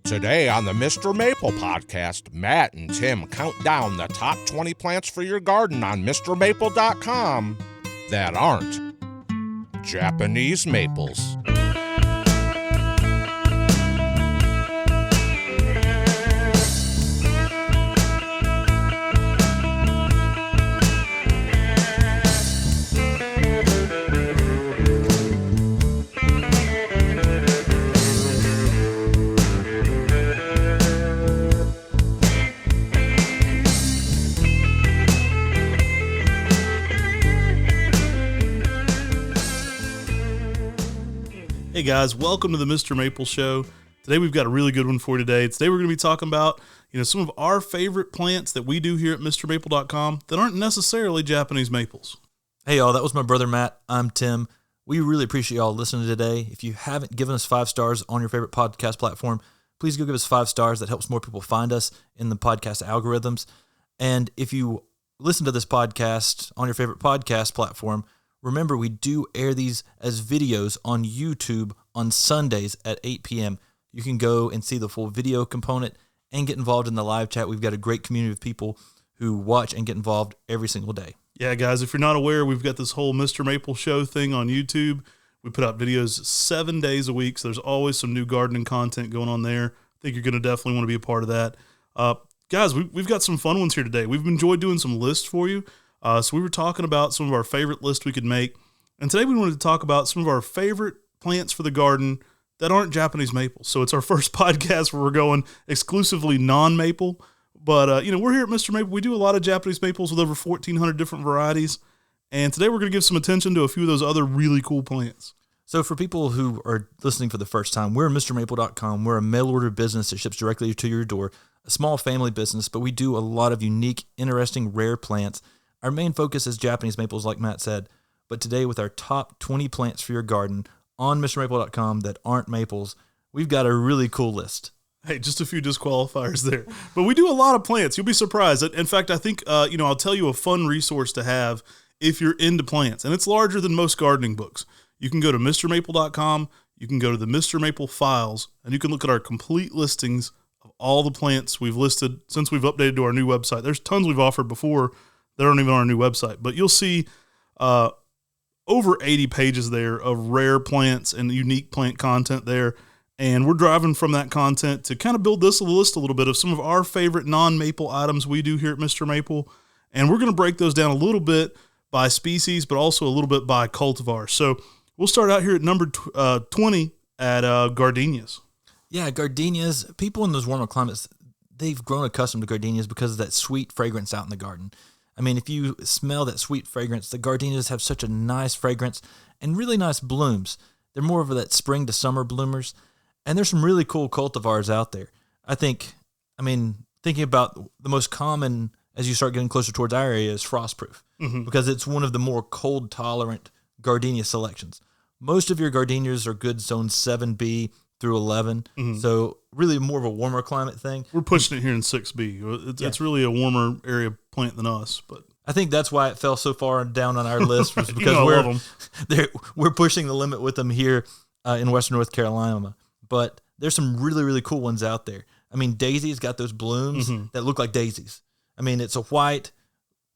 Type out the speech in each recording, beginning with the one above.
Today on the Mr. Maple podcast, Matt and Tim count down the top 20 plants for your garden on MrMaple.com that aren't Japanese maples. Hey guys, welcome to the Mr. Maple Show. Today we've got a really good one for you today. Today we're going to be talking about, some of our favorite plants that we do here at MrMaple.com that aren't necessarily Japanese maples. Hey y'all, that was my brother Matt. I'm Tim. We really appreciate y'all listening today. If you haven't given us 5 stars on your favorite podcast platform, please go give us 5 stars. That helps more people find us in the podcast algorithms. And if you listen to this podcast on your favorite podcast platform, remember, we do air these as videos on YouTube on Sundays at 8 p.m. You can go and see the full video component and get involved in the live chat. We've got a great community of people who watch and get involved every single day. Yeah, guys, if you're not aware, we've got this whole Mr. Maple Show thing on YouTube. We put out videos 7 days a week, so there's always some new gardening content going on there. I think you're going to definitely want to be a part of that. Guys, we've got some fun ones here today. We've enjoyed doing some lists for you. So we were talking about some of our favorite lists we could make. And today we wanted to talk about some of our favorite plants for the garden that aren't Japanese maples. So it's our first podcast where we're going exclusively non-maple. But, we're here at Mr. Maple. We do a lot of Japanese maples with over 1,400 different varieties. And today we're going to give some attention to a few of those other really cool plants. So for people who are listening for the first time, we're MrMaple.com. We're a mail-order business that ships directly to your door, a small family business, but we do a lot of unique, interesting, rare plants. Our main focus is Japanese maples, like Matt said, but today with our top 20 plants for your garden on MrMaple.com that aren't maples, we've got a really cool list. Hey, just a few disqualifiers there. But we do a lot of plants. You'll be surprised. In fact, I think, I'll tell you a fun resource to have if you're into plants, and it's larger than most gardening books. You can go to MrMaple.com, you can go to the MrMaple Files, and you can look at our complete listings of all the plants we've listed since we've updated to our new website. There's tons we've offered before that aren't even on our new website, but you'll see over 80 pages there of rare plants and unique plant content there, and we're driving from that content to kind of build this list a little bit of some of our favorite non-maple items we do here at Mr. Maple, and we're going to break those down a little bit by species, but also a little bit by cultivars. So we'll start out here at number 20 at Gardenias. Yeah, gardenias, people in those warmer climates, they've grown accustomed to gardenias because of that sweet fragrance out in the garden. I mean, if you smell that sweet fragrance, the gardenias have such a nice fragrance and really nice blooms. They're more of that spring to summer bloomers, and there's some really cool cultivars out there. Thinking about the most common as you start getting closer towards our area is frostproof, because it's one of the more cold-tolerant gardenia selections. Most of your gardenias are good zone 7B through 11, so really more of a warmer climate thing. We're pushing it here in 6B. It's really a warmer area plant than us, but I think that's why it fell so far down on our list, was because we're pushing the limit with them here in Western North Carolina. But there's some really, really cool ones out there. I mean, Daisy's got those blooms that look like daisies. I mean, it's a white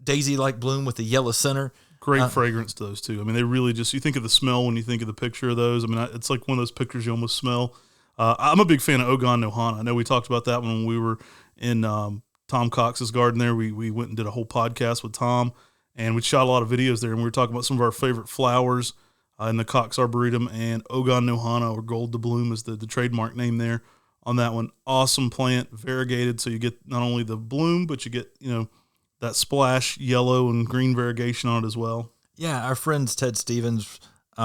daisy-like bloom with a yellow center. Great fragrance to those too. I mean, they really just, you think of the smell when you think of the picture of those. I mean, it's like one of those pictures you almost smell. I'm a big fan of Ogon no Hana. I know we talked about that when we were in Tom Cox's garden there. We went and did a whole podcast with Tom, and we shot a lot of videos there, and we were talking about some of our favorite flowers in the Cox Arboretum, and Ogon no Hana, or Gold to Bloom, is the trademark name there on that one. Awesome plant, variegated, so you get not only the bloom, but you get, that splash yellow and green variegation on it as well. Yeah, our friends Ted Stevens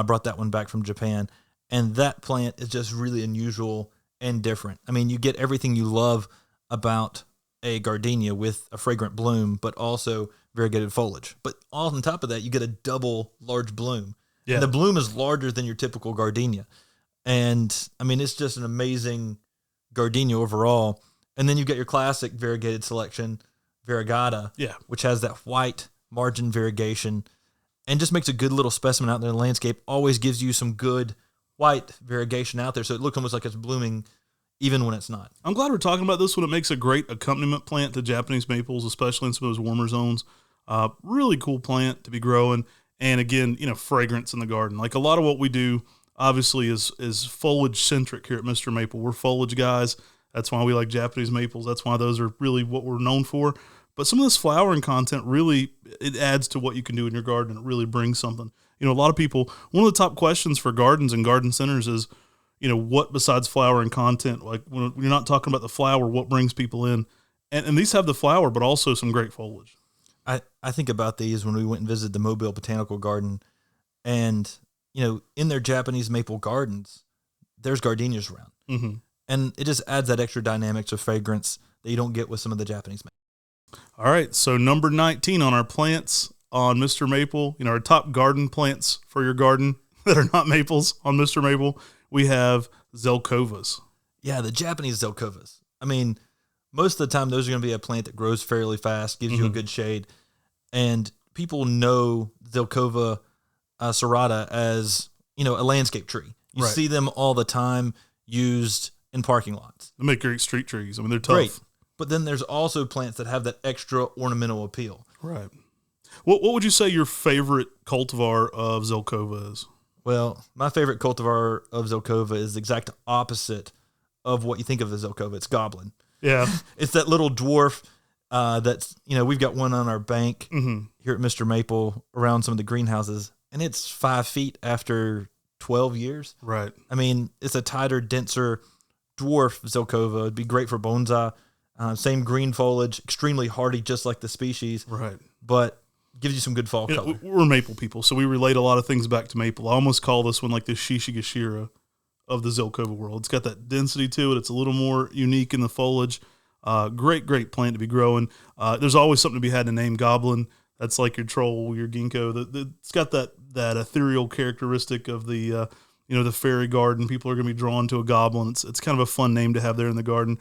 brought that one back from Japan, and that plant is just really unusual and different. I mean, you get everything you love about a gardenia with a fragrant bloom, but also variegated foliage. But all on top of that, you get a double large bloom. Yeah. And the bloom is larger than your typical gardenia. And, I mean, it's just an amazing gardenia overall. And then you get your classic variegated selection, variegata, which has that white margin variegation and just makes a good little specimen out there in the landscape. Always gives you some good white variegation out there, so it looks almost like it's blooming even when it's not. I'm glad we're talking about this one. It makes a great accompaniment plant to Japanese maples, especially in some of those warmer zones. Really cool plant to be growing. And again, fragrance in the garden. Like a lot of what we do, obviously, is foliage centric here at Mr. Maple. We're foliage guys. That's why we like Japanese maples. That's why those are really what we're known for. But some of this flowering content really, it adds to what you can do in your garden. It really brings something. A lot of people, one of the top questions for gardens and garden centers is, what besides flowering content, like when you're not talking about the flower, what brings people in? And these have the flower, but also some great foliage. I think about these when we went and visited the Mobile Botanical Garden, and, in their Japanese maple gardens, there's gardenias around. Mm-hmm. And it just adds that extra dynamics of fragrance that you don't get with some of the Japanese maples. All right, so number 19 on our plants on Mr. Maple, our top garden plants for your garden that are not maples on Mr. Maple, we have Zilkovas. Yeah, the Japanese Zilkovas. I mean, most of the time, those are going to be a plant that grows fairly fast, gives you a good shade. And people know Zilkova serrata as, a landscape tree. You Right. see them all the time used in parking lots. They make great street trees. I mean, they're tough. Great. But then there's also plants that have that extra ornamental appeal. Right. What would you say your favorite cultivar of Zilkova is? Well, my favorite cultivar of Zilkova is the exact opposite of what you think of as Zilkova. It's goblin. Yeah. It's that little dwarf that's, we've got one on our bank Mm-hmm. here at Mr. Maple around some of the greenhouses, and it's 5 feet after 12 years. Right. I mean, it's a tighter, denser dwarf Zilkova. It'd be great for bonsai. Same green foliage, extremely hardy, just like the species, Right. but gives you some good fall color. We're maple people, so we relate a lot of things back to maple. I almost call this one like the Shishigashira of the Zilkova world. It's got that density to it. It's a little more unique in the foliage. Great plant to be growing. There's always something to be had to name goblin. That's like your troll, your ginkgo. It's got that ethereal characteristic of the the fairy garden. People are going to be drawn to a goblin. It's kind of a fun name to have there in the garden.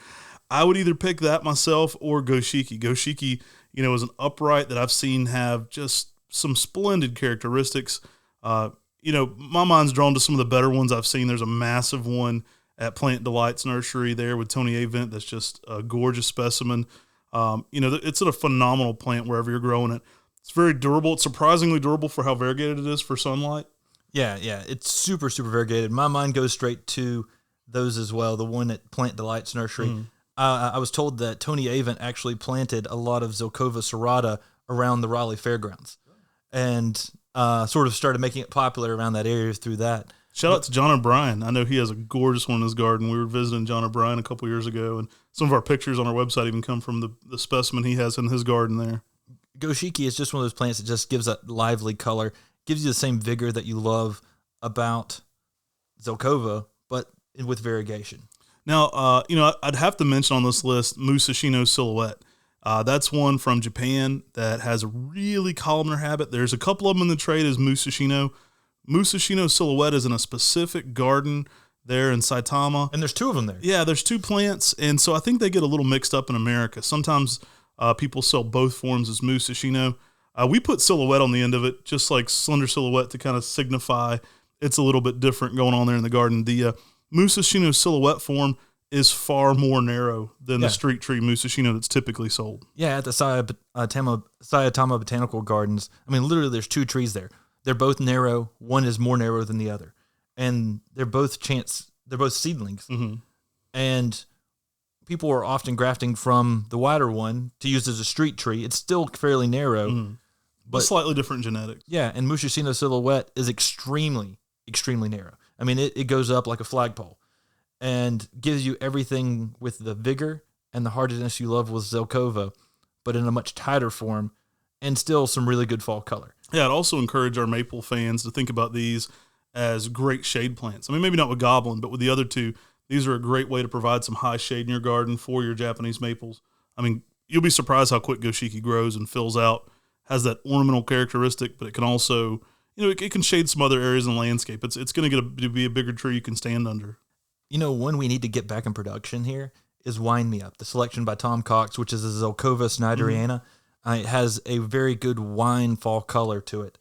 I would either pick that myself or Goshiki. Goshiki, is an upright that I've seen have just some splendid characteristics. My mind's drawn to some of the better ones I've seen. There's a massive one at Plant Delights Nursery there with Tony Avent. That's just a gorgeous specimen. It's a phenomenal plant wherever you're growing it. It's very durable. It's surprisingly durable for how variegated it is for sunlight. Yeah. It's super, super variegated. My mind goes straight to those as well. The one at Plant Delights Nursery. Mm-hmm. I was told that Tony Avent actually planted a lot of Zilkova serrata around the Raleigh Fairgrounds, and sort of started making it popular around that area through that. Shout out to John O'Brien. I know he has a gorgeous one in his garden. We were visiting John O'Brien a couple years ago, and some of our pictures on our website even come from the specimen he has in his garden there. Goshiki is just one of those plants that just gives that lively color, gives you the same vigor that you love about Zilkova, but with variegation. Now, I'd have to mention on this list Musashino Silhouette. That's one from Japan that has a really columnar habit. There's a couple of them in the trade as Musashino. Musashino Silhouette is in a specific garden there in Saitama. And there's two of them there. Yeah, there's two plants, and so I think they get a little mixed up in America. Sometimes people sell both forms as Musashino. We put Silhouette on the end of it, just like Slender Silhouette, to kind of signify it's a little bit different going on there in the garden. The Musashino Silhouette form is far more narrow than the street tree Musashino that's typically sold. Yeah, at the Sayatama Botanical Gardens, I mean, literally there's two trees there. They're both narrow. One is more narrow than the other. And they're both seedlings. Mm-hmm. And people are often grafting from the wider one to use as a street tree. It's still fairly narrow. But slightly different genetics. Yeah, and Musashino Silhouette is extremely, extremely narrow. I mean, it goes up like a flagpole and gives you everything with the vigor and the hardiness you love with Zilkova, but in a much tighter form and still some really good fall color. Yeah, I'd also encourage our maple fans to think about these as great shade plants. I mean, maybe not with Goblin, but with the other two, these are a great way to provide some high shade in your garden for your Japanese maples. I mean, you'll be surprised how quick Goshiki grows and fills out, has that ornamental characteristic, but it can also, it can shade some other areas in the landscape. It's going to be a bigger tree you can stand under. One we need to get back in production here is Wine Me Up, the selection by Tom Cox, which is a Zilkova Snyderiana. It has a very good wine fall color to it.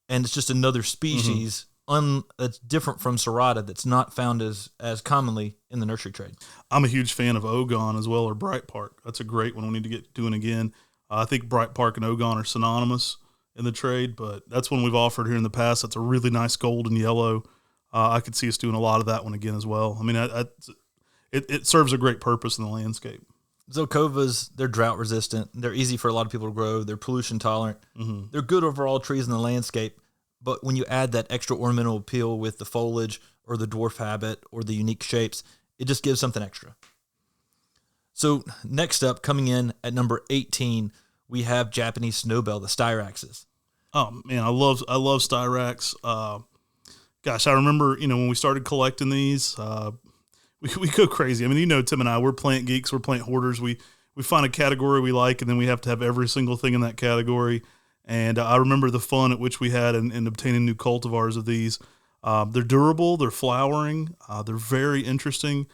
And it's just another species that's different from serrata, that's not found as commonly in the nursery trade. I'm a huge fan of Ogon as well, or Bright Park. That's a great one we need to get doing again. I think Bright Park and Ogon are synonymous in the trade, but that's one we've offered here in the past. That's a really nice golden yellow. I could see us doing a lot of that one again as well. I mean, it serves a great purpose in the landscape. Zilkovas, they're drought resistant. They're easy for a lot of people to grow. They're pollution tolerant. Mm-hmm. They're good overall trees in the landscape. But when you add that extra ornamental appeal with the foliage or the dwarf habit or the unique shapes, it just gives something extra. So next up, coming in at number 18, we have Japanese Snowbell, the Styraxes. Oh man, I love Styrax. Gosh, I remember, when we started collecting these, we go crazy. I mean, Tim and I, we're plant geeks, we're plant hoarders. We find a category we like, and then we have to have every single thing in that category. And I remember the fun at which we had in obtaining new cultivars of these. They're durable, they're flowering, they're very interesting.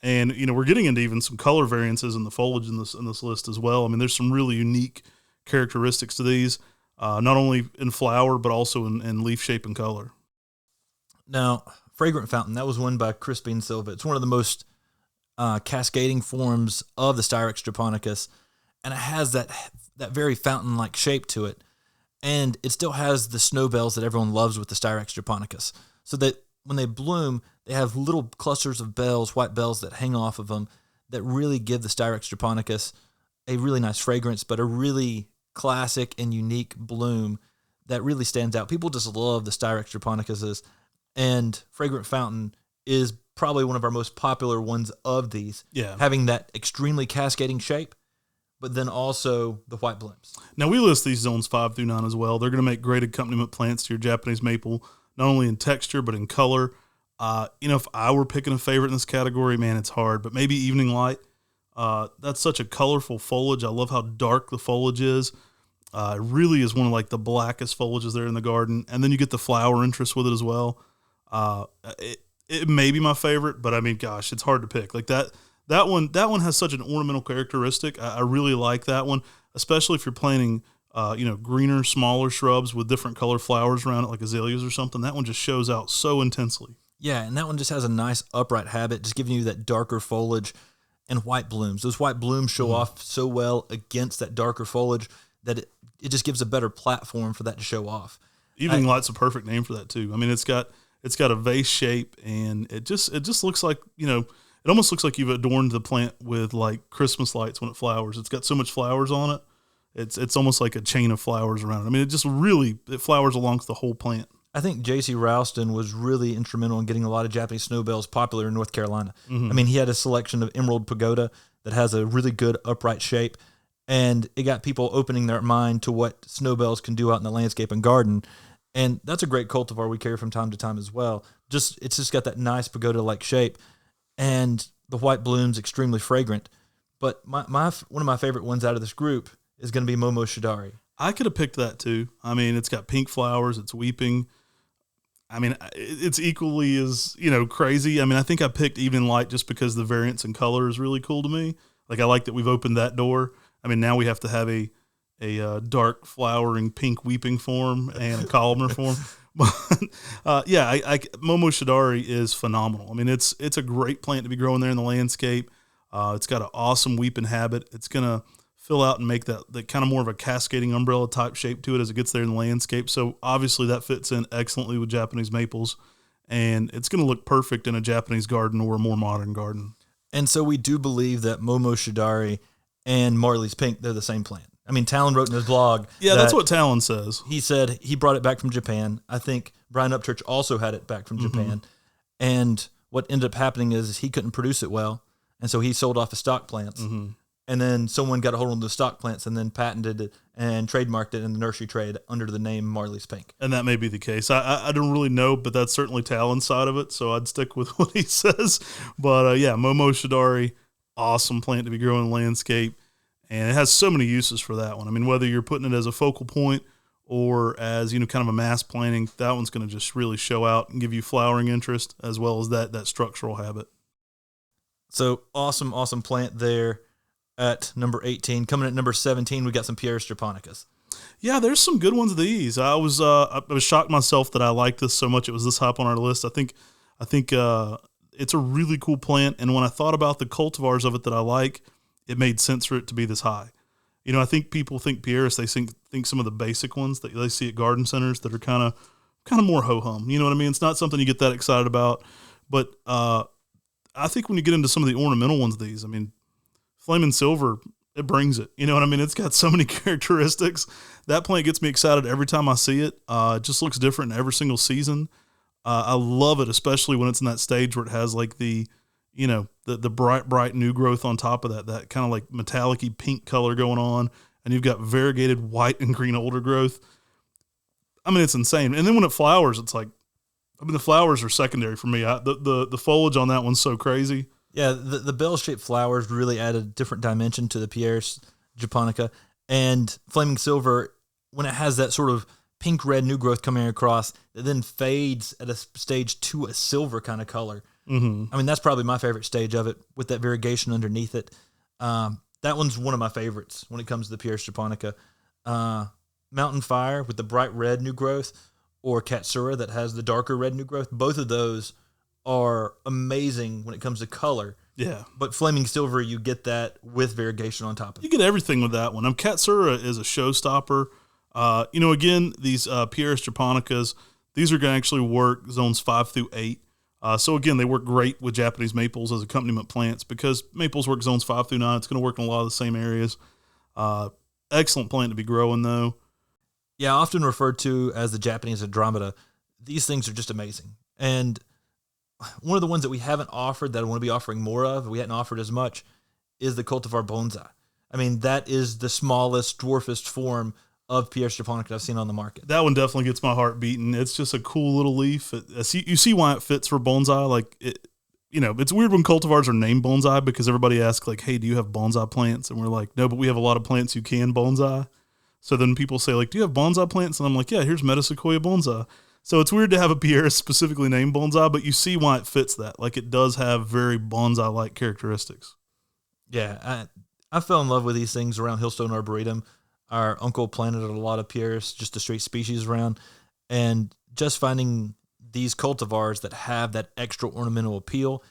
And, we're getting into even some color variances in the foliage in this list as well. I mean, there's some really unique characteristics to these, not only in flower, but also in leaf shape and color. Now, Fragrant Fountain, that was won by Crispine Silva. It's one of the most cascading forms of the Styrax japonicus, and it has that very fountain-like shape to it. And it still has the snowbells that everyone loves with the Styrax japonicus. So that when they bloom, they have little clusters of bells, white bells that hang off of them that really give the Styrax japonicus a really nice fragrance, but a really classic and unique bloom that really stands out. People just love the Styrax japonicuses, and Fragrant Fountain is probably one of our most popular ones of these, having that extremely cascading shape, but then also the white blooms. Now, we list these zones 5 through 9 as well. They're going to make great accompaniment plants to your Japanese maple, not only in texture, but in color. If I were picking a favorite in this category, man, it's hard, but maybe Evening Light. That's such a colorful foliage. I love how dark the foliage is. It really is one of like the blackest foliages there in the garden. And then you get the flower interest with it as well. It may be my favorite, but I mean, gosh, it's hard to pick. Like that one has such an ornamental characteristic. I really like that one, especially if you're planting, greener, smaller shrubs with different color flowers around it, like azaleas or something. That one just shows out so intensely. Yeah, and that one just has a nice upright habit, just giving you that darker foliage and white blooms. Those white blooms show off so well against that darker foliage that it just gives a better platform for that to show off. Evening Light's a perfect name for that too. I mean, it's got a vase shape, and it just looks like, it almost looks like you've adorned the plant with like Christmas lights when it flowers. It's got so much flowers on it. It's almost like a chain of flowers around it. I mean, it flowers along the whole plant. I think J.C. Ralston was really instrumental in getting a lot of Japanese snowbells popular in North Carolina. Mm-hmm. I mean, he had a selection of Emerald Pagoda that has a really good upright shape, and it got people opening their mind to what snowbells can do out in the landscape and garden. And that's a great cultivar we carry from time to time as well. It's just got that nice pagoda-like shape, and the white bloom's extremely fragrant. But one of my favorite ones out of this group is going to be Momo Shidari. I could have picked that too. I mean, it's got pink flowers, it's weeping. I mean, it's equally as, crazy. I mean, I think I picked Evening Light just because the variance in color is really cool to me. Like, I like that we've opened that door. I mean, now we have to have a dark flowering pink weeping form and a columnar form. But Momo Shidari is phenomenal. I mean, it's a great plant to be growing there in the landscape. It's got an awesome weeping habit. It's going to fill out and make that kind of more of a cascading umbrella type shape to it as it gets there in the landscape. So obviously that fits in excellently with Japanese maples, and it's going to look perfect in a Japanese garden or a more modern garden. And so we do believe that Momo Shidari and Marley's Pink, they're the same plant. I mean, Talon wrote in his blog. Yeah, that's what Talon says. He said he brought it back from Japan. I think Brian Upchurch also had it back from Japan. And what ended up happening is he couldn't produce it well, and so he sold off his stock plants. Mm-hmm. And then someone got a hold of the stock plants and then patented it and trademarked it in the nursery trade under the name Marley's Pink. And that may be the case. I don't really know, but that's certainly Talon's side of it, so I'd stick with what he says. But Momo Shidari, awesome plant to be growing in the landscape. And it has so many uses for that one. I mean, whether you're putting it as a focal point or as, kind of a mass planting, that one's going to just really show out and give you flowering interest as well as that structural habit. So awesome plant there at number 18. Coming at number 17, we got some Pieris japonicas. Yeah, there's some good ones of these. I was shocked myself that I liked this so much. It was this high up on our list. I think it's a really cool plant. And when I thought about the cultivars of it that I like, it made sense for it to be this high. You know, I think people think Pieris, they think some of the basic ones that they see at garden centers that are kind of more ho-hum. You know what I mean? It's not something you get that excited about. But I think when you get into some of the ornamental ones of these, I mean, Flaming Silver, it brings it. You know what I mean? It's got so many characteristics. That plant gets me excited every time I see it. It just looks different in every single season. I love it, especially when it's in that stage where it has like the bright new growth on top of that kind of like metallic-y pink color going on, and you've got variegated white and green older growth. I mean, it's insane. And then when it flowers, it's like, I mean, the flowers are secondary for me. The foliage on that one's so crazy. Yeah, the bell-shaped flowers really add a different dimension to the Pieris Japonica. And Flaming Silver, when it has that sort of pink-red new growth coming across, that then fades at a stage to a silver kind of color. Mm-hmm. I mean, that's probably my favorite stage of it, with that variegation underneath it. That one's one of my favorites when it comes to the Pieris Japonica. Mountain Fire with the bright red new growth, or Katsura that has the darker red new growth. Both of those are amazing when it comes to color. Yeah. But Flaming Silver, you get that with variegation on top of it. You get everything with that one. Katsura is a showstopper. Again, these Pieris Japonicas, these are going to actually work zones 5 through 8. So again, they work great with Japanese maples as accompaniment plants because maples work zones 5 through 9. It's going to work in a lot of the same areas. Excellent plant to be growing though. Yeah, often referred to as the Japanese Andromeda. These things are just amazing. And one of the ones that we haven't offered that I want to be offering more of, we hadn't offered as much, is the cultivar bonsai. I mean, that is the smallest, dwarfest form of Pieris Japonica I've seen on the market. That one definitely gets my heart beating. It's just a cool little leaf. You see why it fits for bonsai. Like, it's weird when cultivars are named bonsai because everybody asks, like, hey, do you have bonsai plants? And we're like, no, but we have a lot of plants you can bonsai. So then people say, like, do you have bonsai plants? And I'm like, yeah, here's Metasequoia bonsai. So it's weird to have a Pieris specifically named bonsai, but you see why it fits that. Like, it does have very bonsai-like characteristics. Yeah, I fell in love with these things around Hillstone Arboretum. Our uncle planted a lot of Pieris, just a straight species around, and just finding these cultivars that have that extra ornamental appeal,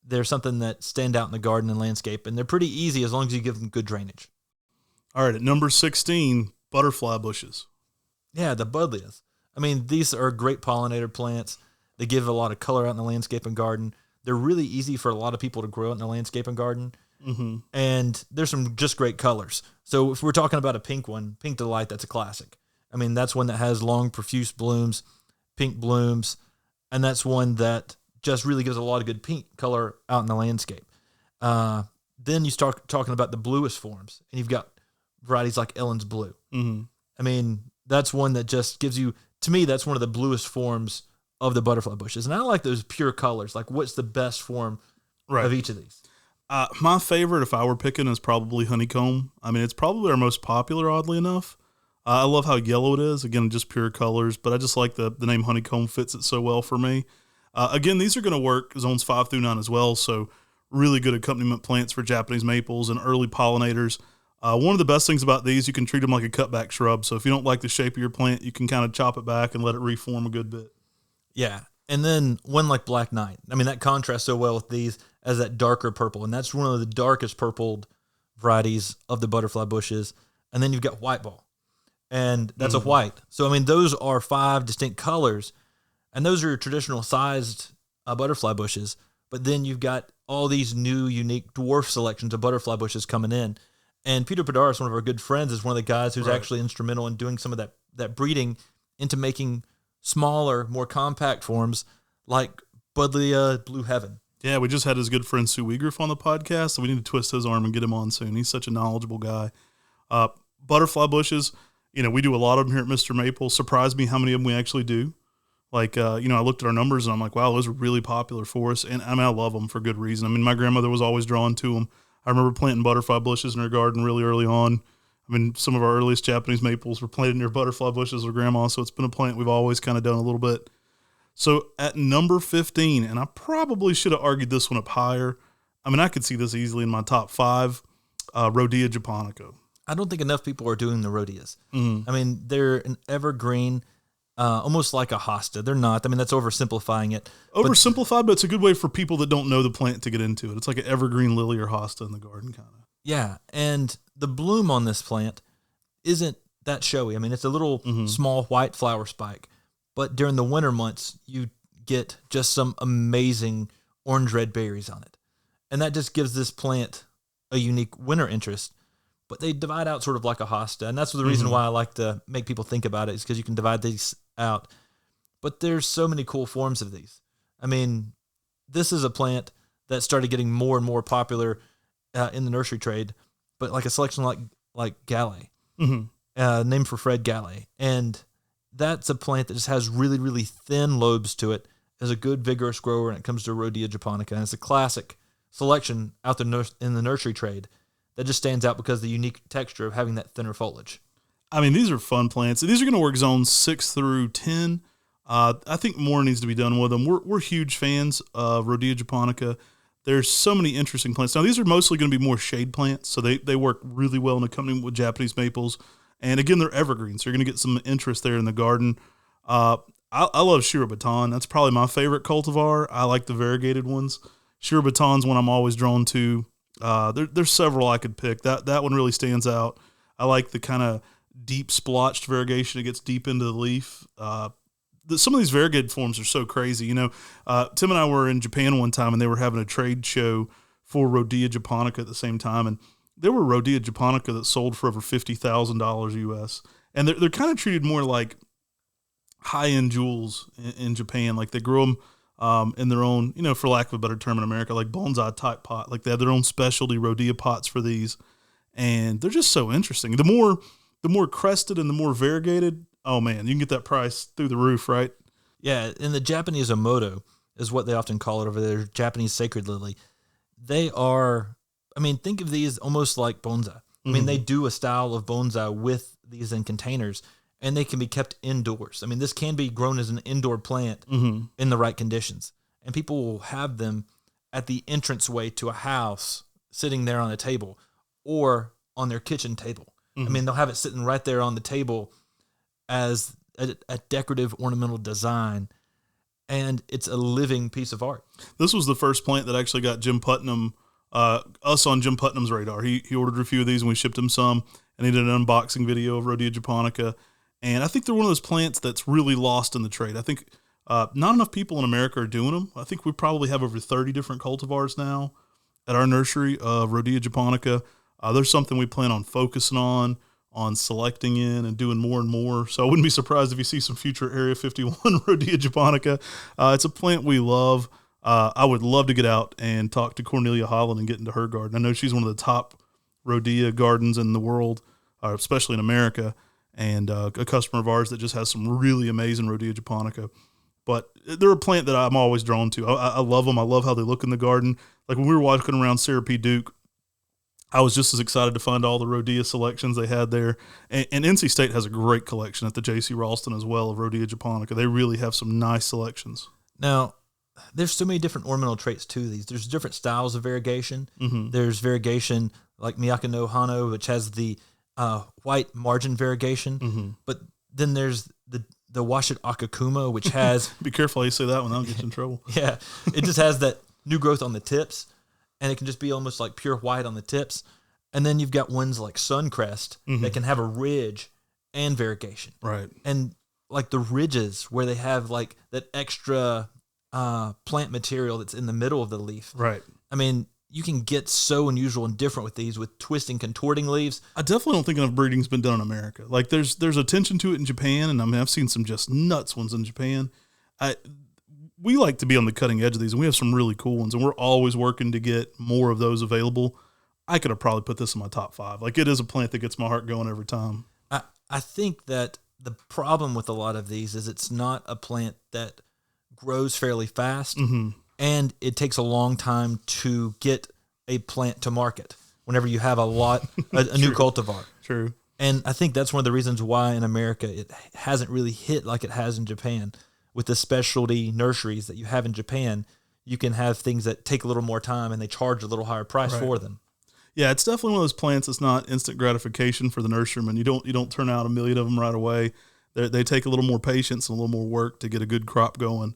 they're something that stand out in the garden and landscape, and they're pretty easy as long as you give them good drainage. All right, at number 16, butterfly bushes. Yeah, the Buddleias. I mean, these are great pollinator plants. They give a lot of color out in the landscape and garden. They're really easy for a lot of people to grow out in the landscape and garden. Mm-hmm. And there's some just great colors. So if we're talking about a pink one, Pink Delight, that's a classic. I mean, that's one that has long, profuse blooms, pink blooms, and that's one that just really gives a lot of good pink color out in the landscape. Then you start talking about the bluest forms, and you've got varieties like Ellen's Blue. Mm-hmm. I mean, that's one that just gives you, to me, that's one of the bluest forms of the butterfly bushes. And I like those pure colors. Like, what's the best form of each of these? My favorite, if I were picking, is probably Honeycomb. I mean, it's probably our most popular, oddly enough. I love how yellow it is. Again, just pure colors, but I just like the name Honeycomb fits it so well for me. Again, these are going to work zones 5 through 9 as well, so really good accompaniment plants for Japanese maples and early pollinators. One of the best things about these, you can treat them like a cutback shrub. So if you don't like the shape of your plant, you can kind of chop it back and let it reform a good bit. Yeah. And then one like Black Knight. I mean, that contrasts so well with these as that darker purple. And that's one of the darkest purpled varieties of the butterfly bushes. And then you've got White Ball. And that's a white. So, I mean, those are 5 distinct colors. And those are your traditional sized butterfly bushes. But then you've got all these new, unique dwarf selections of butterfly bushes coming in. And Peter Podaris, one of our good friends, is one of the guys who's actually instrumental in doing some of that breeding into making smaller, more compact forms like Buddleia Blue Heaven. Yeah, we just had his good friend Sue Weigriff on the podcast, so we need to twist his arm and get him on soon. He's such a knowledgeable guy. Butterfly bushes, we do a lot of them here at Mr. Maple. Surprised me how many of them we actually do. Like, I looked at our numbers and I'm like, wow, those are really popular for us. And I mean, I love them for good reason. I mean, my grandmother was always drawn to them. I remember planting butterfly bushes in her garden really early on. I mean, some of our earliest Japanese maples were planted near butterfly bushes with grandma, so it's been a plant we've always kind of done a little bit. So at number 15, and I probably should have argued this one up higher. I mean, I could see this easily in my top 5, Rhodesia Japonica. I don't think enough people are doing the Rhodias. Mm-hmm. I mean, they're an evergreen, almost like a hosta. They're not. I mean, that's oversimplifying it. Oversimplified, but it's a good way for people that don't know the plant to get into it. It's like an evergreen lily or hosta in the garden, kind of. Yeah, and the bloom on this plant isn't that showy. I mean, it's a little small white flower spike, but during the winter months, you get just some amazing orange-red berries on it. And that just gives this plant a unique winter interest. But they divide out sort of like a hosta, and that's the reason why I like to make people think about it, is because you can divide these out. But there's so many cool forms of these. I mean, this is a plant that started getting more and more popular in the nursery trade, but like a selection like Gallet, named for Fred Gallet. And that's a plant that just has really, really thin lobes to it, is a good vigorous grower when it comes to Rhodesia Japonica, and it's a classic selection out there in the nursery trade that just stands out because of the unique texture of having that thinner foliage. I mean, these are fun plants. These are going to work zones 6 through 10. I think more needs to be done with them. We're huge fans of Rhodesia Japonica. There's so many interesting plants. Now, these are mostly going to be more shade plants, so they work really well in accompaniment with Japanese maples. And again, they're evergreens, so you're going to get some interest there in the garden. I love Shirabaton. That's probably my favorite cultivar. I like the variegated ones. Shirabaton's one I'm always drawn to. There's several I could pick. That one really stands out. I like the kind of deep splotched variegation. It gets deep into the leaf. Some of these variegated forms are so crazy. You know, Tim and I were in Japan one time, and they were having a trade show for Rhodesia Japonica at the same time, and there were Rhodesia Japonica that sold for over $50,000 US, and they're kind of treated more like high-end jewels in Japan. Like they grow them in their own, you know, for lack of a better term in America, like bonsai type pot. Like they have their own specialty Rhodesia pots for these, and they're just so interesting. The more crested and the more variegated, oh man, you can get that price through the roof, right? Yeah, and the Japanese Omoto is what they often call it over there, Japanese sacred lily. They are, I mean, think of these almost like bonsai. I mean, they do a style of bonsai with these in containers, and they can be kept indoors. I mean, this can be grown as an indoor plant in the right conditions. And people will have them at the entranceway to a house, sitting there on a table, or on their kitchen table. I mean, they'll have it sitting right there on the table as a decorative ornamental design, and it's a living piece of art. This was the first plant that actually got Jim Putnam, us on Jim Putnam's radar. He ordered a few of these, and we shipped him some, and he did an unboxing video of Rhodesia Japonica. And I think they're one of those plants that's really lost in the trade. I think not enough people in America are doing them. I think we probably have over 30 different cultivars now at our nursery of Rhodesia Japonica. There's something we plan on focusing on selecting in and doing more and more. So I wouldn't be surprised if you see some future Area 51 Rhodesia Japonica. It's a plant we love. I would love to get out and talk to Cornelia Holland and get into her garden. I know she's one of the top Rhodesia gardens in the world, especially in America, and a customer of ours that just has some really amazing Rhodesia Japonica. But they're a plant that I'm always drawn to. I love them. I love how they look in the garden. Like when we were walking around Sarah P. Duke, I was just as excited to find all the Rhodesia selections they had there. And NC State has a great collection at the J.C. Ralston as well of Rhodesia Japonica. They really have some nice selections. Now, there's so many different ornamental traits to these. There's different styles of variegation. There's variegation like Miyake no Hano, which has the white margin variegation. But then there's the Washit Akakuma, which has... Be careful how you say that one. That'll get you in trouble. Yeah. It just has that new growth on the tips, and it can just be almost like pure white on the tips. And then you've got ones like Suncrest that can have a ridge and variegation. Right. And like the ridges where they have like that extra plant material that's in the middle of the leaf. Right. I mean, you can get so unusual and different with these, with twisting, contorting leaves. I definitely don't think enough breeding's been done in America. Like there's attention to it in Japan, and I mean I've seen some just nuts ones in Japan. We like to be on the cutting edge of these, and we have some really cool ones, and we're always working to get more of those available. I could have probably put this in my top 5. Like it is a plant that gets my heart going every time. I think that the problem with a lot of these is it's not a plant that grows fairly fast, and it takes a long time to get a plant to market whenever you have a new cultivar. True. And I think that's one of the reasons why in America it hasn't really hit like it has in Japan. With the specialty nurseries that you have in Japan, you can have things that take a little more time and they charge a little higher price for them. Yeah, it's definitely one of those plants that's not instant gratification for the nurseryman. You don't turn out a million of them right away. They take a little more patience and a little more work to get a good crop going.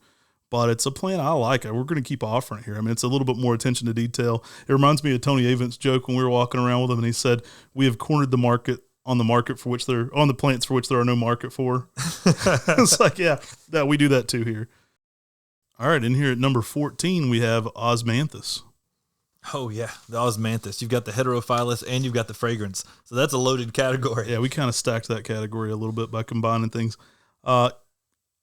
But it's a plant I like. We're going to keep offering it here. I mean, it's a little bit more attention to detail. It reminds me of Tony Avent's joke when we were walking around with him, and he said, "We have cornered the market on the plants for which there are no market for." It's like, yeah, we do that too here. All right, in here at number 14, we have Osmanthus. Oh, yeah, the Osmanthus. You've got the heterophyllus and you've got the fragrance. So that's a loaded category. Yeah, we kind of stacked that category a little bit by combining things.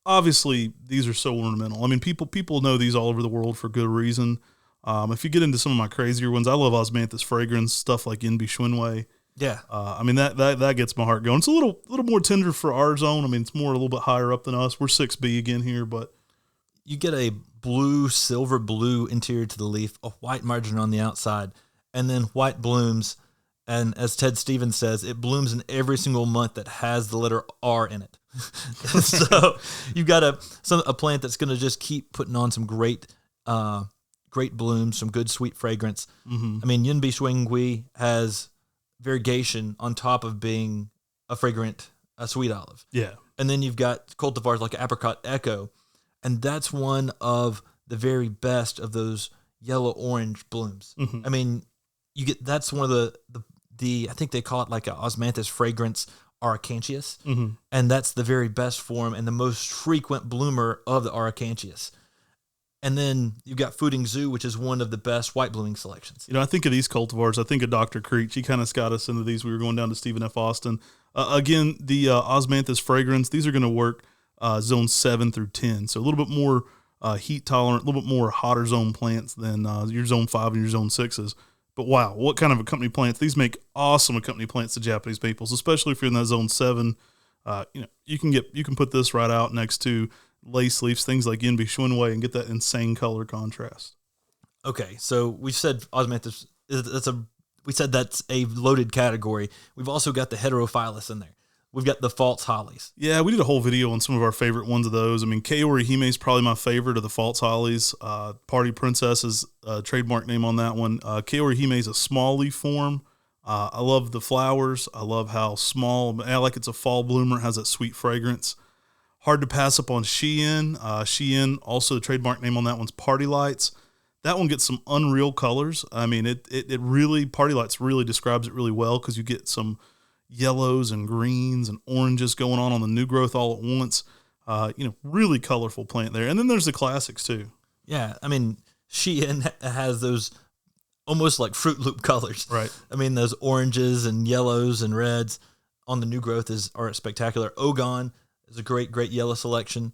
Obviously, these are so ornamental. I mean, people know these all over the world for good reason. If you get into some of my crazier ones, I love Osmanthus fragrance, stuff like NB Schwinway. Yeah. I mean, that gets my heart going. It's a little more tender for our zone. I mean, it's more a little bit higher up than us. We're 6B again here, but you get a silver blue interior to the leaf, a white margin on the outside, and then white blooms. And as Ted Stevens says, it blooms in every single month that has the letter R in it. So you've got a plant that's going to just keep putting on some great blooms, some good sweet fragrance. Mm-hmm. I mean, Yunbi Schwingui has variegation on top of being a sweet olive. Yeah. And then you've got cultivars like Apricot Echo, and that's one of the very best of those yellow-orange blooms. Mm-hmm. I mean, that's one of the I think they call it like an Osmanthus fragrance Hydrangeas, mm-hmm. and that's the very best form and the most frequent bloomer of the Hydrangeas. And then you've got Fooding Zoo, which is one of the best white blooming selections. I think of these cultivars. I think of Dr. Creech. He kind of got us into these. We were going down to Stephen F. Austin. Again, the Osmanthus fragrance, these are going to work zone 7 through 10. So a little bit more heat tolerant, a little bit more hotter zone plants than your zone 5 and your zone 6s. But wow, what kind of accompany plants? These make awesome accompany plants to Japanese maples, especially if you're in that zone 7. You can put this right out next to lace leaves, things like Yunbi Schwinway, and get that insane color contrast. Okay, so we said Osmanthus. We said that's a loaded category. We've also got the heterophyllus in there. We've got the false hollies. Yeah, we did a whole video on some of our favorite ones of those. I mean, Kei Orihime is probably my favorite of the false hollies. Party Princess is a trademark name on that one. Kei Orihime is a small leaf form. I love the flowers. I love how small. I like it's a fall bloomer. It has that sweet fragrance. Hard to pass up on Shein. Shein, also the trademark name on that one's Party Lights. That one gets some unreal colors. I mean, it really, Party Lights really describes it really well because you get some yellows and greens and oranges going on the new growth all at once. Really colorful plant there. And then there's the classics too. Yeah, I mean, Shein has those almost like Fruit Loop colors. Right. I mean, those oranges and yellows and reds on the new growth are spectacular. Ogon is a great yellow selection.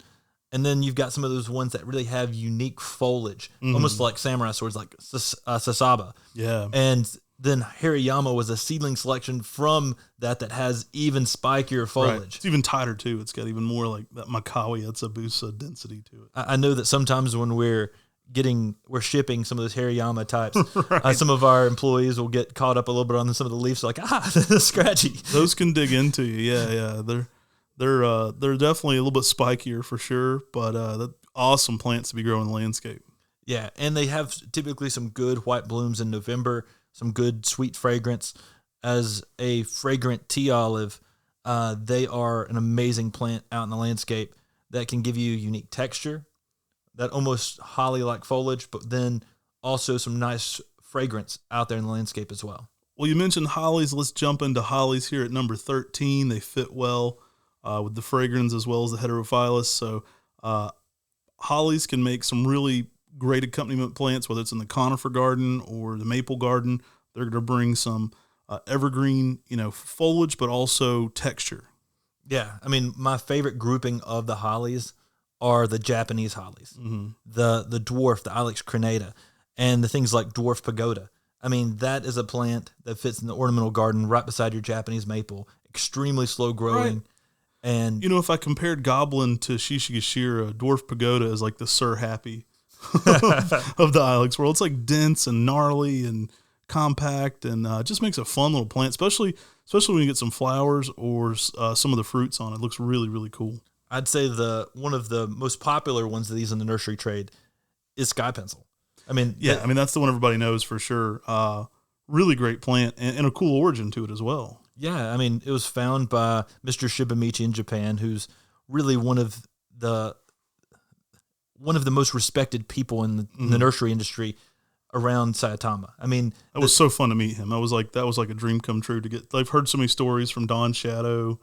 And then you've got some of those ones that really have unique foliage, almost like samurai swords, like Sasaba. Yeah. And then Hariyama was a seedling selection from that has even spikier foliage. Right. It's even tighter too. It's got even more like that Makawi. It's a boost of density to it. I know that sometimes when we're shipping some of those Hariyama types, right. Some of our employees will get caught up a little bit on some of the leaves, like scratchy. Those can dig into you. Yeah. They're definitely a little bit spikier for sure, but awesome plants to be growing in the landscape. Yeah, and they have typically some good white blooms in November, some good sweet fragrance. As a fragrant tea olive, they are an amazing plant out in the landscape that can give you unique texture, that almost holly-like foliage, but then also some nice fragrance out there in the landscape as well. Well, you mentioned hollies. Let's jump into hollies here at number 13. They fit well with the fragrance as well as the heterophyllus. So hollies can make some really great accompaniment plants, whether it's in the conifer garden or the maple garden. They're going to bring some evergreen, foliage, but also texture. Yeah, I mean, my favorite grouping of the hollies are the Japanese hollies, the dwarf, the Ilex crenata, and the things like dwarf pagoda. I mean, that is a plant that fits in the ornamental garden right beside your Japanese maple, extremely slow growing. Right. And if I compared Goblin to Shishigashira, Dwarf Pagoda is like the Sir Happy of the Ilex world. It's like dense and gnarly and compact, and just makes a fun little plant, especially when you get some flowers or some of the fruits on it. It looks really, really cool. I'd say one of the most popular ones of these in the nursery trade is Sky Pencil. I mean, that's the one everybody knows for sure. really great plant and a cool origin to it as well. Yeah, I mean, it was found by Mr. Shibamichi in Japan, who's really one of the most respected people in the nursery industry around Saitama. I mean, it was so fun to meet him. That was like a dream come true to get. I've heard so many stories from Don Shadow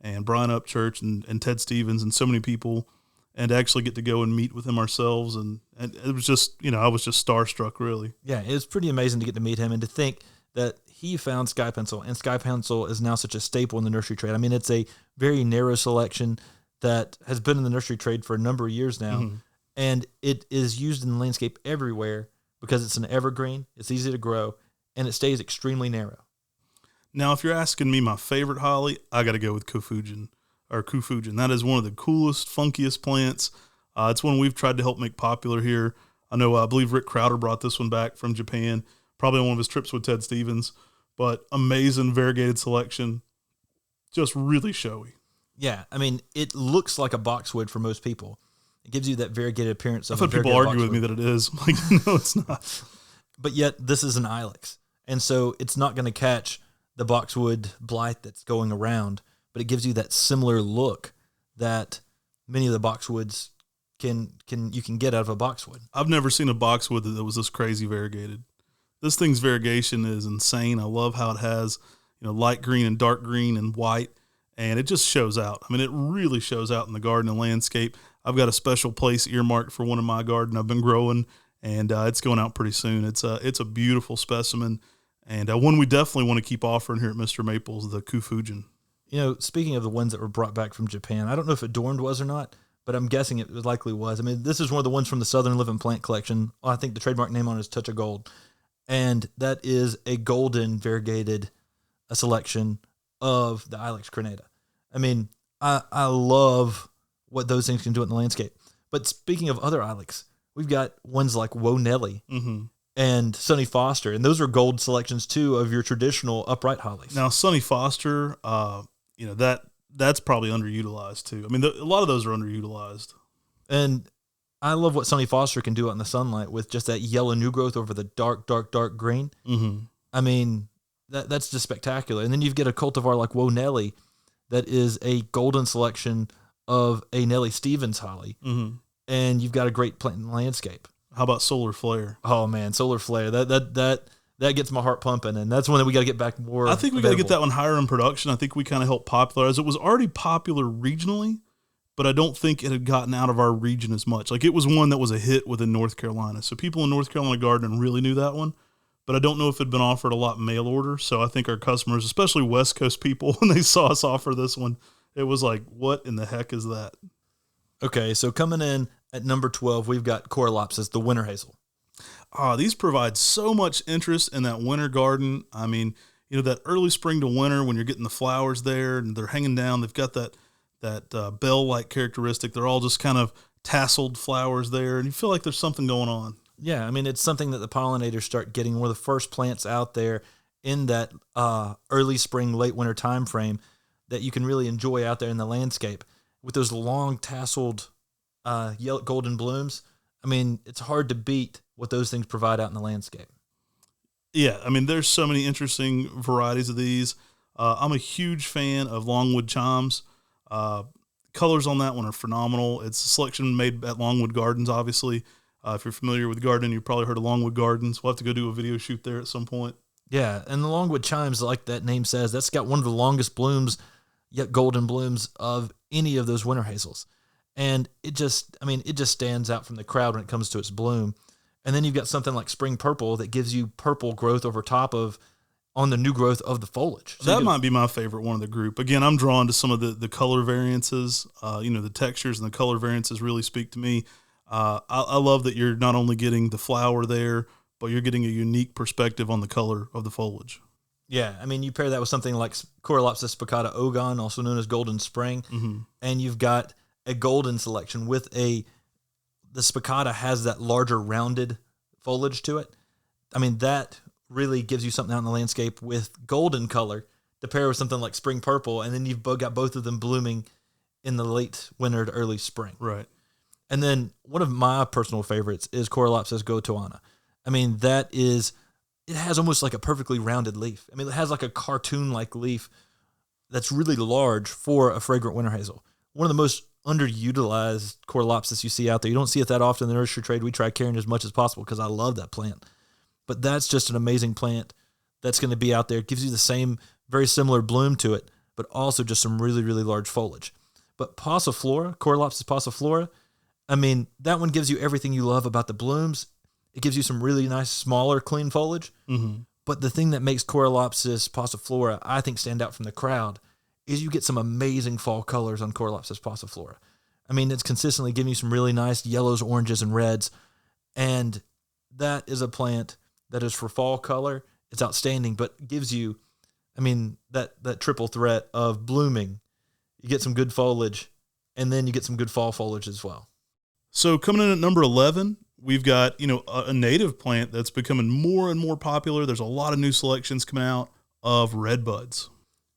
and Brian Upchurch and Ted Stevens and so many people, and to actually get to go and meet with him ourselves. And it was just, I was just starstruck, really. Yeah, it was pretty amazing to get to meet him and to think that he found Sky Pencil, and Sky Pencil is now such a staple in the nursery trade. I mean, it's a very narrow selection that has been in the nursery trade for a number of years now, and it is used in the landscape everywhere because it's an evergreen, it's easy to grow, and it stays extremely narrow. Now, if you're asking me my favorite holly, I got to go with Kufujin. That is one of the coolest, funkiest plants. It's one we've tried to help make popular here. I believe Rick Crowder brought this one back from Japan, probably on one of his trips with Ted Stevens. But amazing variegated selection, just really showy. Yeah, I mean, it looks like a boxwood for most people. It gives you that variegated appearance of I've had people argue with me that it is. I'm like, no, it's not. But yet, this is an ilex. And so it's not going to catch the boxwood blight that's going around, but it gives you that similar look that many of the boxwoods you can get out of a boxwood. I've never seen a boxwood that was this crazy variegated. This thing's variegation is insane. I love how it has, light green and dark green and white, and it just shows out. I mean, it really shows out in the garden and landscape. I've got a special place earmarked for one in my garden I've been growing, and it's going out pretty soon. It's a beautiful specimen, and one we definitely want to keep offering here at Mr. Maple's, the Kufujin. Speaking of the ones that were brought back from Japan, I don't know if Adorned was or not, but I'm guessing it likely was. I mean, this is one of the ones from the Southern Living Plant Collection. I think the trademark name on it is Touch of Gold. And that is a golden variegated selection of the Ilex crenata. I mean, I love what those things can do in the landscape. But speaking of other Ilex, we've got ones like Woe Nelly and Sonny Foster, and those are gold selections too of your traditional upright hollies. Now, Sonny Foster, that's probably underutilized too. I mean, a lot of those are underutilized. And I love what Sonny Foster can do out in the sunlight with just that yellow new growth over the dark, dark, dark green. I mean, that's just spectacular. And then you've got a cultivar like Woe Nelly that is a golden selection of a Nellie Stevens holly. And you've got a great plant in the landscape. How about Solar Flare? Oh man, Solar Flare. That gets my heart pumping, and that's one that we got to get back more. I think we got to get that one higher in production. I think we kind of helped popularize. It was already popular regionally, but I don't think it had gotten out of our region as much. Like, it was one that was a hit within North Carolina. So people in North Carolina gardening really knew that one, but I don't know if it had been offered a lot mail order. So I think our customers, especially West Coast people, when they saw us offer this one, it was like, what in the heck is that? Okay, so coming in at number 12, we've got Corylopsis, the winter hazel. These provide so much interest in that winter garden. I mean, that early spring to winter when you're getting the flowers there and they're hanging down, they've got that bell-like characteristic. They're all just kind of tasseled flowers there, and you feel like there's something going on. Yeah, I mean, it's something that the pollinators start getting. One of the first plants out there in that early spring, late winter time frame that you can really enjoy out there in the landscape with those long tasseled yellow golden blooms. I mean, it's hard to beat what those things provide out in the landscape. Yeah, I mean, there's so many interesting varieties of these. I'm a huge fan of Longwood Chimes. Colors on that one are phenomenal. It's a selection made at Longwood Gardens, obviously. If you're familiar with gardening, you've probably heard of Longwood Gardens. We'll have to go do a video shoot there at some point. Yeah, and the Longwood Chimes, like that name says, that's got one of the longest blooms, yet golden blooms, of any of those winter hazels. And it just stands out from the crowd when it comes to its bloom. And then you've got something like Spring Purple that gives you purple growth over top of, on the new growth of the foliage. So that might be my favorite one of the group. Again, I'm drawn to some of the color variances. The textures and the color variances really speak to me. I love that you're not only getting the flower there, but you're getting a unique perspective on the color of the foliage. Yeah, I mean, you pair that with something like Corylopsis spicata Ogon, also known as Golden Spring, and you've got a golden selection with the spicata has that larger rounded foliage to it. I mean, that really gives you something out in the landscape with golden color to pair with something like Spring Purple, and then you've got both of them blooming in the late winter to early spring. Right. And then one of my personal favorites is Corylopsis gotoana. I mean, that is it has almost like a perfectly rounded leaf. I mean, it has like a cartoon-like leaf that's really large for a fragrant winter hazel. One of the most underutilized Coreopsis you see out there. You don't see it that often in the nursery trade. We try carrying as much as possible because I love that plant. But that's just an amazing plant that's going to be out there. It gives you the same, very similar bloom to it, but also just some really, really large foliage. But Passiflora, Coreopsis passiflora, I mean, that one gives you everything you love about the blooms. It gives you some really nice, smaller, clean foliage. Mm-hmm. But the thing that makes Coreopsis passiflora, I think, stand out from the crowd is you get some amazing fall colors on Coreopsis passiflora. I mean, it's consistently giving you some really nice yellows, oranges, and reds. And that is a plant that is for fall color. It's outstanding, but gives you, I mean, that triple threat of blooming. You get some good foliage, and then you get some good fall foliage as well. So coming in at number 11, we've got, a native plant that's becoming more and more popular. There's a lot of new selections coming out of Redbuds.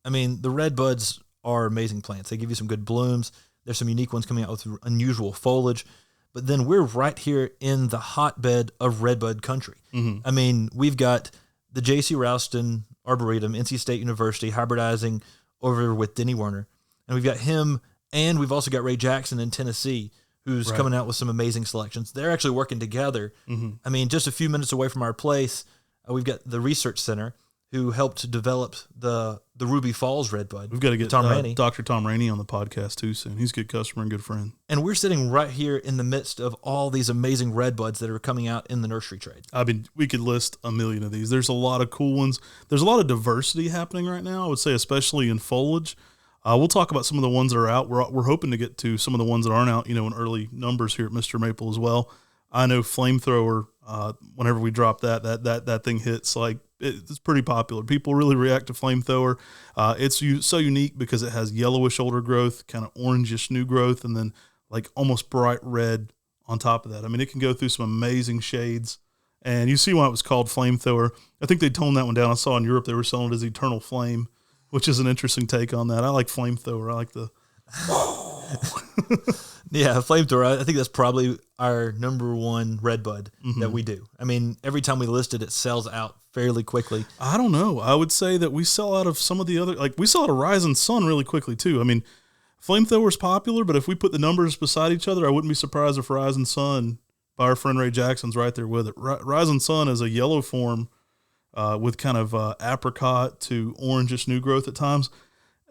I mean, the Redbuds are amazing plants. They give you some good blooms. There's some unique ones coming out with unusual foliage. But then we're right here in the hotbed of Redbud country. Mm-hmm. I mean, we've got the J.C. Rouston Arboretum, NC State University, hybridizing over with Denny Werner. And we've got him, and we've also got Ray Jackson in Tennessee, who's coming out with some amazing selections. They're actually working together. Mm-hmm. I mean, just a few minutes away from our place, we've got the Research Center, who helped develop the Ruby Falls Redbud. We've got to get Tom Rainey. Dr. Tom Rainey on the podcast too soon. He's a good customer and good friend. And we're sitting right here in the midst of all these amazing Redbuds that are coming out in the nursery trade. I mean, we could list a million of these. There's a lot of cool ones. There's a lot of diversity happening right now, I would say, especially in foliage. We'll talk about some of the ones that are out. We're hoping to get to some of the ones that aren't out, in early numbers here at Mr. Maple as well. I know Flamethrower, whenever we drop that thing hits, like, it's pretty popular. People really react to Flamethrower. It's so unique because it has yellowish older growth, kind of orangish new growth, and then like almost bright red on top of that. I mean, it can go through some amazing shades. And you see why it was called Flamethrower. I think they toned that one down. I saw in Europe they were selling it as Eternal Flame, which is an interesting take on that. I like Flamethrower. I like the... Yeah, Flamethrower, I think that's probably our number one Redbud that we do. I mean, every time we list it, it sells out fairly quickly. I don't know. I would say that we sell out of some of the other... Like, we sell out of Rising Sun really quickly, too. I mean, Flamethrower's popular, but if we put the numbers beside each other, I wouldn't be surprised if Rising Sun, by our friend Ray Jackson's right there with it. Rising Sun is a yellow form with kind of apricot to orangish new growth at times.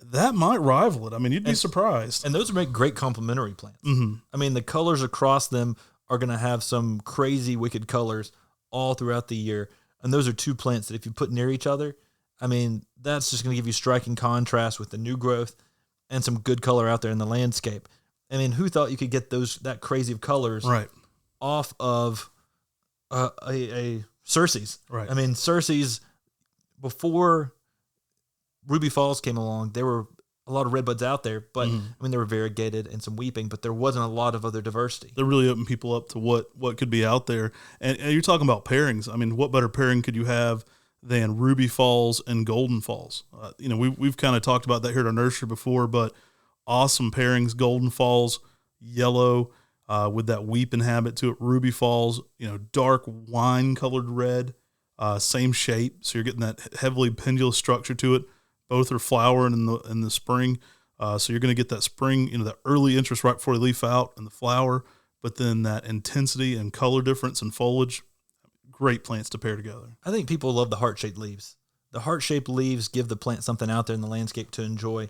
That might rival it. I mean, you'd be surprised. And those make great complementary plants. Mm-hmm. I mean, the colors across them are going to have some crazy, wicked colors all throughout the year. And those are two plants that if you put near each other, I mean, that's just going to give you striking contrast with the new growth and some good color out there in the landscape. I mean, who thought you could get that crazy of colors off of a Circe's? Right. I mean, Circe's, before Ruby Falls came along, there were a lot of Redbuds out there, but I mean, they were variegated and some weeping, but there wasn't a lot of other diversity. They're really opening people up to what could be out there. And you're talking about pairings. I mean, what better pairing could you have than Ruby Falls and Golden Falls? We've kind of talked about that here at our nursery before, but awesome pairings. Golden Falls, yellow, with that weeping habit to it. Ruby Falls, dark wine colored red, same shape. So you're getting that heavily pendulous structure to it. Both are flowering in the spring, so you're going to get that spring, that early interest right before they leaf out and the flower, but then that intensity and color difference and foliage. Great plants to pair together. I think people love the heart-shaped leaves. The heart-shaped leaves give the plant something out there in the landscape to enjoy.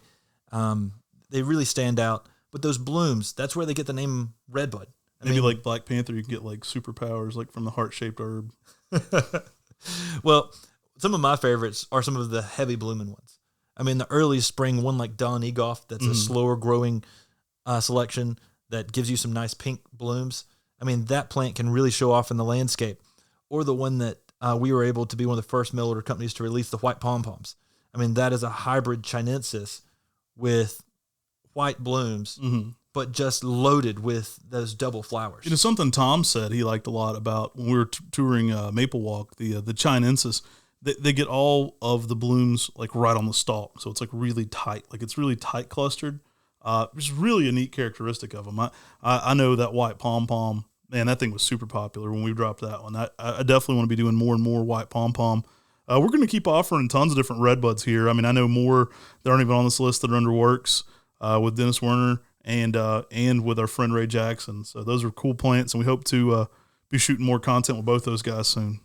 They really stand out. But those blooms, that's where they get the name Redbud. Maybe like Black Panther, you can get like superpowers like from the heart-shaped herb. Well, some of my favorites are some of the heavy blooming ones. I mean, the early spring one like Don Egoff, that's a slower growing selection that gives you some nice pink blooms. I mean, that plant can really show off in the landscape. Or the one that we were able to be one of the first mail order companies to release, the white pom-poms. I mean, that is a hybrid chinensis with white blooms, but just loaded with those double flowers. Something Tom said he liked a lot about when we were touring Maple Walk, the chinensis. They get all of the blooms like right on the stalk, so it's like really tight, like it's really tight clustered. It's really a neat characteristic of them. I know that white pom pom man, that thing was super popular when we dropped that one. I definitely want to be doing more and more white pom-pom. We're going to keep offering tons of different Redbuds here. I mean, I know more that aren't even on this list that are under works with Dennis Werner and with our friend Ray Jackson. So those are cool plants, and we hope to be shooting more content with both those guys soon.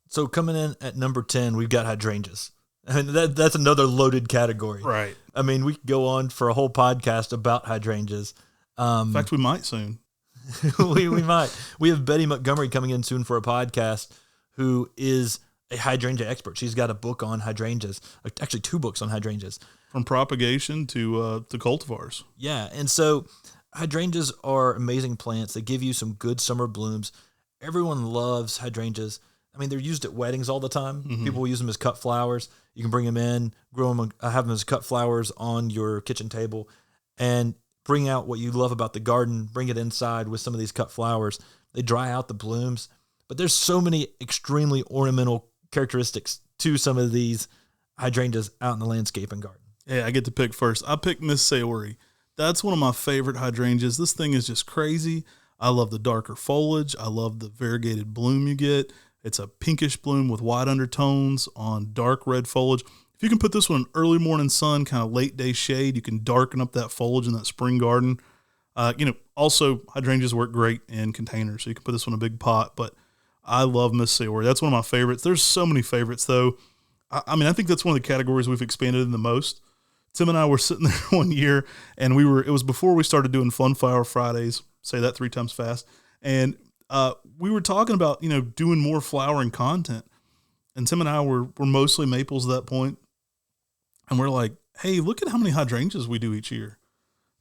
So coming in at number 10, we've got hydrangeas. I mean, that's another loaded category. Right. I mean, we could go on for a whole podcast about hydrangeas. In fact, we might soon. we might. We have Betty Montgomery coming in soon for a podcast who is a hydrangea expert. She's got a book on hydrangeas, actually 2 books on hydrangeas. From propagation to cultivars. Yeah, and so hydrangeas are amazing plants. They give you some good summer blooms. Everyone loves hydrangeas. I mean, they're used at weddings all the time. Mm-hmm. People will use them as cut flowers. You can bring them in, grow them, have them as cut flowers on your kitchen table, and bring out what you love about the garden, bring it inside with some of these cut flowers. They dry out the blooms, but there's so many extremely ornamental characteristics to some of these hydrangeas out in the landscape and garden. Yeah, I get to pick first. I picked Miss Sayori. That's one of my favorite hydrangeas. This thing is just crazy. I love the darker foliage. I love the variegated bloom you get. It's a pinkish bloom with white undertones on dark red foliage. If you can put this one in early morning sun, kind of late day shade, you can darken up that foliage in that spring garden. Also hydrangeas work great in containers, so you can put this one in a big pot, but I love Miss Sayori. That's one of my favorites. There's so many favorites though. I mean, I think that's one of the categories we've expanded in the most. Tim and I were sitting there one year, and it was before we started doing Fun Flower Fridays, say that 3 times fast, and we were talking about, doing more flowering content, and Tim and I were mostly maples at that point, and we're like, hey, look at how many hydrangeas we do each year.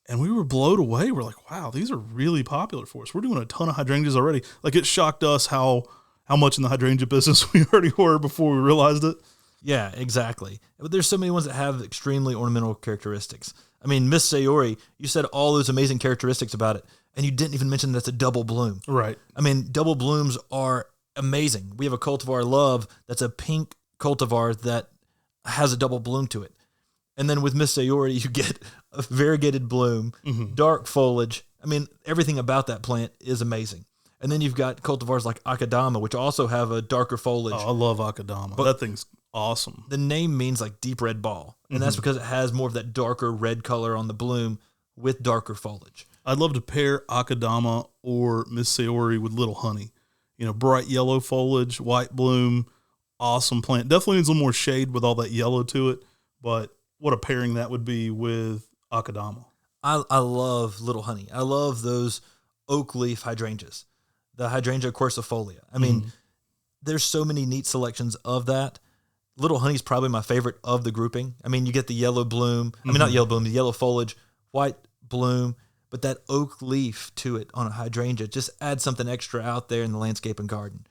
And we were blown away. We're like, wow, these are really popular for us. We're doing a ton of hydrangeas already. Like, it shocked us how much in the hydrangea business we already were before we realized it. Yeah, exactly. But there's so many ones that have extremely ornamental characteristics. I mean, Miss Sayori, you said all those amazing characteristics about it, and you didn't even mention that's a double bloom. Right. I mean, double blooms are amazing. We have a cultivar Love that's a pink cultivar that has a double bloom to it. And then with Miss Sayori, you get a variegated bloom, dark foliage. I mean, everything about that plant is amazing. And then you've got cultivars like Akadama, which also have a darker foliage. Oh, I love Akadama. But that thing's awesome. The name means like deep red ball, and that's because it has more of that darker red color on the bloom with darker foliage. I'd love to pair Akadama or Miss Sayori with Little Honey. Bright yellow foliage, white bloom, awesome plant. Definitely needs a little more shade with all that yellow to it, but what a pairing that would be with Akadama. I love Little Honey. I love those oak leaf hydrangeas, the Hydrangea quercifolia. I mean, there's so many neat selections of that. Little Honey's probably my favorite of the grouping. I mean, you get the yellow bloom. I mean, not yellow bloom, the yellow foliage, white bloom, but that oak leaf to it on a hydrangea just adds something extra out there in the landscape and garden.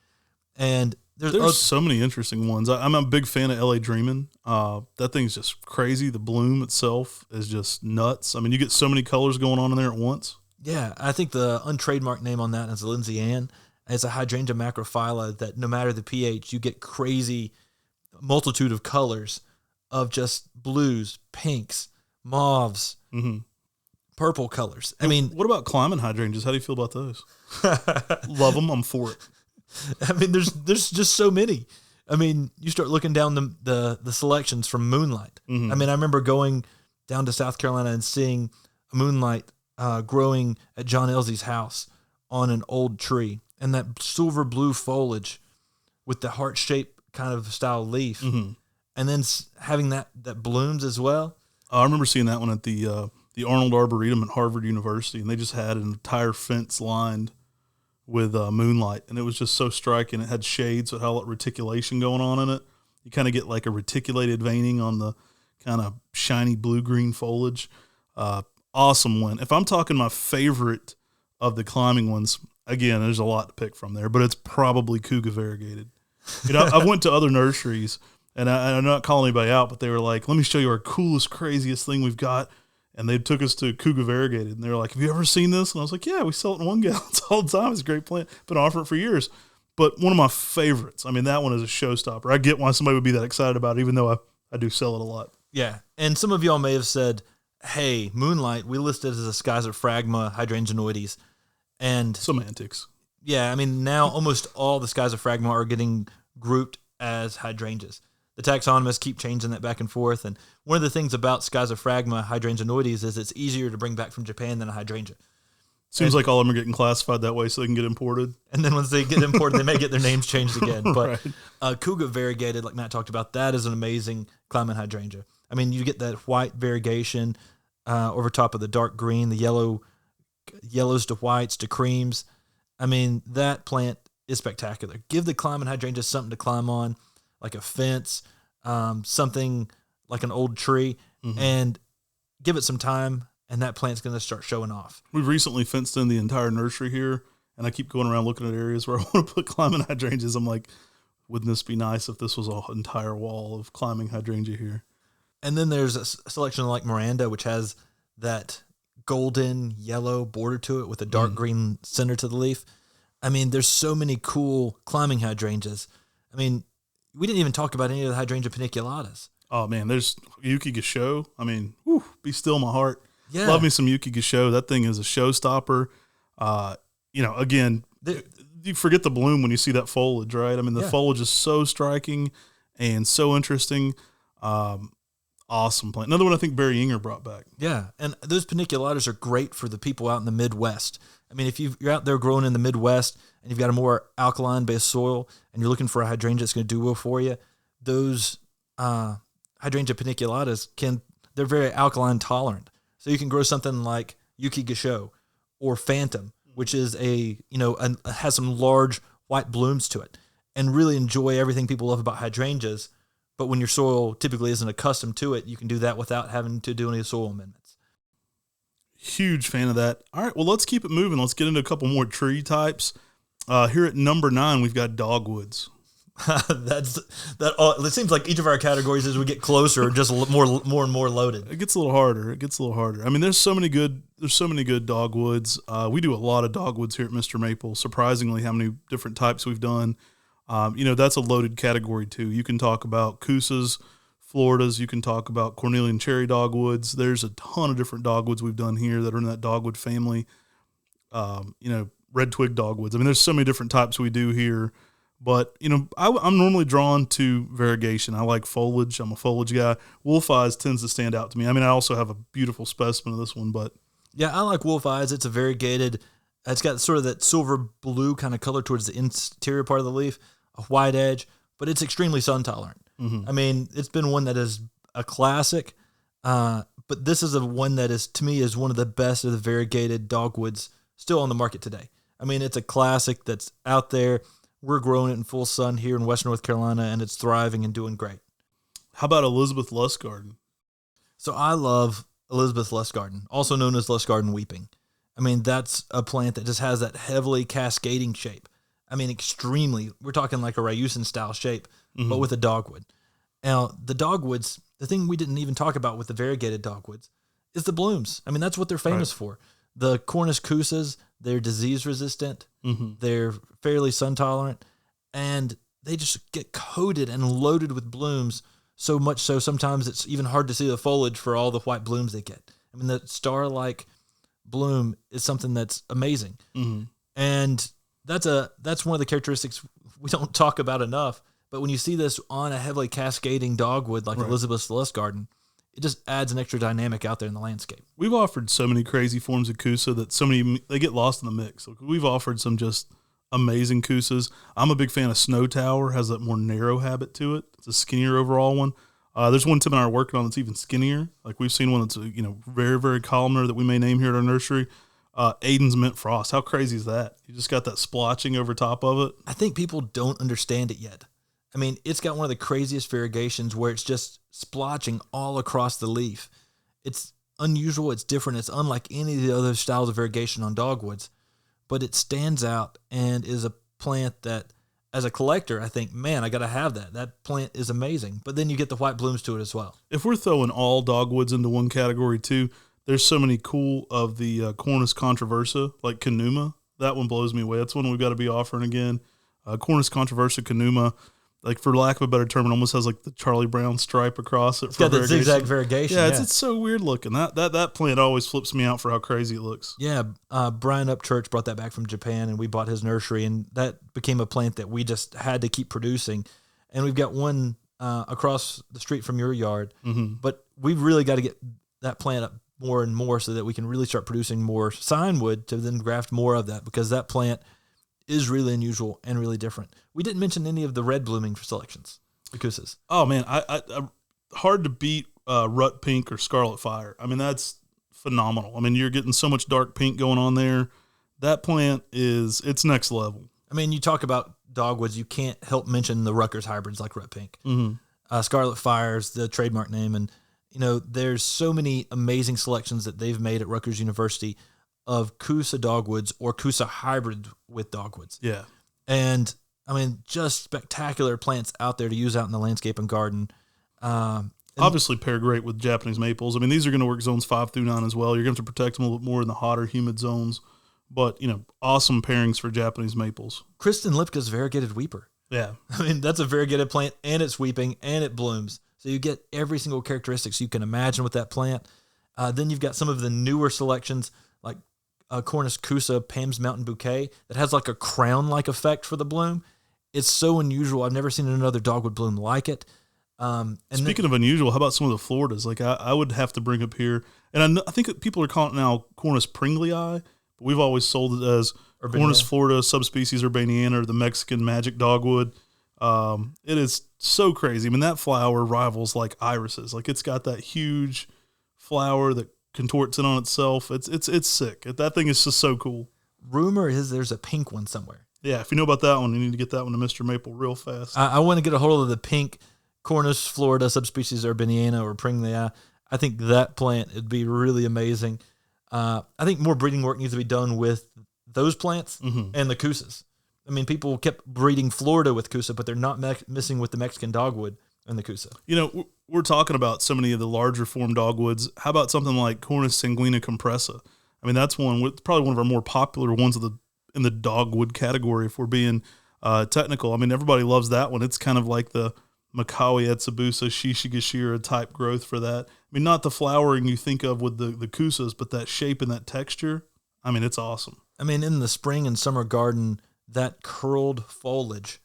And there's so many interesting ones. I'm a big fan of LA Dreamin'. That thing's just crazy. The bloom itself is just nuts. I mean, you get so many colors going on in there at once. Yeah, I think the untrademarked name on that is Lindsay Ann. It's a Hydrangea macrophylla that no matter the pH, you get crazy multitude of colors of just blues, pinks, mauves, purple colors. I mean, what about climbing hydrangeas? How do you feel about those? Love them. I'm for it. I mean, there's just so many. I mean, you start looking down the selections from Moonlight. I mean, I remember going down to South Carolina and seeing a Moonlight growing at John Elsie's house on an old tree, and that silver blue foliage with the heart-shaped kind of style leaf, and then having that blooms as well. I remember seeing that one at the Arnold Arboretum at Harvard University, and they just had an entire fence lined with Moonlight, and it was just so striking. It had shades, so it had all that reticulation going on in it. You kind of get like a reticulated veining on the kind of shiny blue-green foliage. Awesome one. If I'm talking my favorite of the climbing ones, again, there's a lot to pick from there, but it's probably Cougar variegated. I went to other nurseries, and I'm not calling anybody out, but they were like, let me show you our coolest, craziest thing we've got. And they took us to Cougar variegated, and they were like, have you ever seen this? And I was like, yeah, we sell it in 1 gallons all the time. It's a great plant. Been offering it for years. But one of my favorites. I mean, that one is a showstopper. I get why somebody would be that excited about it, even though I do sell it a lot. Yeah. And some of y'all may have said, hey, Moonlight, we listed as a Schizer phragma hydrangenoides. And semantics. Yeah, I mean, now almost all the Schizophragma are getting grouped as hydrangeas. The taxonomists keep changing that back and forth. And one of the things about Schizophragma hydrangenoides is it's easier to bring back from Japan than a hydrangea. Seems like all of them are getting classified that way so they can get imported. And then once they get imported, they may get their names changed again. But Right. Cougar variegated, like Matt talked about, that is an amazing climbing hydrangea. I mean, you get that white variegation over top of the dark green, the yellows to whites to creams. I mean, that plant is spectacular. Give the climbing hydrangea something to climb on, like a fence, something like an old tree, and give it some time, and that plant's going to start showing off. We've recently fenced in the entire nursery here, and I keep going around looking at areas where I want to put climbing hydrangeas. I'm like, wouldn't this be nice if this was an entire wall of climbing hydrangea here? And then there's a selection like Miranda, which has that golden yellow border to it with a dark green center to the leaf. I mean, there's so many cool climbing hydrangeas. I mean, we didn't even talk about any of the hydrangea paniculatas. Oh, man, there's Yuki Gasho. I mean, whew, be still my heart. Yeah. Love me some Yuki Gasho. That thing is a showstopper. Again, you forget the bloom when you see that foliage, right? I mean, the foliage is so striking and so interesting. Awesome plant. Another one I think Barry Inger brought back. Yeah, and those paniculatas are great for the people out in the Midwest. I mean, if you're out there growing in the Midwest and you've got a more alkaline-based soil and you're looking for a hydrangea that's going to do well for you, those hydrangea paniculatas they're very alkaline tolerant. So you can grow something like Yuki Gasho or Phantom, which is has some large white blooms to it, and really enjoy everything people love about hydrangeas. But when your soil typically isn't accustomed to it, you can do that without having to do any soil amendments. Huge fan of that. All right, well, let's keep it moving. Let's get into a couple more tree types. Here at number 9, we've got dogwoods. It seems like each of our categories, as we get closer, are just more and more loaded. It gets a little harder. I mean, there's so many good dogwoods. We do a lot of dogwoods here at Mr. Maple. Surprisingly, how many different types we've done. That's a loaded category too. You can talk about Coosas, Floridas. You can talk about Cornelian cherry dogwoods. There's a ton of different dogwoods we've done here that are in that dogwood family. Red twig dogwoods. I mean, there's so many different types we do here. But, I'm normally drawn to variegation. I like foliage. I'm a foliage guy. Wolf eyes tends to stand out to me. I mean, I also have a beautiful specimen of this one, but. Yeah, I like wolf eyes. It's a variegated. It's got sort of that silver blue kind of color towards the interior part of the leaf, a white edge, but it's extremely sun tolerant. I mean, it's been one that is a classic, but this is one that to me is one of the best of the variegated dogwoods still on the market today. I mean, it's a classic that's out there. We're growing it in full sun here in Western North Carolina, and it's thriving and doing great. How about Elizabeth Lustgarden? So I love Elizabeth Lustgarden, also known as Lustgarden weeping. I mean, that's a plant that just has that heavily cascading shape. I mean, we're talking like a Ryusin style shape, but with a dogwood. Now, the dogwoods, the thing we didn't even talk about with the variegated dogwoods is the blooms. I mean, that's what they're famous for. The Cornus Coosas, they're disease resistant, they're fairly sun tolerant, and they just get coated and loaded with blooms, so much so sometimes it's even hard to see the foliage for all the white blooms they get. I mean, the star-like bloom is something that's amazing. And that's one of the characteristics we don't talk about enough, but when you see this on a heavily cascading dogwood like Elizabeth Lustgarden, it just adds an extra dynamic out there in the landscape. We've offered so many crazy forms of Kousa that they get lost in the mix. We've offered some just amazing Kousas. I'm a big fan of Snow Tower, has that more narrow habit to it. It's a skinnier overall one. There's one Tim and I are working on that's even skinnier. Like we've seen one that's very, very columnar that we may name here at our nursery. Aiden's Mint Frost. How crazy is that? You just got that splotching over top of it. I think people don't understand it yet. I mean, it's got one of the craziest variegations where it's just splotching all across the leaf. It's unusual. It's different. It's unlike any of the other styles of variegation on dogwoods, but it stands out and is a plant that, as a collector, I think, man, I got to have that. That plant is amazing. But then you get the white blooms to it as well. If we're throwing all dogwoods into one category too, there's so many cool of the Cornus Controversa, like Canuma. That one blows me away. That's one we've got to be offering again. Cornus Controversa Canuma. like for lack of a better term, it almost has like the Charlie Brown stripe across it. It's got that zigzag variegation. Yeah, it's so weird looking. That plant always flips me out for how crazy it looks. Yeah, Brian Upchurch brought that back from Japan, and we bought his nursery, and that became a plant that we just had to keep producing. And we've got one across the street from your yard, but we've really got to get that plant up more and more so that we can really start producing more signwood to then graft more of that, because that plant is really unusual and really different. We didn't mention any of the red blooming selections, the Kusas. Oh man, I hard to beat Rut Pink or Scarlet Fire. I mean, that's phenomenal. I mean, you're getting so much dark pink going on there. That plant it's next level. I mean, you talk about dogwoods, you can't help mention the Rutgers hybrids like Rut Pink. Scarlet Fire's the trademark name, and there's so many amazing selections that they've made at Rutgers University of Kusa dogwoods or Kusa hybrid with dogwoods. Yeah. And I mean, just spectacular plants out there to use out in the landscape and garden. Obviously pair great with Japanese maples. I mean, these are going to work zones 5 through 9 as well. You're going to have to protect them a little bit more in the hotter, humid zones. But, awesome pairings for Japanese maples. Kristen Lipka's variegated weeper. Yeah. I mean, that's a variegated plant, and it's weeping, and it blooms. So you get every single characteristics you can imagine with that plant. Then you've got some of the newer selections, like Cornus Kusa Pam's Mountain Bouquet, that has like a crown-like effect for the bloom. It's so unusual. I've never seen another dogwood bloom like it. And Speaking of unusual, how about some of the Floridas? Like I would have to bring up here, and I think people are calling it now Cornus Pringlei, but we've always sold it as Cornus Florida subspecies urbaniana, or the Mexican magic dogwood. It is so crazy. I mean, that flower rivals like irises. Like, it's got that huge flower that contorts in on itself. It's sick. That thing is just so cool. Rumor is there's a pink one somewhere. Yeah, if you know about that one, you need to get that one to Mr. Maple real fast. I want to get a hold of the pink Cornus Florida subspecies urbaniana or Pringlei. I think that plant would be really amazing. I think more breeding work needs to be done with those plants and the Kusas. I mean, people kept breeding Florida with Kusa, but they're not missing with the Mexican dogwood and the Kusa. We're talking about so many of the larger form dogwoods. How about something like Cornus sanguina compressa? I mean, that's probably one of our more popular ones in the dogwood category, if we're being technical. I mean, everybody loves that one. It's kind of like the Makawi Etsubusa Shishigashira type growth for that. I mean, not the flowering you think of with the Kusas, but that shape and that texture. I mean, it's awesome. I mean, in the spring and summer garden, that curled foliage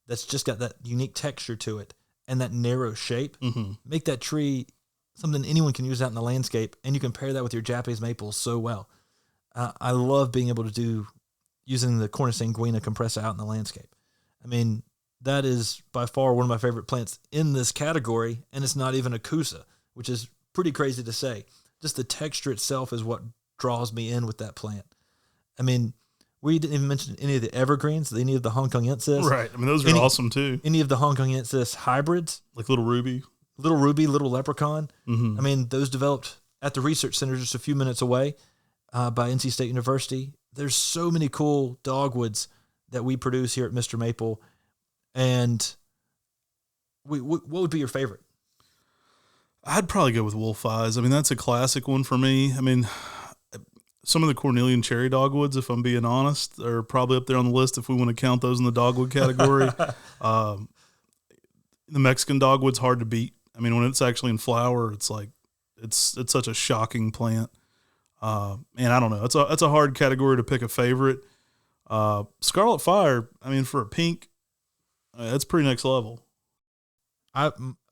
that's just got that unique texture to it and that narrow shape, make that tree something anyone can use out in the landscape, and you can pair that with your Japanese maples so well. I love being able to do using the Cornus sanguina compressa out in the landscape. I mean, that is by far one of my favorite plants in this category, and it's not even a Kusa, which is pretty crazy to say. Just the texture itself is what draws me in with that plant. I mean, we didn't even mention any of the evergreens, any of the Hong Kongensis. Right. I mean, those are awesome too. Any of the Hong Kongensis hybrids. Like Little Ruby, Little Leprechaun. I mean, those developed at the research center just a few minutes away by NC State University. There's so many cool dogwoods that we produce here at Mr. Maple. And what would be your favorite? I'd probably go with Wolf Eyes. I mean, that's a classic one for me. I mean, some of the Cornelian cherry dogwoods, if I'm being honest, are probably up there on the list if we want to count those in the dogwood category. The Mexican dogwood's hard to beat. I mean, when it's actually in flower, it's like it's such a shocking plant. And I don't know. It's a hard category to pick a favorite. Scarlet Fire, I mean, for a pink, that's pretty next level.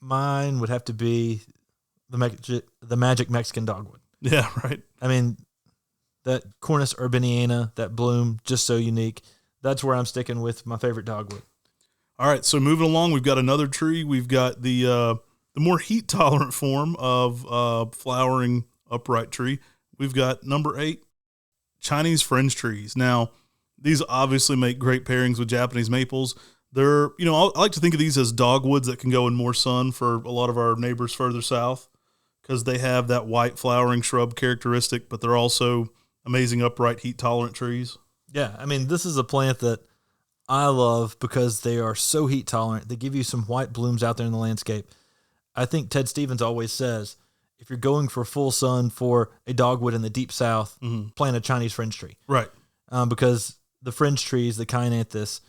Mine would have to be the magic Mexican dogwood. Yeah, right. I mean, that Cornus urbaniana, that bloom, just so unique. That's where I'm sticking with my favorite dogwood. All right, so moving along, we've got another tree. We've got the more heat-tolerant form of flowering upright tree. We've got number 8, Chinese fringe trees. Now, these obviously make great pairings with Japanese maples. They're, I like to think of these as dogwoods that can go in more sun for a lot of our neighbors further south, because they have that white flowering shrub characteristic, but they're also amazing upright heat-tolerant trees. Yeah, I mean, this is a plant that I love because they are so heat-tolerant. They give you some white blooms out there in the landscape. I think Ted Stevens always says, if you're going for full sun for a dogwood in the deep south, plant a Chinese fringe tree. Right. Because the fringe trees, the Camellias,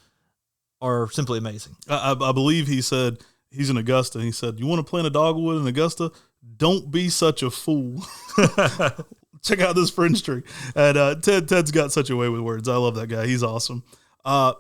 are simply amazing. I believe he said he's in Augusta. And he said, "You want to plant a dogwood in Augusta? Don't be such a fool." Check out this Fringe tree. And Ted's got such a way with words. I love that guy. He's awesome.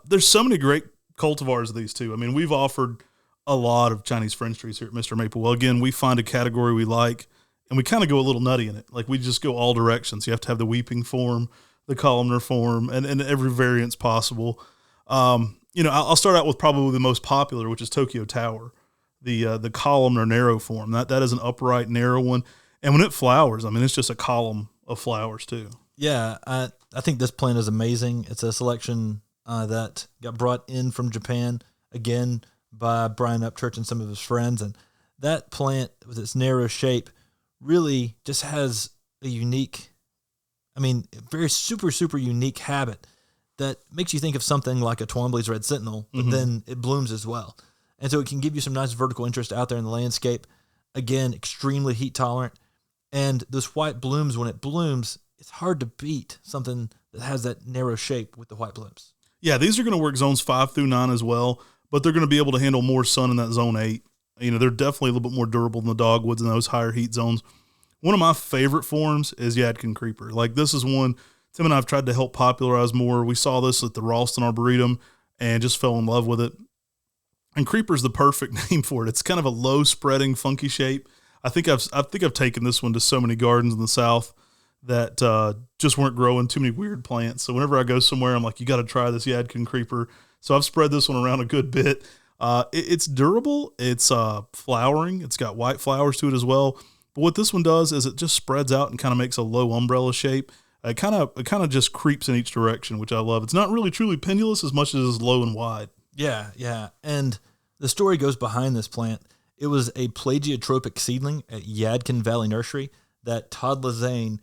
There's so many great cultivars of these too. I mean, we've offered a lot of Chinese Fringe trees here at Mr. Maple. Well, again, we find a category we like, and we kind of go a little nutty in it. Like, we just go all directions. You have to have the weeping form, the columnar form, and every variance possible. I'll start out with probably the most popular, which is Tokyo Tower, the columnar narrow form. That is an upright, narrow one. And when it flowers, I mean, it's just a column of flowers too. Yeah, I think this plant is amazing. It's a selection that got brought in from Japan, again, by Brian Upchurch and some of his friends. And that plant, with its narrow shape, really just has a unique, very super, super unique habit that makes you think of something like a Twombly's Red Sentinel, but then it blooms as well. And so it can give you some nice vertical interest out there in the landscape. Again, extremely heat tolerant. And those white blooms, when it blooms, it's hard to beat something that has that narrow shape with the white blooms. Yeah, these are going to work zones 5 through 9 as well, but they're going to be able to handle more sun in that zone 8. They're definitely a little bit more durable than the dogwoods in those higher heat zones. One of my favorite forms is Yadkin Creeper. Like, this is one Tim and I have tried to help popularize more. We saw this at the Ralston Arboretum and just fell in love with it. And Creeper's the perfect name for it. It's kind of a low spreading, funky shape. I think I've taken this one to so many gardens in the South that just weren't growing too many weird plants. So whenever I go somewhere, I'm like, you got to try this Yadkin Creeper. So I've spread this one around a good bit. It's durable. It's flowering. It's got white flowers to it as well. But what this one does is it just spreads out and kind of makes a low umbrella shape. It kind of just creeps in each direction, which I love. It's not really truly pendulous as much as it is low and wide. Yeah. And the story goes behind this plant. It was a plagiotropic seedling at Yadkin Valley Nursery that Todd Lazane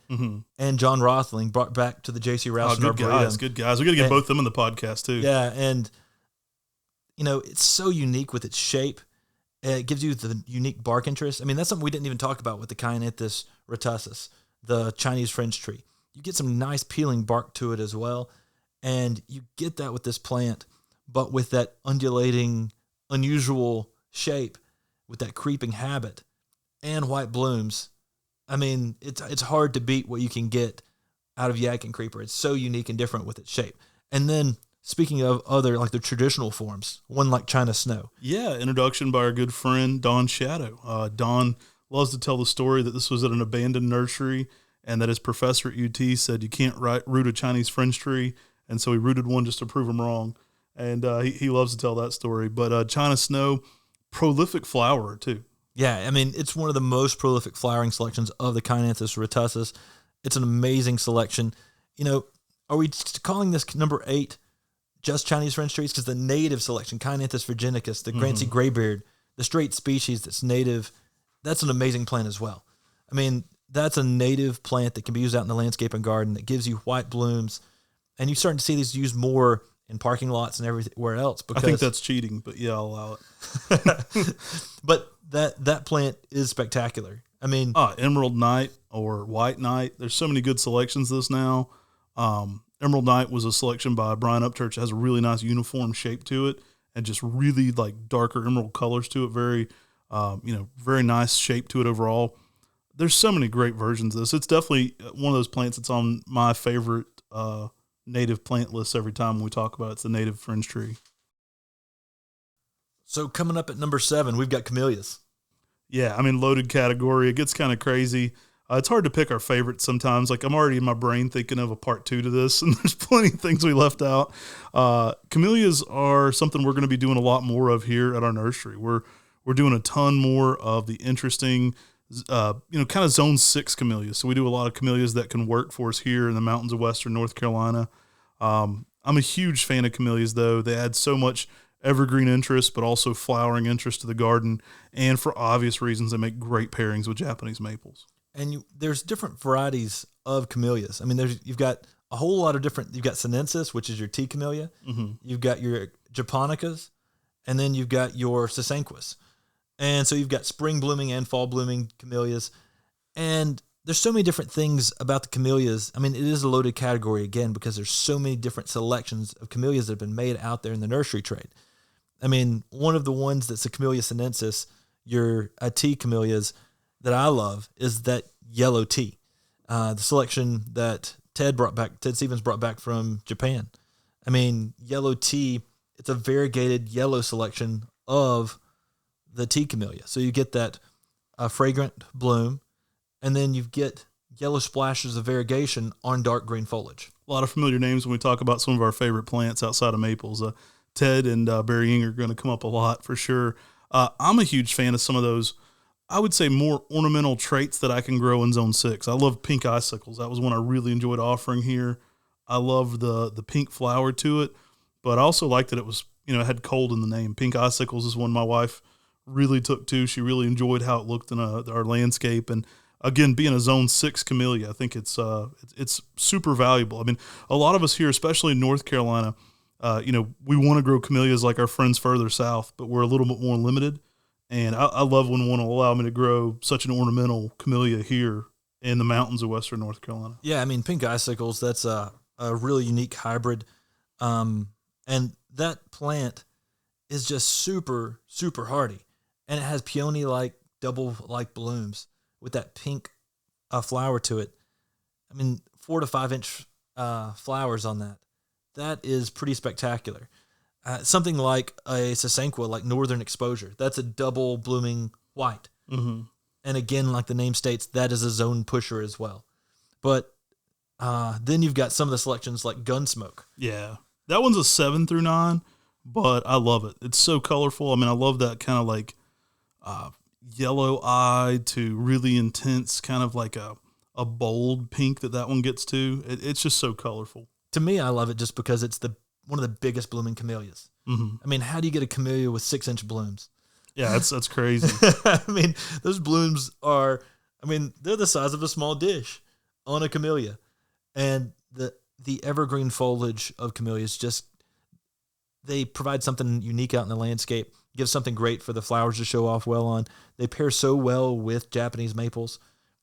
and John Rothling brought back to the J.C. Ralston Arboretum. Good guys. We got to get both of them in the podcast too. Yeah, and it's so unique with its shape. It gives you the unique bark interest. I mean, that's something we didn't even talk about with the Caenythus retussus, the Chinese Fringe tree. You get some nice peeling bark to it as well, and you get that with this plant, but with that undulating, unusual shape, with that creeping habit, and white blooms. I mean, it's hard to beat what you can get out of Yadkin Creeper. It's so unique and different with its shape. And then, speaking of other, like the traditional forms, one like China Snow. Yeah, introduction by our good friend, Don Shadow. Don loves to tell the story that this was at an abandoned nursery and that his professor at UT said you can't root a Chinese Fringe tree, and so he rooted one just to prove him wrong. And he loves to tell that story. But China Snow, prolific flowerer too. Yeah, I mean, it's one of the most prolific flowering selections of the Caenythus retussus. It's an amazing selection. Are we calling this number 8 just Chinese Fringe trees? Because the native selection, Caenythus virginicus, the Grancy graybeard, the straight species that's native, that's an amazing plant as well. I mean, that's a native plant that can be used out in the landscape and garden that gives you white blooms. And you're starting to see these used more in parking lots and everywhere else. Because, I think that's cheating, but yeah, I'll allow it. But that plant is spectacular. I mean, Emerald Night or White Night. There's so many good selections of this now. Emerald Night was a selection by Brian Upchurch. It has a really nice uniform shape to it and just really like darker emerald colors to it. Very, very nice shape to it overall. There's so many great versions of this. It's definitely one of those plants that's on my favorite native plant list every time we talk about it. It's the native Fringe tree. So coming up at number 7, we've got Camellias. Yeah, I mean, loaded category. It gets kind of crazy. It's hard to pick our favorites sometimes. Like, I'm already in my brain thinking of a part 2 to this, and there's plenty of things we left out. Camellias are something we're going to be doing a lot more of here at our nursery. We're doing a ton more of the interesting, kind of zone 6 camellias. So we do a lot of camellias that can work for us here in the mountains of Western North Carolina. I'm a huge fan of camellias, though. They add so much evergreen interest, but also flowering interest to the garden. And for obvious reasons, they make great pairings with Japanese maples. And there's different varieties of camellias. I mean, you've got a whole lot of different. You've got sinensis, which is your tea camellia. Mm-hmm. You've got your japonicas, and then you've got your sasanquas. And so you've got spring blooming and fall blooming camellias. And there's so many different things about the camellias. I mean, it is a loaded category again because there's so many different selections of camellias that have been made out there in the nursery trade. I mean, one of the ones that's a Camellia sinensis, your tea camellias that I love is that yellow tea. The selection that Ted Stevens brought back from Japan. I mean, yellow tea, it's a variegated yellow selection of the tea camellia. So you get that fragrant bloom, and then you get yellow splashes of variegation on dark green foliage. A lot of familiar names when we talk about some of our favorite plants outside of maples. Ted and Barry Ing are going to come up a lot for sure. I'm a huge fan of some of those, I would say, more ornamental traits that I can grow in Zone 6. I love pink icicles. That was one I really enjoyed offering here. I love the pink flower to it, but I also liked that it was, it had cold in the name. Pink icicles is one my wife really took to. She really enjoyed how it looked in our landscape. And again, being a Zone 6 camellia, I think it's super valuable. I mean, a lot of us here, especially in North Carolina, we want to grow camellias like our friends further south, but we're a little bit more limited. And I love when one will allow me to grow such an ornamental camellia here in the mountains of western North Carolina. Yeah, I mean, pink icicles, that's a really unique hybrid. And that plant is just super, super hardy. And it has peony-like, double-like blooms with that pink flower to it. I mean, 4 to 5 inch flowers on that. That is pretty spectacular. Something like a Sasanqua, like Northern Exposure. That's a double blooming white. Mm-hmm. And again, like the name states, that is a zone pusher as well. But then you've got some of the selections like Gunsmoke. Yeah. That one's a 7 through 9, but I love it. It's so colorful. I mean, I love that kind of like yellow eye to really intense, kind of like a bold pink that one gets to. It's just so colorful. To me, I love it just because it's one of the biggest blooming camellias. Mm-hmm. I mean, how do you get a camellia with 6-inch blooms? Yeah, that's crazy. I mean, those blooms they're the size of a small dish on a camellia. And the evergreen foliage of camellias they provide something unique out in the landscape, give something great for the flowers to show off well on. They pair so well with Japanese maples.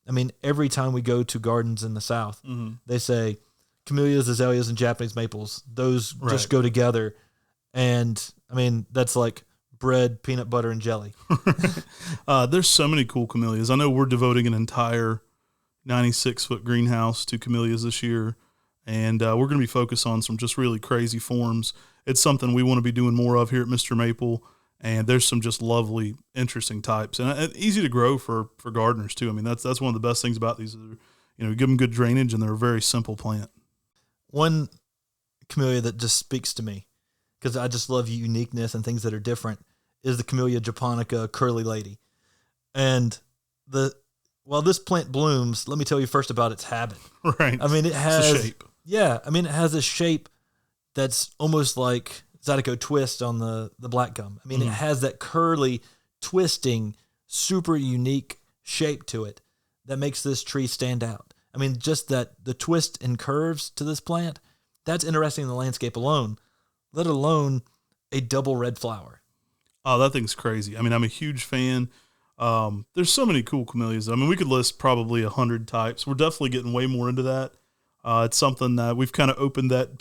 I mean, every time we go to gardens in the South, Mm-hmm. they say camellias, azaleas, and Japanese maples, those just go together. And I mean, that's like bread, peanut butter, and jelly. There's so many cool camellias. I know we're devoting an entire 96-foot greenhouse to camellias this year, and we're going to be focused on some just really crazy forms. It's something we want to be doing more of here at Mr. Maple, and there's some just lovely, interesting types, and easy to grow for gardeners too. I mean, that's one of the best things about these. You give them good drainage, and they're a very simple plant. One camellia that just speaks to me, because I just love uniqueness and things that are different, is the Camellia japonica curly lady. And while this plant blooms, let me tell you first about its habit. Right. I mean, it has a shape. Yeah, I mean, it has a shape that's almost like Zydeco twist on the black gum. I mean, It has that curly, twisting, super unique shape to it that makes this tree stand out. I mean, just that the twist and curves to this plant, that's interesting in the landscape alone, let alone a double red flower. Oh, that thing's crazy. I mean, I'm a huge fan. There's so many cool camellias. I mean, we could list probably 100 types. We're definitely getting way more into that. It's something that we've kind of opened that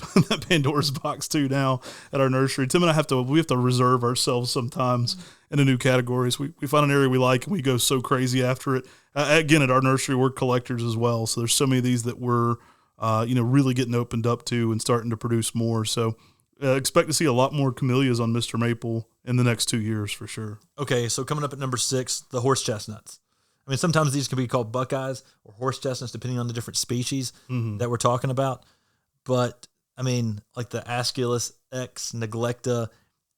Pandora's box to now at our nursery. Tim and I have to reserve ourselves sometimes into new categories. We find an area we like and we go so crazy after it. Again, at our nursery, we're collectors as well. So there's so many of these that we're, really getting opened up to and starting to produce more. So expect to see a lot more camellias on Mr. Maple in the next 2 years for sure. Okay, so coming up at number 6, the horse chestnuts. I mean, sometimes these can be called buckeyes or horse chestnuts, depending on the different species that we're talking about. But, I mean, like the Aesculus X neglecta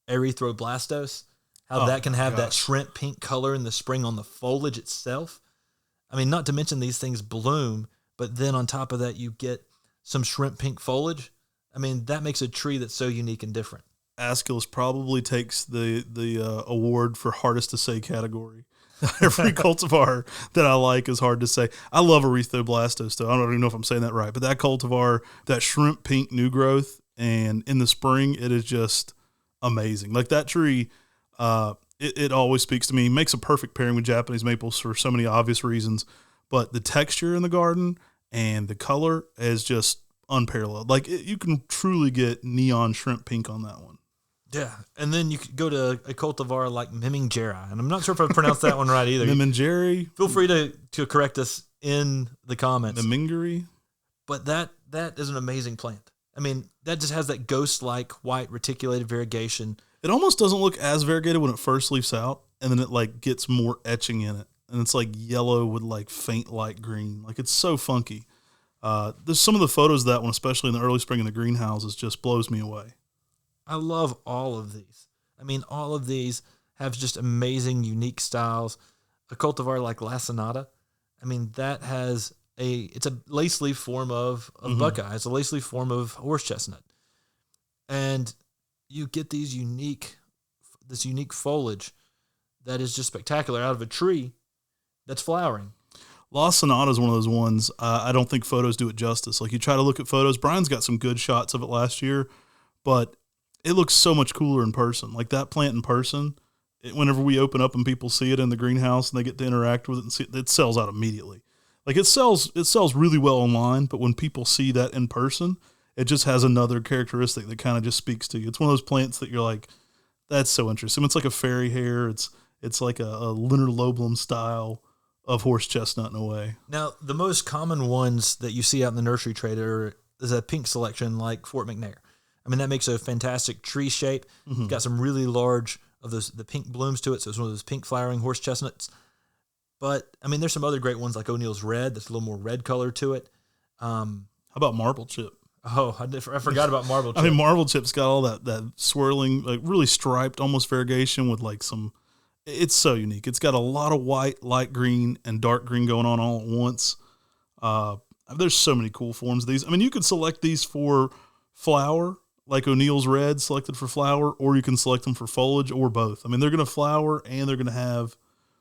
erythroblastos, how that can have that shrimp pink color in the spring on the foliage itself. I mean, not to mention these things bloom, but then on top of that, you get some shrimp pink foliage. I mean, that makes a tree that's so unique and different. Aesculus probably takes the award for hardest to say category. Every cultivar that I like is hard to say. I love erythroblastos, though. I don't even know if I'm saying that right, but that cultivar, that shrimp pink new growth, and in the spring, it is just amazing. Like that tree, it always speaks to me. Makes a perfect pairing with Japanese maples for so many obvious reasons, but the texture in the garden and the color is just unparalleled. Like you can truly get neon shrimp pink on that one. Yeah, and then you could go to a cultivar like Mimingeri, and I'm not sure if I pronounced that one right either. Mimingeri. Feel free to correct us in the comments. Mimingeri. But that is an amazing plant. I mean, that just has that ghost-like white reticulated variegation. It almost doesn't look as variegated when it first leaves out, and then it like gets more etching in it, and it's like yellow with like faint light green. Like it's so funky. There's some of the photos of that one, especially in the early spring in the greenhouses, just blows me away. I love all of these. I mean, all of these have just amazing, unique styles. A cultivar like La Sonata, I mean, that has it's a lace leaf form of buckeye. It's a lace leaf form of horse chestnut. And you get this unique foliage that is just spectacular out of a tree that's flowering. La Sonata is one of those ones I don't think photos do it justice. Like you try to look at photos, Brian's got some good shots of it last year, but it looks so much cooler in person. Like that plant in person, whenever we open up and people see it in the greenhouse and they get to interact with it and see it sells out immediately. Like it sells really well online, but when people see that in person, it just has another characteristic that kind of just speaks to you. It's one of those plants that you're like, that's so interesting. It's like a fairy hair. It's like a Leonard Loblum style of horse chestnut in a way. Now, the most common ones that you see out in the nursery trade is a pink selection like Fort McNair. I mean, that makes a fantastic tree shape. It's got some really large of the pink blooms to it, so it's one of those pink flowering horse chestnuts. But, I mean, there's some other great ones like O'Neill's Red. That's a little more red color to it. How about Marble Chip? Oh, I forgot about Marble Chip. I mean, Marble Chip's got all that swirling, like really striped, almost variegation with like some. It's so unique. It's got a lot of white, light green, and dark green going on all at once. There's so many cool forms of these. I mean, you could select these for flower, like O'Neill's Red selected for flower, or you can select them for foliage, or both. I mean, they're going to flower and they're going to have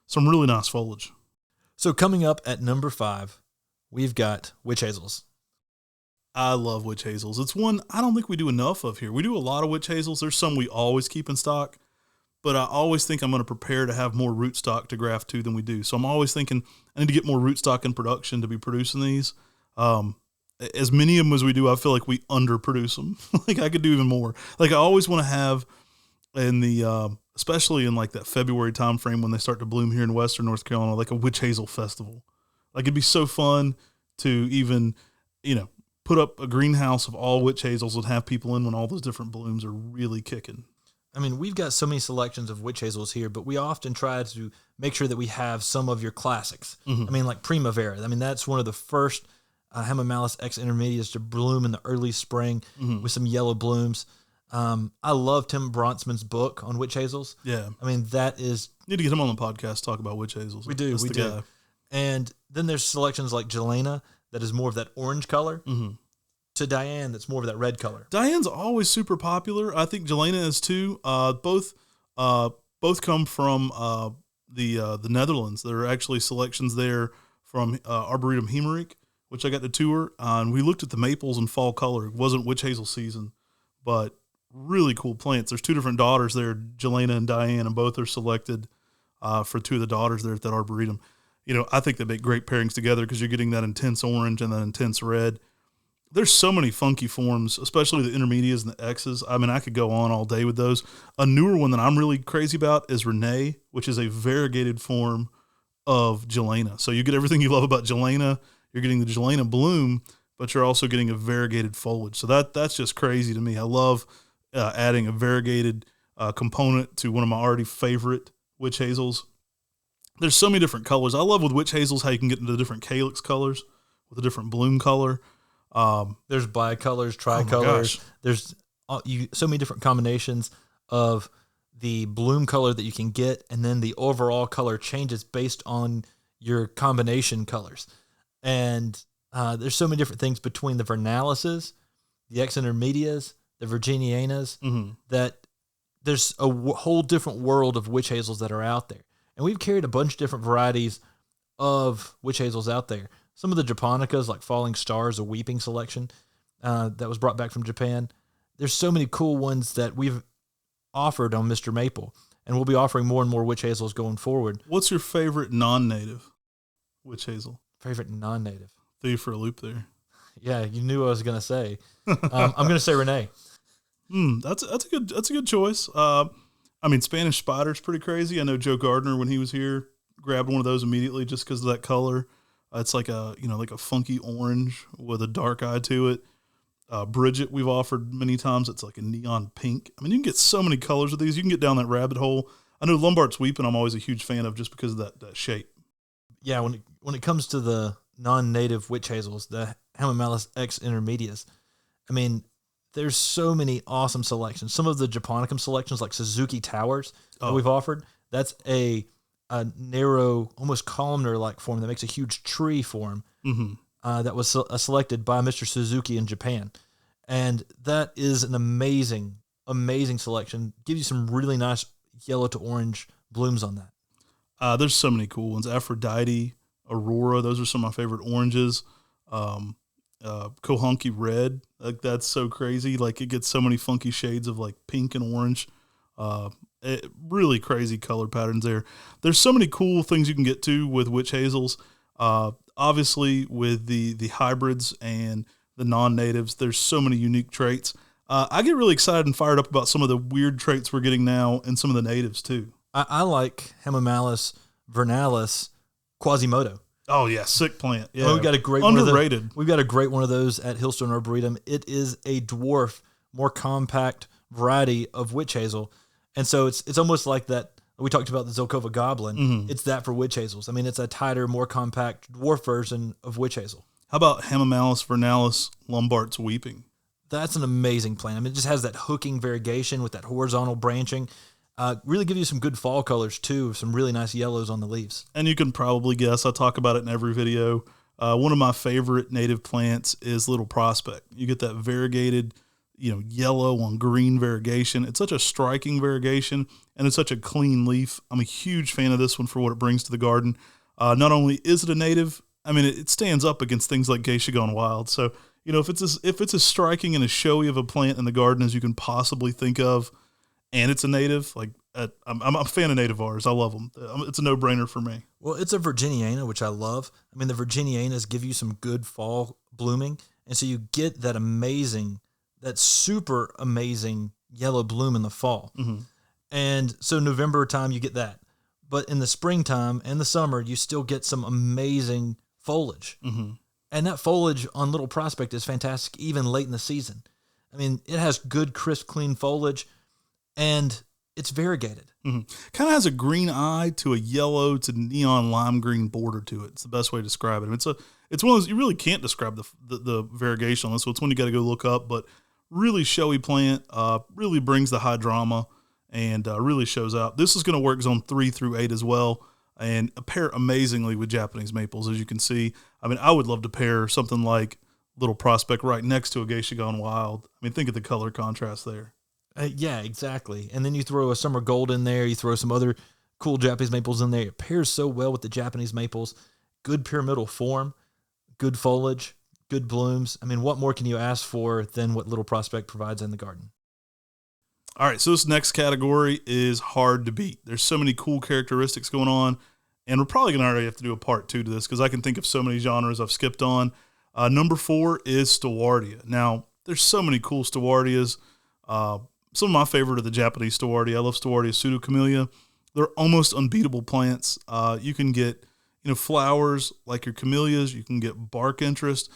some really nice foliage. So coming up at number 5, we've got witch hazels. I love witch hazels. It's one I don't think we do enough of here. We do a lot of witch hazels. There's some we always keep in stock, but I always think I'm going to prepare to have more rootstock to graft to than we do. So I'm always thinking I need to get more rootstock in production to be producing these. As many of them as we do, I feel like we underproduce them. Like I could do even more. Like I always want to have in the, especially in like that February time frame when they start to bloom here in Western North Carolina, like a witch hazel festival. Like it'd be so fun to even, put up a greenhouse of all witch hazels and have people in when all those different blooms are really kicking. I mean, we've got so many selections of witch hazels here, but we often try to make sure that we have some of your classics. I mean, like Primavera. I mean, that's one of the first Hamamelis X intermediates to bloom in the early spring with some yellow blooms. I love Tim Bronsman's book on witch hazels. Yeah. I mean, that is... Need to get him on the podcast, talk about witch hazels. We do. Guy. And then there's selections like Jelena that is more of that orange color to Diane that's more of that red color. Diane's always super popular. I think Jelena is too. Both come from the Netherlands. There are actually selections there from Arboretum Heemerick, which I got to tour. And we looked at the maples in fall color. It wasn't witch hazel season, but really cool plants. There's 2 different daughters there, Jelena and Diane, and both are selected for 2 of the daughters there at that Arboretum. I think they make great pairings together because you're getting that intense orange and that intense red. There's so many funky forms, especially the intermediates and the X's. I mean, I could go on all day with those. A newer one that I'm really crazy about is Renee, which is a variegated form of Jelena. So you get everything you love about Jelena. You're getting the Jelena bloom, but you're also getting a variegated foliage. So that's just crazy to me. I love adding a variegated component to one of my already favorite witch hazels. There's so many different colors. I love with witch hazels how you can get into different calyx colors with a different bloom color. There's bicolors, tricolors. There's so many different combinations of the bloom color that you can get, and then the overall color changes based on your combination colors. And there's so many different things between the Vernalises, the X intermedias, the Virginianas, that there's a whole different world of witch hazels that are out there. And we've carried a bunch of different varieties of witch hazels out there. Some of the Japonicas, like Falling Stars, a weeping selection that was brought back from Japan. There's so many cool ones that we've offered on Mr. Maple, and we'll be offering more and more witch hazels going forward. What's your favorite non-native witch hazel? Favorite non-native? Threw you for a loop there. Yeah, you knew what I was going to say. I'm going to say Renee. That's a good choice. I mean, Spanish Spider's pretty crazy. I know Joe Gardner, when he was here, grabbed one of those immediately just because of that color. It's like a funky orange with a dark eye to it. Bridget, we've offered many times. It's like a neon pink. I mean, you can get so many colors of these. You can get down that rabbit hole. I know Lombard's Weeping I'm always a huge fan of just because of that shape. Yeah, when it comes to the non-native witch hazels, the Hamamelis X intermedias, I mean, there's so many awesome selections. Some of the Japonicum selections, like Suzuki Towers, that we've offered, that's a narrow, almost columnar-like form that makes a huge tree form. That was selected by Mr. Suzuki in Japan. And that is an amazing, amazing selection. Gives you some really nice yellow to orange blooms on that. There's so many cool ones. Aphrodite, Aurora, those are some of my favorite oranges. Kohonki Red, like that's so crazy. Like it gets so many funky shades of like pink and orange. Really crazy color patterns there. There's so many cool things you can get to with witch hazels. Obviously with the hybrids and the non-natives, there's so many unique traits. I get really excited and fired up about some of the weird traits we're getting now and some of the natives too. I like Hamamelis vernalis Quasimodo. Oh yeah, sick plant. Yeah, we've got a great underrated. We've got a great one of those at Hillstone Arboretum. It is a dwarf, more compact variety of witch hazel, and so it's almost like that. We talked about the Zilkova goblin. It's that for witch hazels. I mean, it's a tighter, more compact dwarf version of witch hazel. How about Hamamelis vernalis Lombard's Weeping? That's an amazing plant. I mean, it just has that hooking variegation with that horizontal branching. Really give you some good fall colors, too, some really nice yellows on the leaves. And you can probably guess, I talk about it in every video. One of my favorite native plants is Little Prospect. You get that variegated, yellow on green variegation. It's such a striking variegation, and it's such a clean leaf. I'm a huge fan of this one for what it brings to the garden. Not only is it a native, I mean, it stands up against things like Geisha Gone Wild. So, if it's as striking and as showy of a plant in the garden as you can possibly think of, and it's a native, I'm a fan of nativars. I love them. It's a no-brainer for me. Well, it's a Virginiana, which I love. I mean, the Virginianas give you some good fall blooming, and so you get that super amazing yellow bloom in the fall. And so November time, you get that. But in the springtime and the summer, you still get some amazing foliage. And that foliage on Little Prospect is fantastic, even late in the season. I mean, it has good, crisp, clean foliage, and it's variegated. Kind of has a green eye to a yellow to neon lime green border to it. It's the best way to describe it. I mean, it's one of those, you really can't describe the variegation on this. So it's one you got to go look up, but really showy plant, really brings the high drama and really shows out. This is going to work zone 3 through 8 as well, and pair amazingly with Japanese maples, as you can see. I mean, I would love to pair something like Little Prospect right next to a Geisha Gone Wild. I mean, think of the color contrast there. Yeah, exactly. And then you throw a summer gold in there. You throw some other cool Japanese maples in there. It pairs so well with the Japanese maples. Good pyramidal form, good foliage, good blooms. I mean, what more can you ask for than what Little Prospect provides in the garden? All right, so this next category is hard to beat. There's so many cool characteristics going on, and we're probably going to already have to do a part 2 to this because I can think of so many genres I've skipped on. Number 4 is Stewardia. Now, there's so many cool Stewardias. Some of my favorite are the Japanese Stewardia. I love Stewardia pseudocamellia. They're almost unbeatable plants. You can get, flowers like your camellias. You can get bark interest.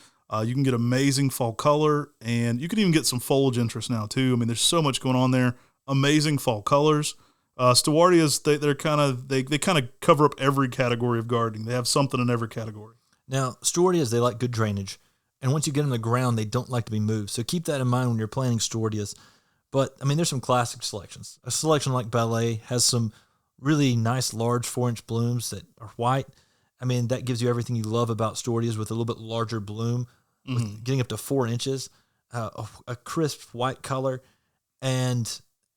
You can get amazing fall color, and you can even get some foliage interest now too. I mean, there's so much going on there. Amazing fall colors. Stewardias, they kind of cover up every category of gardening. They have something in every category. Now, Stewardias, they like good drainage, and once you get in the ground, they don't like to be moved. So keep that in mind when you're planting Stewardias. But, I mean, there's some classic selections. A selection like Ballet has some really nice large 4-inch blooms that are white. I mean, that gives you everything you love about Stewardias with a little bit larger bloom, with getting up to 4 inches, a crisp white color. And,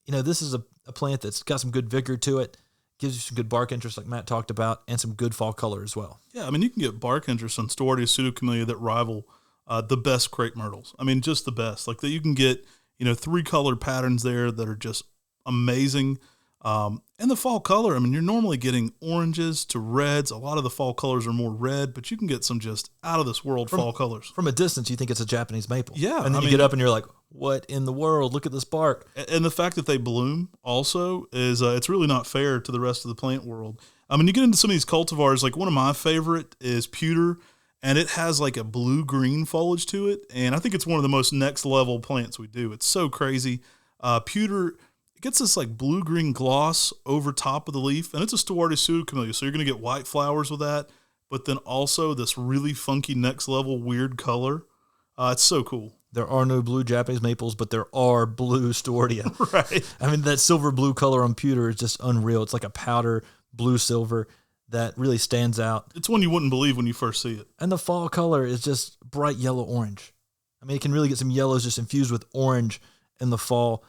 this is a plant that's got some good vigor to it, gives you some good bark interest like Matt talked about, and some good fall color as well. Yeah, I mean, you can get bark interest on Stewardia pseudocamellia that rival the best crepe myrtles. I mean, just the best. Like that, you can get 3 color patterns there that are just amazing. And the fall color, I mean, you're normally getting oranges to reds. A lot of the fall colors are more red, but you can get some just out of this world fall colors. From a distance, you think it's a Japanese maple. Yeah. And then you get up and you're like, what in the world? Look at this bark. And the fact that they bloom also is, it's really not fair to the rest of the plant world. I mean, you get into some of these cultivars, like one of my favorite is pewter, and it has like a blue-green foliage to it. And I think it's one of the most next level plants we do. It's so crazy. Pewter gets this like blue-green gloss over top of the leaf, and it's a Stewartia pseudocamellia, so you're going to get white flowers with that, but then also this really funky next-level weird color. It's so cool. There are no blue Japanese maples, but there are blue Stewartia. Right. I mean, that silver-blue color on pewter is just unreal. It's like a powder blue-silver that really stands out. It's one you wouldn't believe when you first see it. And the fall color is just bright yellow-orange. I mean, it can really get some yellows just infused with orange in the fall.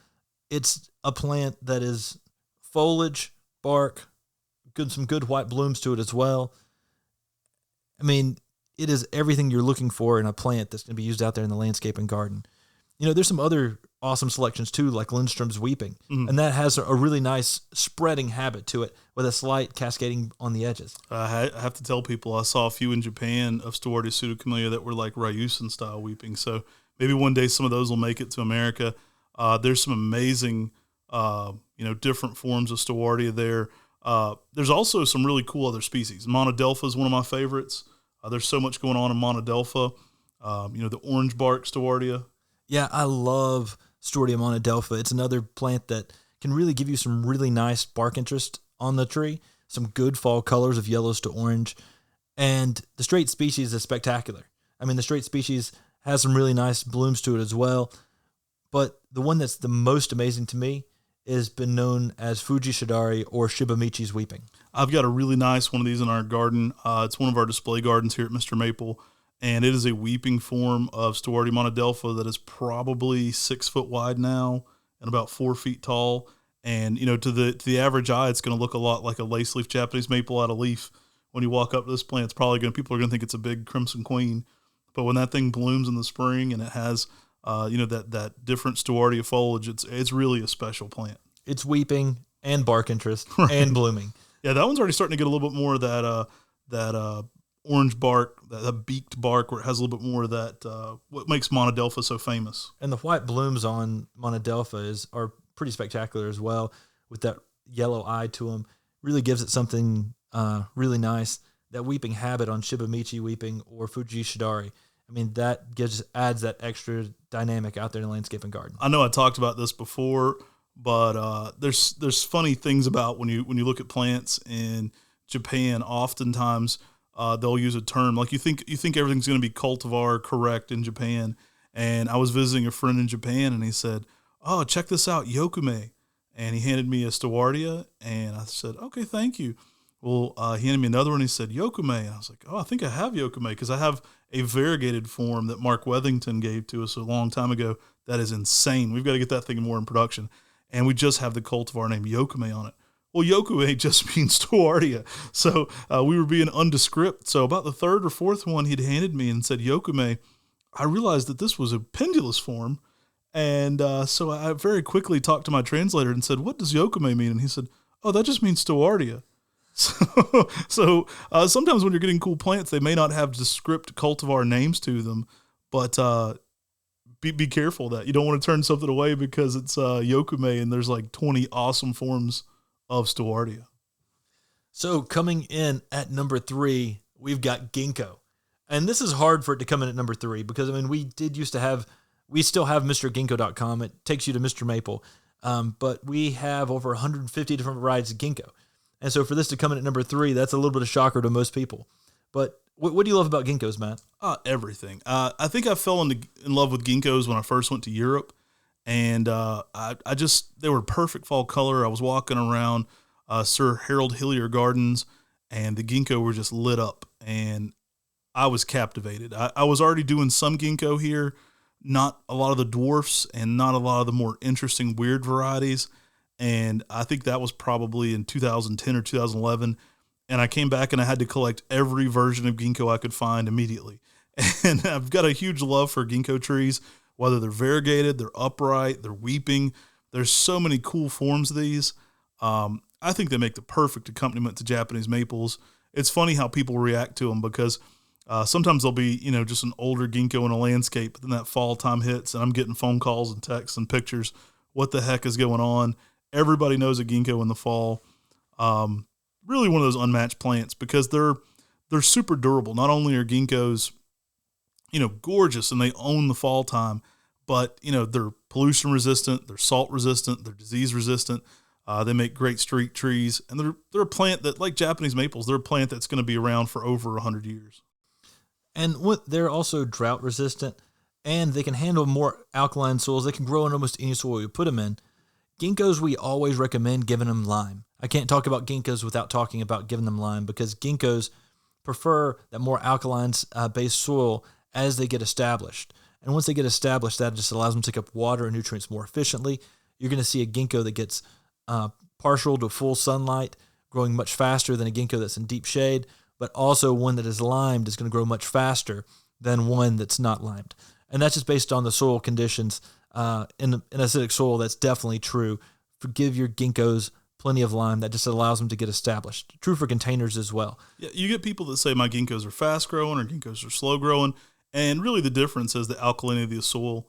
It's a plant that is foliage, bark, some good white blooms to it as well. I mean, it is everything you're looking for in a plant that's going to be used out there in the landscape and garden. You know, there's some other awesome selections too, like Lindstrom's Weeping, and that has a really nice spreading habit to it with a slight cascading on the edges. I have to tell people I saw a few in Japan of Stewartia pseudocamellia that were like Ryusen style weeping. So maybe one day some of those will make it to America. There's some amazing, different forms of Stewartia there. There's also some really cool other species. Monadelpha is one of my favorites. There's so much going on in Monadelpha. The orange bark Stewartia. Yeah, I love Stewartia monadelpha. It's another plant that can really give you some really nice bark interest on the tree, some good fall colors of yellows to orange, and the straight species is spectacular. I mean, the straight species has some really nice blooms to it as well, but the one that's the most amazing to me has been known as Fuji Shidari or Shibamichi's Weeping. I've got a really nice one of these in our garden. It's one of our display gardens here at Mr. Maple, and it is a weeping form of Stewartia monadelpha that is probably 6 foot wide now and about 4 feet tall. And, to the average eye, it's going to look a lot like a lace leaf Japanese maple out of leaf. When you walk up to this plant, people are going to think it's a big crimson queen. But when that thing blooms in the spring and it has, that different Stewartia foliage, it's really a special plant. It's weeping and bark interest and blooming. Yeah, that one's already starting to get a little bit more of that orange bark, that beaked bark, where it has a little bit more of that, what makes monadelpha so famous. And the white blooms on monadelpha are pretty spectacular as well, with that yellow eye to them. Really gives it something really nice. That weeping habit on Shibamichi Weeping or Fuji Shidari, I mean, that adds that extra dynamic out there in the landscape and garden. I know I talked about this before, but there's funny things about when you look at plants in Japan. Oftentimes, they'll use a term like you think everything's going to be cultivar correct in Japan. And I was visiting a friend in Japan, and he said, "Oh, check this out, Yokume," and he handed me a Stewartia, and I said, "Okay, thank you." Well, he handed me another one. He said, Yokume. And I was like, "Oh, I think I have Yokume," because I have a variegated form that Mark Wethington gave to us a long time ago. That is insane. We've got to get that thing more in production. And we just have the cultivar named Yokume on it. Well, Yokume just means Stewartia. So we were being undescript. So about the third or fourth one he'd handed me and said Yokume, I realized that this was a pendulous form. And so I very quickly talked to my translator and said, "What does Yokume mean?" And he said, "Oh, that just means Stewartia." So sometimes when you're getting cool plants, they may not have descript cultivar names to them, but be careful that you don't want to turn something away because it's Yokume and there's like 20 awesome forms of Stewartia. So coming in at number 3, we've got ginkgo. And this is hard for it to come in at number 3 because, I mean, we still have MrGinkgo.com. It takes you to Mr. Maple. But we have over 150 different varieties of ginkgo. And so for this to come in at number 3, that's a little bit of shocker to most people. But what do you love about ginkgos, Matt? Everything. I think I fell in love with ginkgos when I first went to Europe. And they were perfect fall color. I was walking around Sir Harold Hillier Gardens, and the ginkgo were just lit up. And I was captivated. I was already doing some ginkgo here, not a lot of the dwarfs and not a lot of the more interesting weird varieties. And I think that was probably in 2010 or 2011. And I came back and I had to collect every version of ginkgo I could find immediately. And I've got a huge love for ginkgo trees, whether they're variegated, they're upright, they're weeping. There's so many cool forms of these. I think they make the perfect accompaniment to Japanese maples. It's funny how people react to them because sometimes they'll be, just an older ginkgo in a landscape, but then that fall time hits and I'm getting phone calls and texts and pictures. What the heck is going on? Everybody knows a ginkgo in the fall. Really one of those unmatched plants because they're super durable. Not only are ginkgos, gorgeous and they own the fall time, but, they're pollution resistant, they're salt resistant, they're disease resistant. They make great street trees, and they're a plant that, like Japanese maples, they're a plant that's going to be around for over 100 years. And they're also drought resistant, and they can handle more alkaline soils. They can grow in almost any soil you put them in. Ginkgos, we always recommend giving them lime. I can't talk about ginkgos without talking about giving them lime because ginkgos prefer that more alkaline-based soil as they get established. And once they get established, that just allows them to take up water and nutrients more efficiently. You're going to see a ginkgo that gets partial to full sunlight, growing much faster than a ginkgo that's in deep shade, but also one that is limed is going to grow much faster than one that's not limed. And that's just based on the soil conditions. In acidic soil, that's definitely true. Give your ginkgos plenty of lime. That just allows them to get established. True for containers as well. Yeah, you get people that say my ginkgos are fast growing or ginkgos are slow growing, and really the difference is the alkalinity of the soil.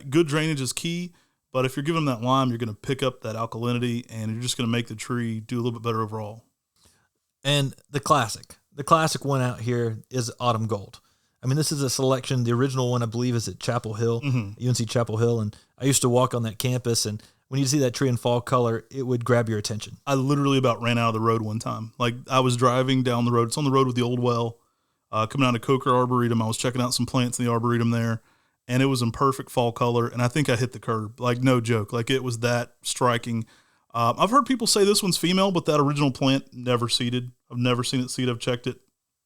Good drainage is key, but if you're giving them that lime, you're going to pick up that alkalinity, and you're just going to make the tree do a little bit better overall. And the classic one out here is Autumn Gold. I mean, this is a selection. The original one, I believe, is at Chapel Hill, UNC Chapel Hill, and I used to walk on that campus, and when you see that tree in fall color, it would grab your attention. I literally about ran out of the road one time. Like, I was driving down the road. It's on the road with the old well. Coming out of Coker Arboretum, I was checking out some plants in the Arboretum there, and it was in perfect fall color, and I think I hit the curb. Like, no joke. Like, it was that striking. I've heard people say this one's female, but that original plant never seeded. I've never seen it seed. I've checked it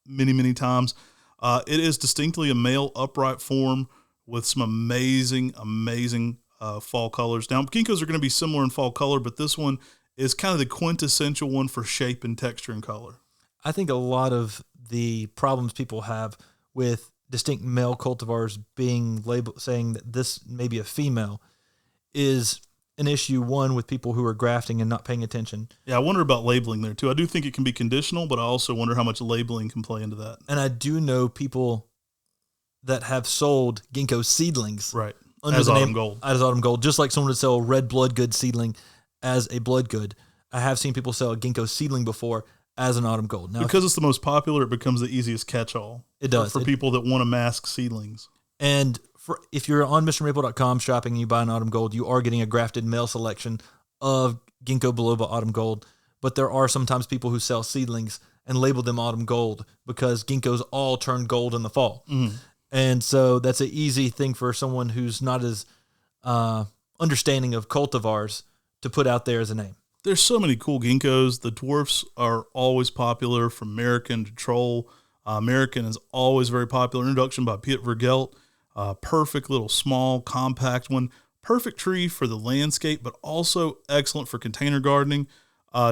many, many times. It is distinctly a male upright form with some amazing fall colors. Now, ginkgos are going to be similar in fall color, but this one is kind of the quintessential one for shape and texture and color. I think a lot of the problems people have with distinct male cultivars being labeled, saying that this may be a female, is an issue, one, with people who are grafting and not paying attention. Yeah, I wonder about labeling there, too. I do think it can be conditional, but I also wonder how much labeling can play into that. And I do know people that have sold ginkgo seedlings. Right. Under as the Autumn name, Gold. As Autumn Gold. Just like someone would sell a red blood good seedling as a blood good. I have seen people sell a ginkgo seedling before as an Autumn Gold. Now, because it's the most popular, it becomes the easiest catch-all. It does. For people that want to mask seedlings. And if you're on MrMaple.com shopping and you buy an Autumn Gold, you are getting a grafted male selection of Ginkgo biloba Autumn Gold. But there are sometimes people who sell seedlings and label them Autumn Gold because ginkgos all turn gold in the fall. Mm-hmm. And so that's an easy thing for someone who's not as understanding of cultivars to put out there as a name. There's so many cool ginkgos. The dwarfs are always popular, from American to Troll. American is always very popular. Introduction by Piet Vergelt. Perfect little small, compact one. Perfect tree for the landscape, but also excellent for container gardening.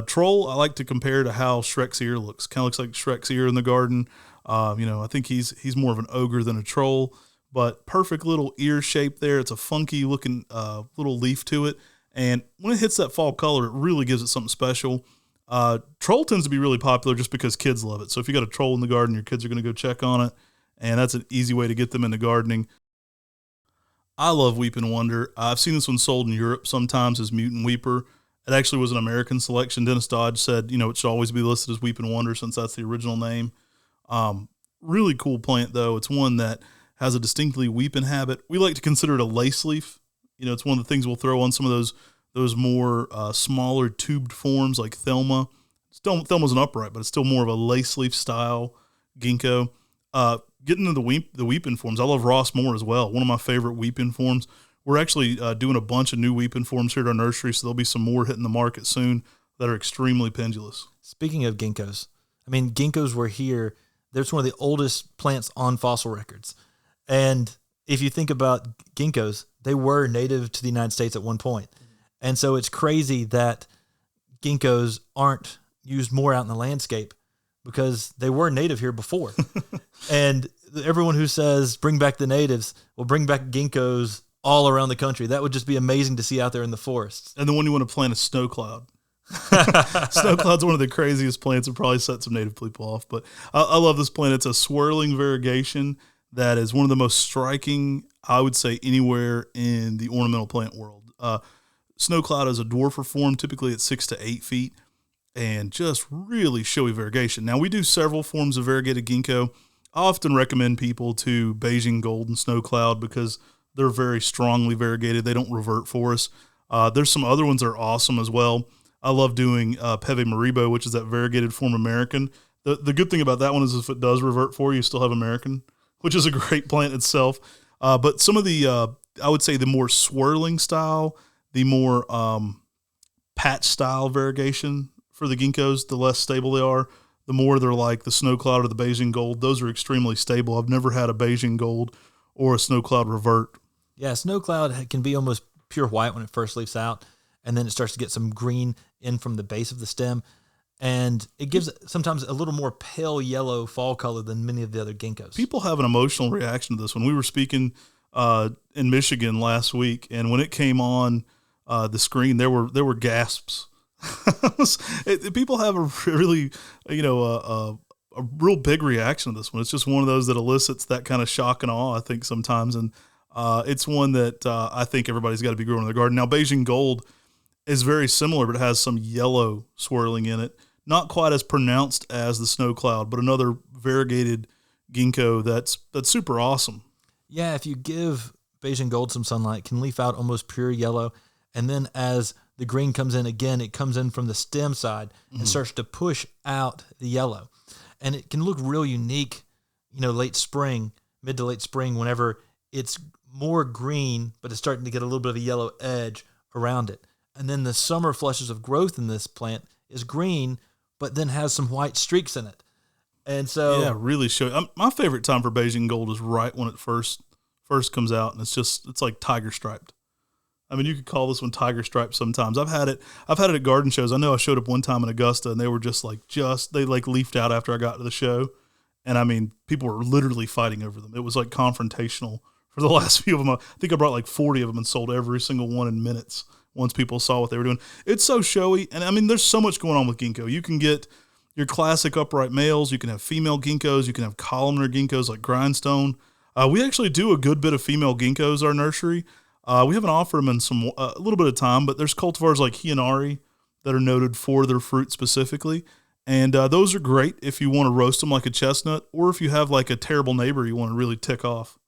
Troll, I like to compare to how Shrek's ear looks. Kind of looks like Shrek's ear in the garden. I think he's more of an ogre than a troll, but perfect little ear shape there. It's a funky looking little leaf to it. And when it hits that fall color, it really gives it something special. Troll tends to be really popular just because kids love it. So if you got a troll in the garden, your kids are going to go check on it. And that's an easy way to get them into gardening. I love Weeping Wonder. I've seen this one sold in Europe sometimes as Mutant Weeper. It actually was an American selection. Dennis Dodge said, it should always be listed as Weeping Wonder since that's the original name. Really cool plant, though. It's one that has a distinctly weeping habit. We like to consider it a lace leaf. It's one of the things we'll throw on some of those more smaller tubed forms like Thelma. Thelma's an upright, but it's still more of a lace leaf style ginkgo. Getting into the weeping forms, I love Ross Moore as well. One of my favorite weeping forms. We're actually doing a bunch of new weeping forms here at our nursery, so there'll be some more hitting the market soon that are extremely pendulous. Speaking of ginkgos, ginkgos were here. They're one of the oldest plants on fossil records. And if you think about ginkgos, they were native to the United States at one point. And so it's crazy that ginkgos aren't used more out in the landscape because they were native here before. And everyone who says, bring back the natives, will bring back ginkgos all around the country. That would just be amazing to see out there in the forests. And then when you want to plant a snow cloud. Snow cloud's one of the craziest plants and probably set some native people off. But I love this plant. It's a swirling variegation that is one of the most striking, I would say, anywhere in the ornamental plant world. Snow cloud is a dwarfer form, typically at 6 to 8 feet, and just really showy variegation. Now, we do several forms of variegated ginkgo. I often recommend people to Beijing Gold and Snow Cloud because they're very strongly variegated. They don't revert for us. There's some other ones that are awesome as well. I love doing Peve Maribo, which is that variegated form American. The good thing about that one is if it does revert for you, you still have American, which is a great plant itself. But some of the, I would say the more swirling style, the more patch style variegation for the ginkgos, the less stable they are, the more they're like the Snow Cloud or the Beijing Gold. Those are extremely stable. I've never had a Beijing Gold or a Snow Cloud revert. Yeah, Snow Cloud can be almost pure white when it first leaves out, and then it starts to get some green in from the base of the stem, and it gives sometimes a little more pale yellow fall color than many of the other ginkgos. People have an emotional reaction to this. When we were speaking in Michigan last week, and when it came on the screen, there were gasps. People have a really, a real big reaction to this one. It's just one of those that elicits that kind of shock and awe, I think, sometimes. And it's one that I think everybody's got to be growing in their garden. Now, Beijing Gold is very similar, but it has some yellow swirling in it. Not quite as pronounced as the Snow Cloud, but another variegated ginkgo that's super awesome. Yeah, if you give Beijing Gold some sunlight, it can leaf out almost pure yellow. And then as the green comes in again, it comes in from the stem side and starts to push out the yellow. And it can look real unique, late spring, mid to late spring, whenever it's more green, but it's starting to get a little bit of a yellow edge around it. And then the summer flushes of growth in this plant is green, but then has some white streaks in it. And so, yeah, really show. My favorite time for Beijing Gold is right when it first comes out, and it's like tiger striped. I mean, you could call this one tiger striped sometimes. I've had it at garden shows. I know I showed up one time in Augusta, and they were they leafed out after I got to the show, and I mean, people were literally fighting over them. It was like confrontational for the last few of them. I think I brought like 40 of them and sold every single one in minutes once people saw what they were doing. It's so showy, and I mean, there's so much going on with ginkgo. You can get your classic upright males. You can have female ginkgos. You can have columnar ginkgos like grindstone. We actually do a good bit of female ginkgos, our nursery. We haven't offered them in a little bit of time, but there's cultivars like Hionari that are noted for their fruit specifically. And those are great if you want to roast them like a chestnut, or if you have like a terrible neighbor you want to really tick off.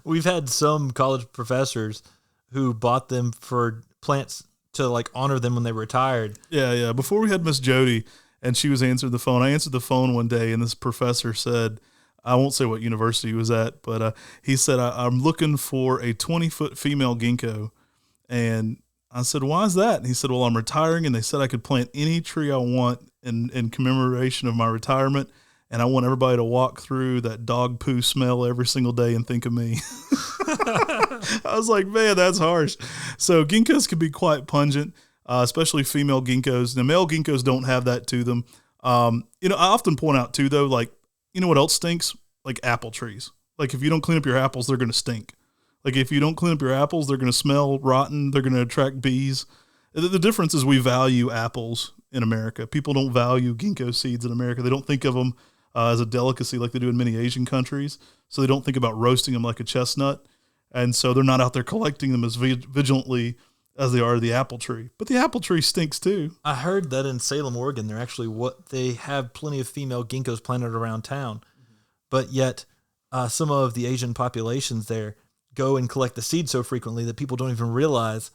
We've had some college professors who bought them for plants to like honor them when they retired. Yeah. Before we had Miss Jody and she was answering the phone, I answered the phone one day and this professor said, I won't say what university he was at, but he said, I'm looking for a 20-foot female ginkgo. And I said, why is that? And he said, well, I'm retiring, and they said I could plant any tree I want in commemoration of my retirement, and I want everybody to walk through that dog poo smell every single day and think of me. I was like, man, that's harsh. So ginkgos can be quite pungent, especially female ginkgos. Now, male ginkgos don't have that to them. I often point out, too, though, like, you know what else stinks? Like apple trees. Like if you don't clean up your apples, they're going to stink. Like if you don't clean up your apples, they're going to smell rotten. They're going to attract bees. The difference is we value apples in America. People don't value ginkgo seeds in America. They don't think of them as a delicacy like they do in many Asian countries. So they don't think about roasting them like a chestnut. And so they're not out there collecting them as vigilantly as they are the apple tree. But the apple tree stinks too. I heard that in Salem, Oregon, they have plenty of female ginkgos planted around town, but yet some of the Asian populations there go and collect the seeds so frequently that people don't even realize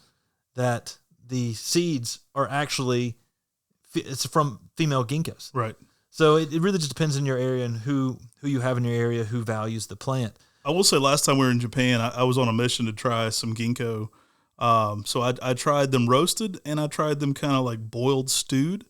that the seeds are actually it's from female ginkgos. Right. So it really just depends on your area and who you have in your area who values the plant. I will say last time we were in Japan, I was on a mission to try some ginkgo. So I tried them roasted, and I tried them kind of like boiled stewed.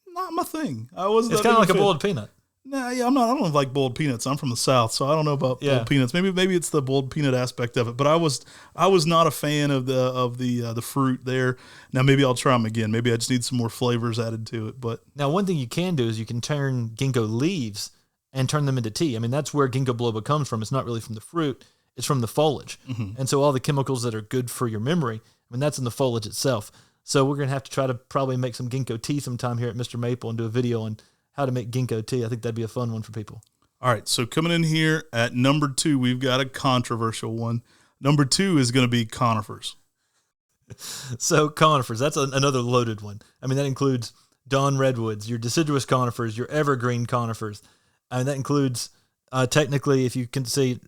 Not my thing. It's kind of like a boiled peanut. Nah, yeah, I don't like boiled peanuts. I'm from the South, so I don't know about boiled peanuts. Maybe it's the boiled peanut aspect of it. But I was not a fan of the fruit there. Now maybe I'll try them again. Maybe I just need some more flavors added to it. But now one thing you can do is you can turn ginkgo leaves and turn them into tea. I mean, that's where ginkgo biloba comes from. It's not really from the fruit. It's from the foliage. Mm-hmm. And so all the chemicals that are good for your memory, I mean, that's in the foliage itself. So we're going to have to try to probably make some ginkgo tea sometime here at Mr. Maple and do a video on how to make ginkgo tea. I think that'd be a fun one for people. All right, so coming in here at number 2, we've got a controversial one. Number 2 is going to be conifers. So conifers, that's another loaded one. I mean, that includes Dawn redwoods, your deciduous conifers, your evergreen conifers. And that includes, technically, if you consider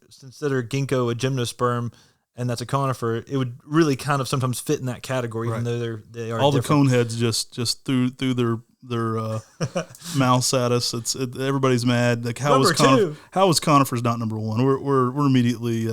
ginkgo a gymnosperm, and that's a conifer, it would really kind of sometimes fit in that category, even though they are all different. The coneheads just threw their mouths at us. Everybody's mad. Like how was conifers not number 1? We're immediately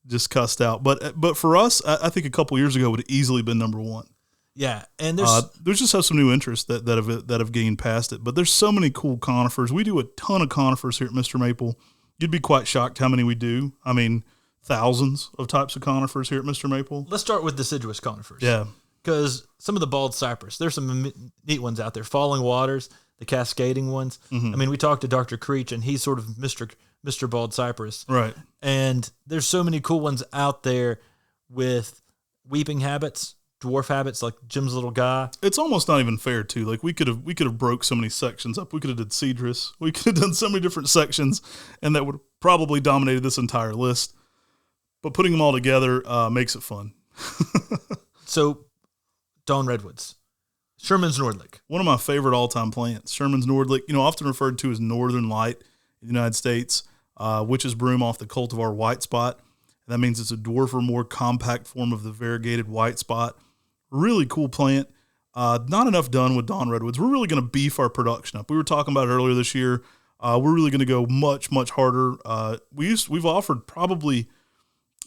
just cussed out. But for us, I think a couple years ago would have easily been number 1. Yeah, and there's just have some new interests that have gained past it. But there's so many cool conifers. We do a ton of conifers here at Mr. Maple. You'd be quite shocked how many we do. I mean, thousands of types of conifers here at Mr. Maple. Let's start with deciduous conifers. Yeah. Because some of the bald cypress, there's some neat ones out there. Falling waters, the cascading ones. Mm-hmm. I mean, we talked to Dr. Creech, and he's sort of Mr. Bald Cypress. Right. And there's so many cool ones out there with weeping habits, dwarf habits, like Jim's little guy. It's almost not even fair, too. Like, we could have broke so many sections up. We could have did cedrus. We could have done so many different sections, and that would have probably dominated this entire list. But putting them all together makes it fun. So, Dawn redwoods. Sherman's Nordlich. One of my favorite all-time plants. Sherman's Nordlich, often referred to as Northern Light in the United States. Witch's broom off the cultivar white spot. That means it's a dwarfer, more compact form of the variegated white spot. Really cool plant. Not enough done with Dawn redwoods. We're really going to beef our production up. We were talking about it earlier this year. We're really going to go much, much harder. We've offered probably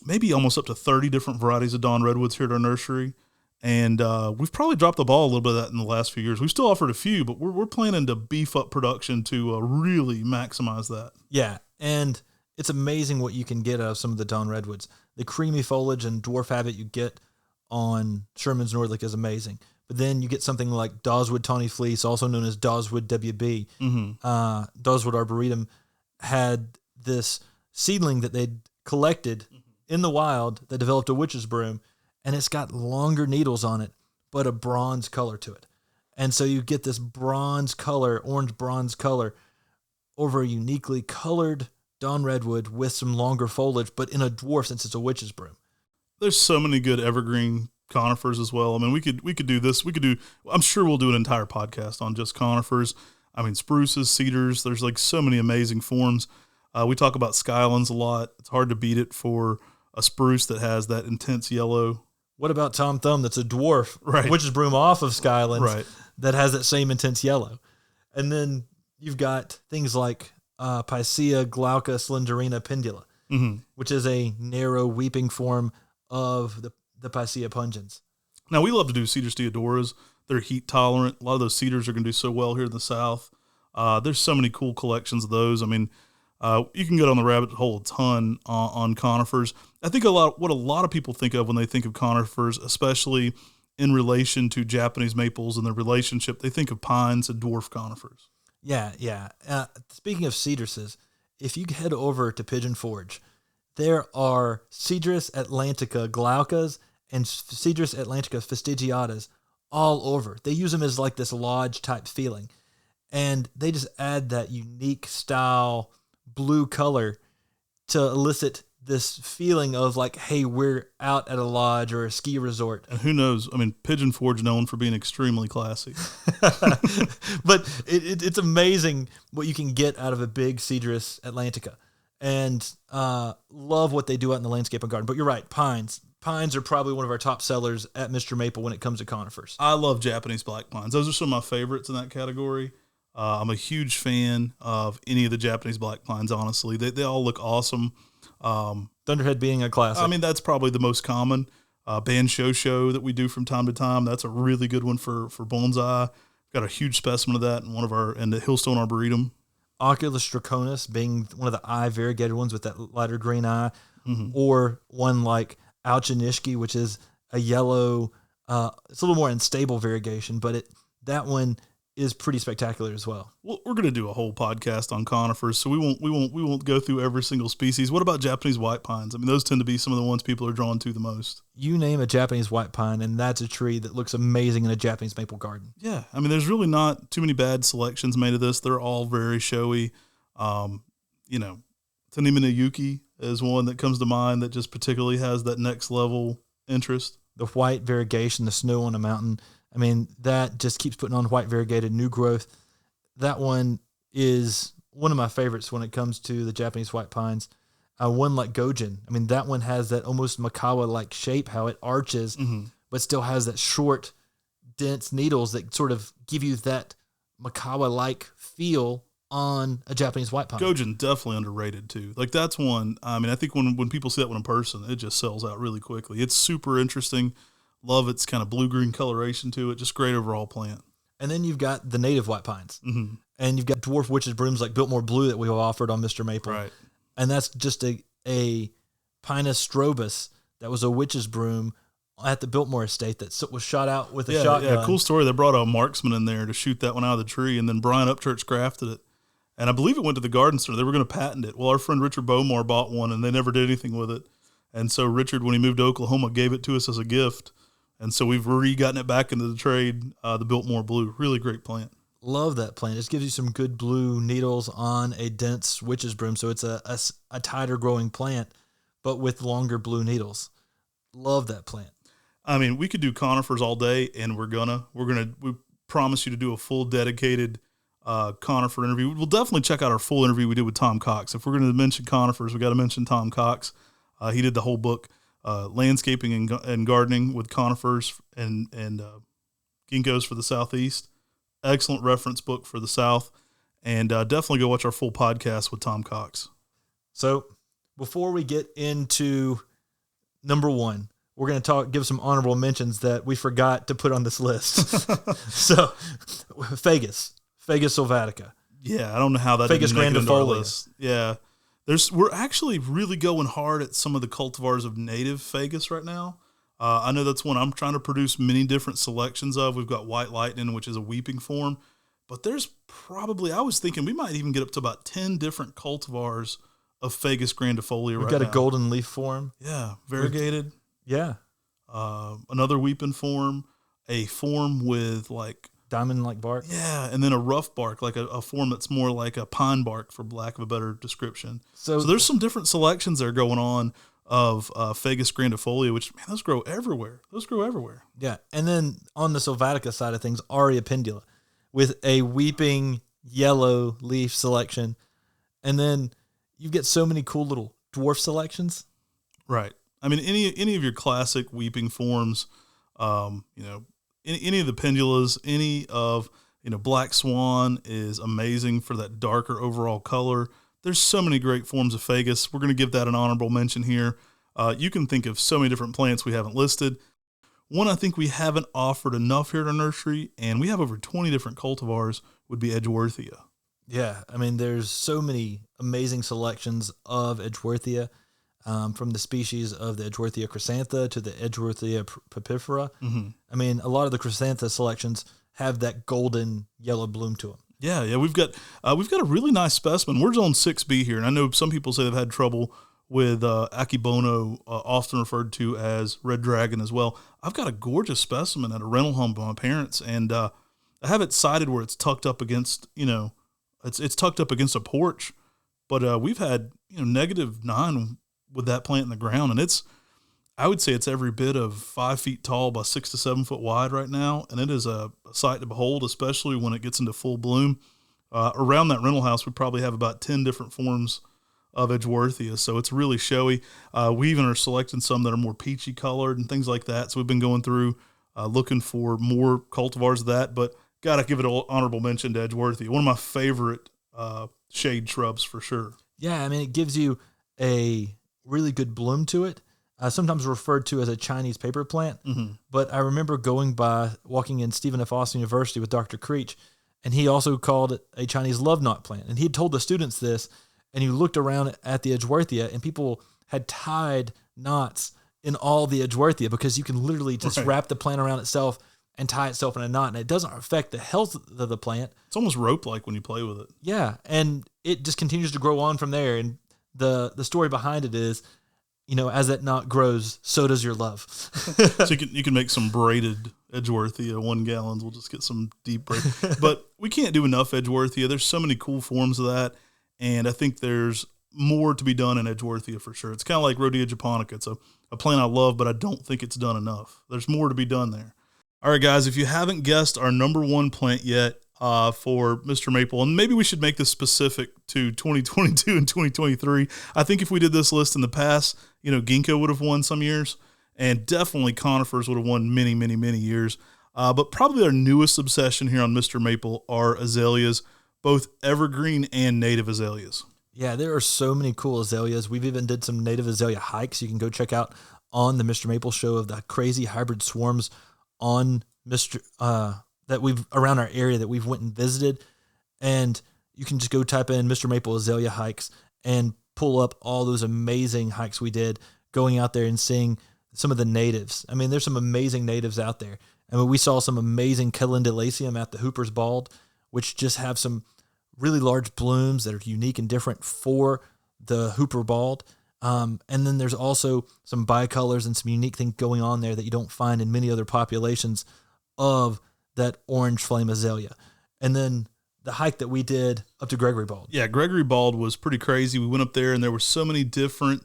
maybe almost up to 30 different varieties of Dawn redwoods here at our nursery. And we've probably dropped the ball a little bit of that in the last few years. We've still offered a few, but we're planning to beef up production to really maximize that. Yeah, and it's amazing what you can get out of some of the Dawn redwoods. The creamy foliage and dwarf habit you get on Sherman's Nordlich is amazing. But then you get something like Dogwood tawny fleece, also known as Dogwood WB. Mm-hmm. Dogwood arboretum had this seedling that they'd collected in the wild that developed a witch's broom, and it's got longer needles on it, but a bronze color to it. And so you get this bronze color, orange bronze color, over a uniquely colored Dawn redwood with some longer foliage, but in a dwarf since it's a witch's broom. There's so many good evergreen conifers as well. I mean, we could do this. I'm sure we'll do an entire podcast on just conifers. I mean, spruces, cedars, there's like so many amazing forms. We talk about skylands a lot. It's hard to beat it for a spruce that has that intense yellow. What about Tom Thumb that's a dwarf, right, witch's broom off of skylands, right, that has that same intense yellow? And then you've got things like Picea glauca slenderina pendula, mm-hmm, which is a narrow weeping form of the Picea pungens. Now, we love to do cedar steodoras. They're heat tolerant. A lot of those cedars are going to do so well here in the South. There's so many cool collections of those. I mean, you can go down the rabbit hole a ton on conifers. I think what a lot of people think of when they think of conifers, especially in relation to Japanese maples and their relationship, they think of pines and dwarf conifers. Yeah. Speaking of cedruses, if you head over to Pigeon Forge, there are Cedrus atlantica glaucas and Cedrus atlantica fastigiatas all over. They use them as like this lodge type feeling, and they just add that unique style blue color to elicit this feeling of like, hey, we're out at a lodge or a ski resort. And who knows? I mean, Pigeon Forge known for being extremely classy. But it's amazing what you can get out of a big Cedrus atlantica. And love what they do out in the landscape and garden. But you're right, pines. Pines are probably one of our top sellers at Mr. Maple when it comes to conifers. I love Japanese black pines. Those are some of my favorites in that category. I'm a huge fan of any of the Japanese black pines, honestly. They all look awesome. Thunderhead being a classic. I mean, that's probably the most common. Banshosho that we do from time to time. That's a really good one for bonsai. Got a huge specimen of that in the Hillstone Arboretum. Oculus draconis being one of the eye variegated ones with that lighter green eye, mm-hmm, or one like Alchinishki, which is a yellow, it's a little more unstable variegation, but that one is pretty spectacular as well. Well, we're going to do a whole podcast on conifers, so we won't go through every single species. What about Japanese white pines? I mean, those tend to be some of the ones people are drawn to the most. You name a Japanese white pine, and that's a tree that looks amazing in a Japanese maple garden. Yeah, I mean, there's really not too many bad selections made of this. They're all very showy. You know, Tanima no Yuki is one that comes to mind that just particularly has that next level interest. The white variegation, the snow on a mountain. I mean, that just keeps putting on white variegated new growth. That one is one of my favorites when it comes to the Japanese white pines. One like Gojin. I mean, that one has that almost Makawa-like shape, how it arches, but still has that short, dense needles that sort of give you that Makawa-like feel on a Japanese white pine. Gojin definitely underrated too. Like that's one. I mean, I think when people see that one in person, it just sells out really quickly. It's super interesting. Love its kind of blue-green coloration to it. Just great overall plant. And then you've got the native white pines. And you've got dwarf witch's brooms like Biltmore Blue that we've offered on Mr. Maple. Right. And that's just a Pinus strobus that was a witch's broom at the Biltmore estate that was shot out with a shotgun. Yeah, cool story. They brought a marksman in there to shoot that one out of the tree, and then Brian Upchurch grafted it. And I believe it went to the garden store. They were going to patent it. Well, our friend Richard Bowmore bought one, and they never did anything with it. And so Richard, when he moved to Oklahoma, gave it to us as a gift. And so we've gotten it back into the trade, the Biltmore Blue. Really great plant. Love that plant. It just gives you some good blue needles on a dense witch's broom. So it's a tighter growing plant, but with longer blue needles. Love that plant. I mean, we could do conifers all day, and we promise you to do a full dedicated conifer interview. We'll definitely check out our full interview we did with Tom Cox. If we're going to mention conifers, we got to mention Tom Cox. He did the whole book, Landscaping and Gardening with Conifers and Ginkgos for the Southeast. Excellent reference book for the South. And definitely go watch our full podcast with Tom Cox. So before we get into number one, we're going to give some honorable mentions that we forgot to put on this list. So Fagus sylvatica. Yeah, I don't know how that Fagus didn't make it into our grandifolia. list. Yeah. We're actually really going hard at some of the cultivars of native Fagus right now. I know that's one I'm trying to produce many different selections of. We've got White Lightning, which is a weeping form, but there's probably, I was thinking we might even get up to about 10 different cultivars of Fagus grandifolia right now. We've got a golden leaf form. Yeah, variegated. Yeah. Another weeping form, a form with like diamond-like bark. Yeah, and then a rough bark, like a form that's more like a pine bark, for lack of a better description. So there's some different selections that are going on of Fagus grandifolia, which, man, those grow everywhere. Yeah, and then on the sylvatica side of things, Aurea pendula with a weeping yellow leaf selection. And then you get so many cool little dwarf selections. Right. I mean, any of your classic weeping forms, any of the pendulas, any of, Black Swan is amazing for that darker overall color. There's so many great forms of Fagus. We're going to give that an honorable mention here. You can think of so many different plants we haven't listed. One I think we haven't offered enough here at our nursery, and we have over 20 different cultivars, would be Edgeworthia. Yeah, I mean, there's so many amazing selections of Edgeworthia, from the species of the Edgeworthia chrysantha to the Edgeworthia papifera. Mm-hmm. I mean, a lot of the chrysantha selections have that golden yellow bloom to them. Yeah, we've got a really nice specimen. We're zone 6B here, and I know some people say they've had trouble with Akibono, often referred to as Red Dragon as well. I've got a gorgeous specimen at a rental home by my parents, and I have it sited where it's tucked up against, it's tucked up against a porch, but we've had -9 with that plant in the ground, and I would say it's every bit of 5 feet tall by 6 to 7 foot wide right now, and it is a sight to behold, especially when it gets into full bloom. Around that rental house, we probably have about 10 different forms of Edgeworthia, so it's really showy. We even are selecting some that are more peachy colored and things like that, so we've been going through looking for more cultivars of that, but got to give it an honorable mention to Edgeworthia, one of my favorite shade shrubs for sure. Yeah, I mean, it gives you a really good bloom to it. Sometimes referred to as a Chinese paper plant, but I remember walking in Stephen F. Austin University with Dr. Creech, and he also called it a Chinese love knot plant. And he had told the students this, and you looked around at the Edgeworthia, and people had tied knots in all the Edgeworthia because you can literally just wrap the plant around itself and tie itself in a knot, and it doesn't affect the health of the plant. It's almost rope-like when you play with it. Yeah, and it just continues to grow on from there. And the story behind it is, as that knot grows, so does your love. So you can make some braided Edgeworthia 1 gallons. We'll just get some deep braid. But we can't do enough Edgeworthia. There's so many cool forms of that, and I think there's more to be done in Edgeworthia for sure. It's kind of like Rhodesia Japonica. It's a plant I love, but I don't think it's done enough. There's more to be done there. All right, guys, if you haven't guessed our number 1 plant yet for Mr. Maple, and maybe we should make this specific to 2022 and 2023. I think if we did this list in the past, ginkgo would have won some years, and definitely conifers would have won many, many, many years. But probably our newest obsession here on Mr. Maple are azaleas, both evergreen and native azaleas. Yeah, there are so many cool azaleas. We've even did some native azalea hikes you can go check out on the Mr. Maple show of the crazy hybrid swarms on that we've around our area that we've went and visited. And you can just go type in Mr. Maple azalea hikes and pull up all those amazing hikes we did going out there and seeing some of the natives. I mean, there's some amazing natives out there. I mean, we saw some amazing calendulaceum at the Hooper's Bald, which just have some really large blooms that are unique and different for the Hooper Bald. And then there's also some bicolors and some unique things going on there that you don't find in many other populations of that orange flame azalea. And then the hike that we did up to Gregory Bald. Yeah, Gregory Bald was pretty crazy. We went up there and there were so many different,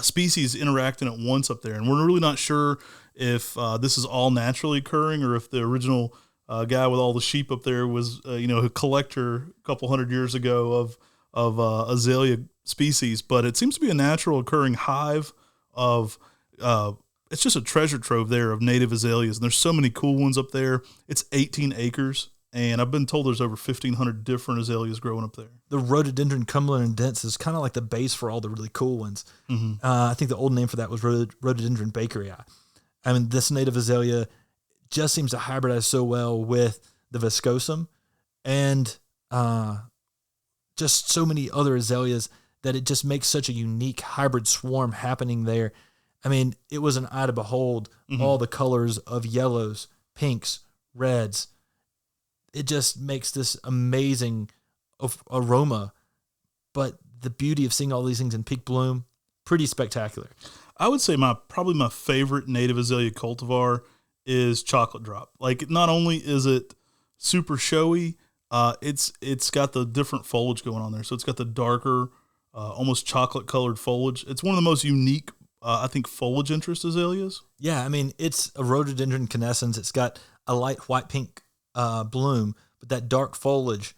species interacting at once up there. And we're really not sure if this is all naturally occurring or if the original guy with all the sheep up there was, a collector a couple hundred years ago of azalea species. But it seems to be a natural occurring hive of, it's just a treasure trove there of native azaleas. And there's so many cool ones up there. It's 18 acres. And I've been told there's over 1,500 different azaleas growing up there. The rhododendron cumulus dense is kind of like the base for all the really cool ones. Mm-hmm. I think the old name for that was rhododendron bakerii. I mean, this native azalea just seems to hybridize so well with the viscosum and just so many other azaleas that it just makes such a unique hybrid swarm happening there. I mean, it was an eye to behold, all the colors of yellows, pinks, reds. It just makes this amazing aroma, but the beauty of seeing all these things in peak bloom, pretty spectacular. I would say probably my favorite native azalea cultivar is Chocolate Drop. Like, not only is it super showy, it's got the different foliage going on there. So it's got the darker, almost chocolate colored foliage. It's one of the most unique, I think, foliage interest azaleas. Yeah, I mean, it's a rhododendron canescens. It's got a light white pink bloom, but that dark foliage,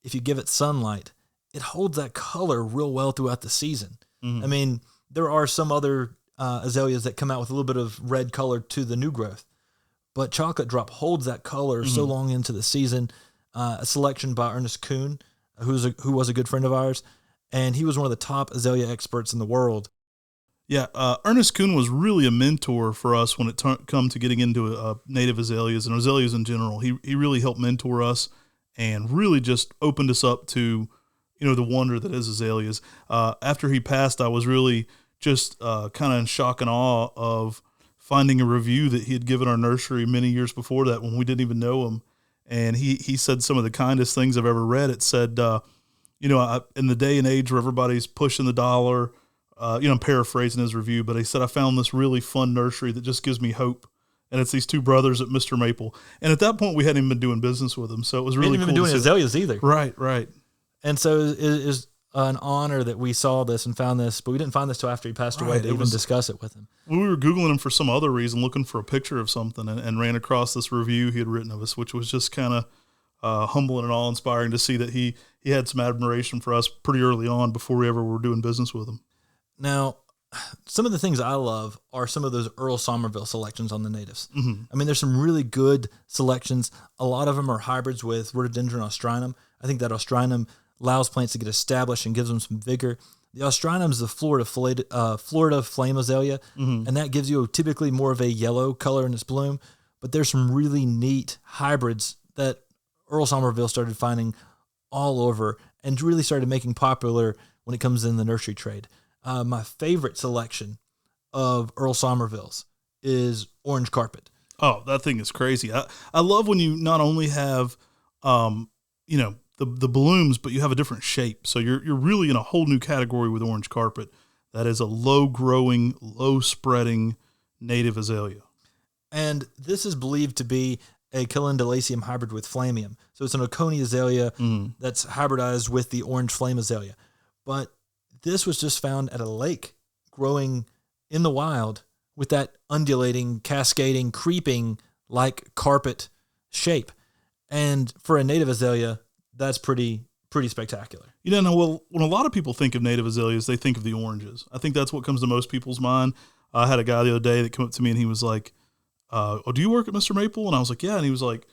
if you give it sunlight, it holds that color real well throughout the season. I mean, there are some other azaleas that come out with a little bit of red color to the new growth, but Chocolate Drop holds that color so long into the season. A selection by Ernest Kuhn, who was a good friend of ours, and he was one of the top azalea experts in the world. Yeah, Ernest Kuhn was really a mentor for us when it come to getting into native azaleas and azaleas in general. He really helped mentor us and really just opened us up to, the wonder that is azaleas. After he passed, I was really just kind of in shock and awe of finding a review that he had given our nursery many years before that when we didn't even know him. And he said some of the kindest things I've ever read. It said, in the day and age where everybody's pushing the dollar, I'm paraphrasing his review, but he said, I found this really fun nursery that just gives me hope. And it's these two brothers at Mr. Maple. And at that point, we hadn't even been doing business with them. So it was really cool. We hadn't even been doing azaleas either. Right. And so it is an honor that we saw this and found this, but we didn't find this till after he passed away to even discuss it with him. We were Googling him for some other reason, looking for a picture of something, and ran across this review he had written of us, which was just kind of humbling and awe-inspiring to see that he had some admiration for us pretty early on before we ever were doing business with him. Now, some of the things I love are some of those Earl Somerville selections on the natives. I mean, there's some really good selections. A lot of them are hybrids with Rhododendron Austrinum. I think that Austrinum allows plants to get established and gives them some vigor. The Austrinum is the Florida flame azalea, and that gives you typically more of a yellow color in its bloom. But there's some really neat hybrids that Earl Somerville started finding all over and really started making popular when it comes in the nursery trade. My favorite selection of Earl Somerville's is Orange Carpet. Oh, that thing is crazy. I love when you not only have, the blooms, but you have a different shape. So you're really in a whole new category with orange carpet. That is a low growing, low spreading native azalea. And this is believed to be a calendulaceum hybrid with Flamium. So it's an Oconee azalea that's hybridized with the orange flame azalea. But this was just found at a lake growing in the wild with that undulating, cascading, creeping like carpet shape. And for a native azalea, that's pretty spectacular. Well, when a lot of people think of native azaleas, they think of the oranges. I think that's what comes to most people's mind. I had a guy the other day that came up to me and he was like, do you work at MrMaple? And I was like, yeah. And he was like,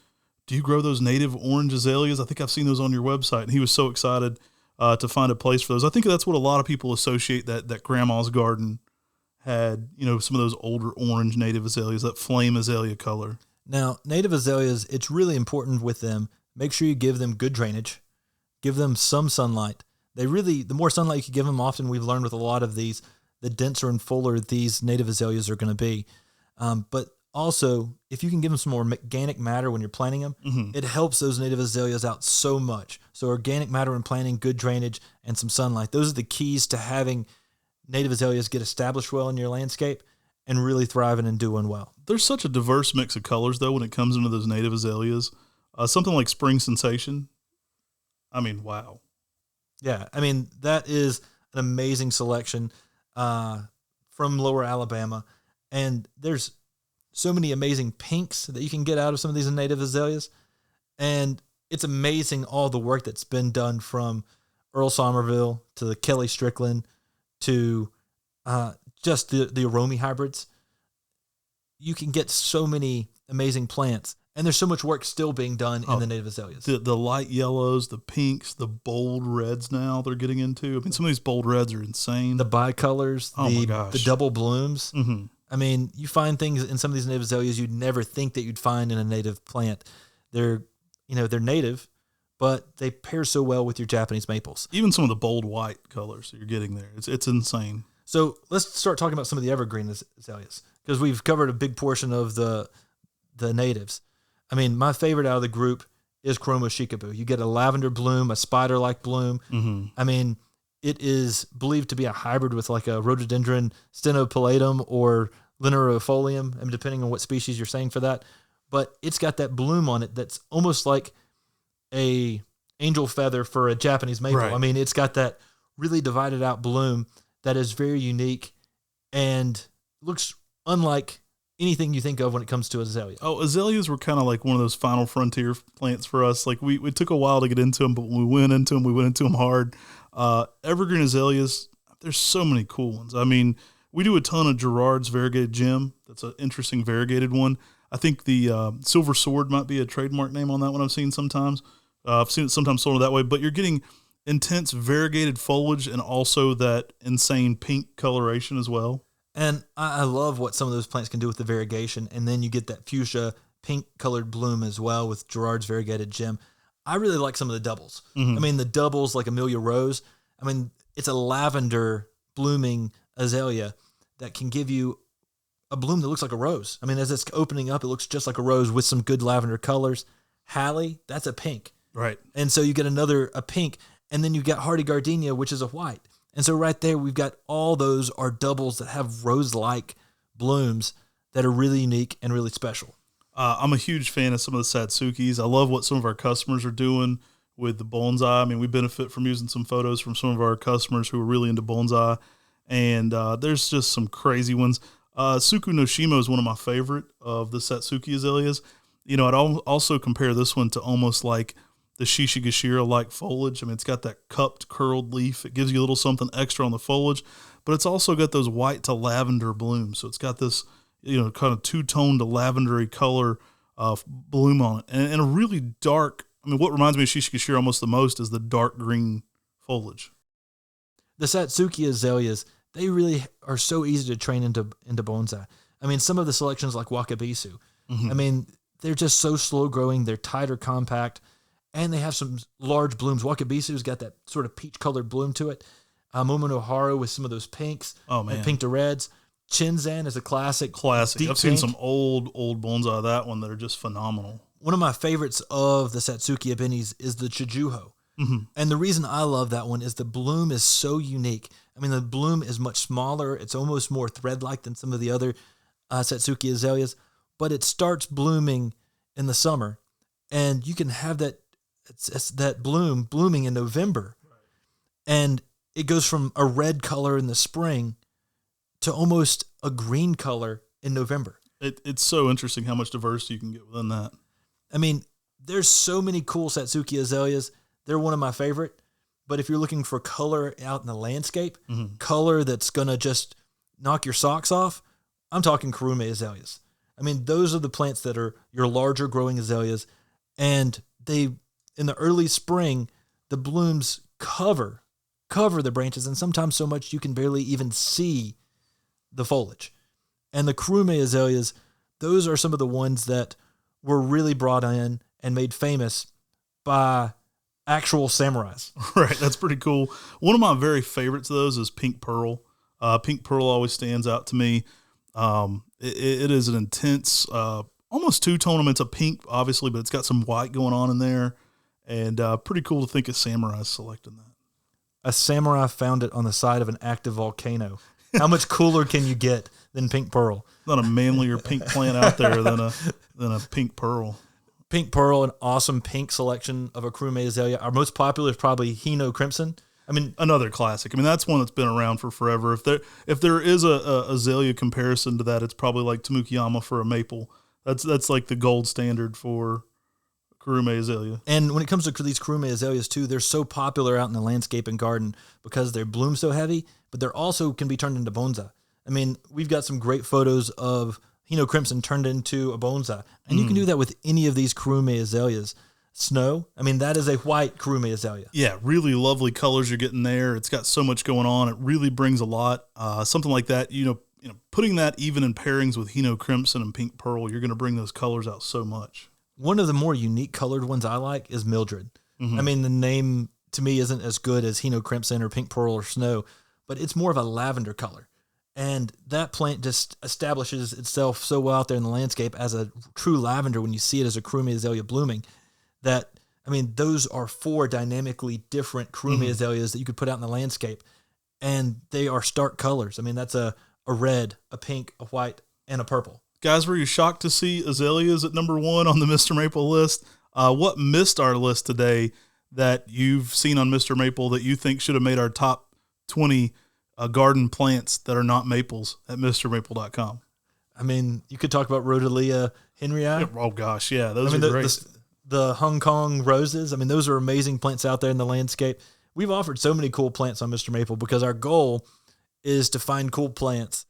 do you grow those native orange azaleas? I think I've seen those on your website. And he was so excited to find a place for those. I think that's what a lot of people associate that grandma's garden had, some of those older orange native azaleas, that flame azalea color. Now, native azaleas, it's really important with them. Make sure you give them good drainage. Give them some sunlight. The more sunlight you can give them, often we've learned with a lot of these, the denser and fuller these native azaleas are going to be. But also, if you can give them some more organic matter when you're planting them, it helps those native azaleas out so much. So organic matter when planting, good drainage, and some sunlight. Those are the keys to having native azaleas get established well in your landscape and really thriving and doing well. There's such a diverse mix of colors, though, when it comes into those native azaleas. Something like Spring Sensation. I mean, wow. Yeah, I mean, that is an amazing selection from Lower Alabama. And there's so many amazing pinks that you can get out of some of these native azaleas. And it's amazing all the work that's been done from Earl Somerville to the Kelly Strickland to just the Aromi hybrids. You can get so many amazing plants. And there's so much work still being done in the native azaleas. The light yellows, the pinks, the bold reds now they're getting into. I mean, some of these bold reds are insane. The bicolors, my gosh. The double blooms. Mm-hmm. I mean, you find things in some of these native azaleas you'd never think that you'd find in a native plant. They're native, but they pair so well with your Japanese maples. Even some of the bold white colors that you're getting there. It's insane. So let's start talking about some of the evergreen azaleas because we've covered a big portion of the natives. I mean, my favorite out of the group is Chromo Shikaboo. You get a lavender bloom, a spider-like bloom. Mm-hmm. I mean, it is believed to be a hybrid with like a rhododendron stenopalatum or linearifolium, I mean, depending on what species you're saying for that. But it's got that bloom on it that's almost like a angel feather for a Japanese maple. Right. I mean, it's got that really divided out bloom that is very unique and looks unlike anything you think of when it comes to azalea. Oh, azaleas were kind of like one of those final frontier plants for us. Like we took a while to get into them, but when we went into them hard. Evergreen azaleas, there's so many cool ones. I mean, we do a ton of Gerard's variegated gem. That's an interesting variegated one. I think the Silver Sword might be a trademark name on that one I've seen sometimes. I've seen it sometimes sold that way, but you're getting intense variegated foliage and also that insane pink coloration as well. And I love what some of those plants can do with the variegation. And then you get that fuchsia pink colored bloom as well with Gerard's variegated gem. I really like some of the doubles. Mm-hmm. I mean, the doubles like Amelia Rose. I mean, it's a lavender blooming azalea that can give you a bloom that looks like a rose. I mean, as it's opening up, it looks just like a rose with some good lavender colors. Hallie, that's a pink. Right. And so you get a pink, and then you got Hardy Gardenia, which is a white. And so right there, we've got all those are doubles that have rose-like blooms that are really unique and really special. I'm a huge fan of some of the Satsukis. I love what some of our customers are doing with the bonsai. I mean, we benefit from using some photos from some of our customers who are really into bonsai. And there's just some crazy ones. Suku no Shimo is one of my favorite of the Satsuki azaleas. I'd also compare this one to almost like the Shishigashira-like foliage. I mean, it's got that cupped, curled leaf. It gives you a little something extra on the foliage, but it's also got those white to lavender blooms. So it's got this, kind of two-toned to lavendery color bloom on it. And a really dark, I mean, what reminds me of Shishigashira almost the most is the dark green foliage. The Satsuki azaleas, they really are so easy to train into bonsai. I mean, some of the selections like Wakabisu, I mean, they're just so slow growing. They're tighter, compact, and they have some large blooms. Wakabisu's got that sort of peach colored bloom to it. Momonoharu with some of those pinks, Oh man, pink to reds. Chinzan is a classic. Classic. I've seen pink. some old bonsai of that one that are just phenomenal. One of my favorites of the Satsuki Ebenis is the Chijuho. Mm-hmm. And the reason I love that one is the bloom is so unique. I mean, the bloom is much smaller. It's almost more thread-like than some of the other Satsuki azaleas, but it starts blooming in the summer, and you can have that blooming in November. Right. And it goes from a red color in the spring to almost a green color in November. It's so interesting how much diversity you can get within that. I mean, there's so many cool Satsuki azaleas. They're one of my favorite. But if you're looking for color out in the landscape, color that's going to just knock your socks off, I'm talking Kurume azaleas. I mean, those are the plants that are your larger growing azaleas. And in the early spring, the blooms cover the branches, and sometimes so much you can barely even see the foliage. And the Kurume azaleas, those are some of the ones that were really brought in and made famous by actual samurais. Right, that's pretty cool. One of my very favorites of those is Pink Pearl. Pink Pearl always stands out to me. It is an intense, almost two-tone. I mean, it's a pink, obviously, but it's got some white going on in there. And pretty cool to think of samurais selecting that. A samurai found it on the side of an active volcano. How much cooler can you get than Pink Pearl? Not a manlier pink plant out there than a Pink Pearl. Pink Pearl, an awesome pink selection of a Kurume azalea. Our most popular is probably Hino Crimson. I mean, another classic. I mean, that's one that's been around for forever. If there is a azalea comparison to that, it's probably like Tamukiyama for a maple. That's like the gold standard for Kurume azalea. And when it comes to these Kurume azaleas too, they're so popular out in the landscape and garden because they bloom so heavy, but they're also can be turned into bonsai. I mean, we've got some great photos of Hino Crimson turned into a bonsai, and you can do that with any of these Kurume azaleas. Snow, I mean, that is a white Kurume azalea. Yeah, really lovely colors you're getting there. It's got so much going on. It really brings a lot. Something like that, putting that even in pairings with Hino Crimson and Pink Pearl, you're going to bring those colors out so much. One of the more unique colored ones I like is Mildred. Mm-hmm. I mean, the name to me isn't as good as Hino Crimson or Pink Pearl or Snow, but it's more of a lavender color. And that plant just establishes itself so well out there in the landscape as a true lavender when you see it as a Kurume azalea blooming. That, I mean, those are four dynamically different Kurume azaleas that you could put out in the landscape, and they are stark colors. I mean, that's a red, a pink, a white, and a purple. Guys, were you shocked to see azaleas at number 1 on the Mr. Maple list? What missed our list today that you've seen on Mr. Maple that you think should have made our top 20 garden plants that are not maples at MrMaple.com? I mean, you could talk about Rhodesia Henryi. Oh, gosh, yeah, those are great. The Hong Kong roses, I mean, those are amazing plants out there in the landscape. We've offered so many cool plants on Mr. Maple because our goal is to find cool plants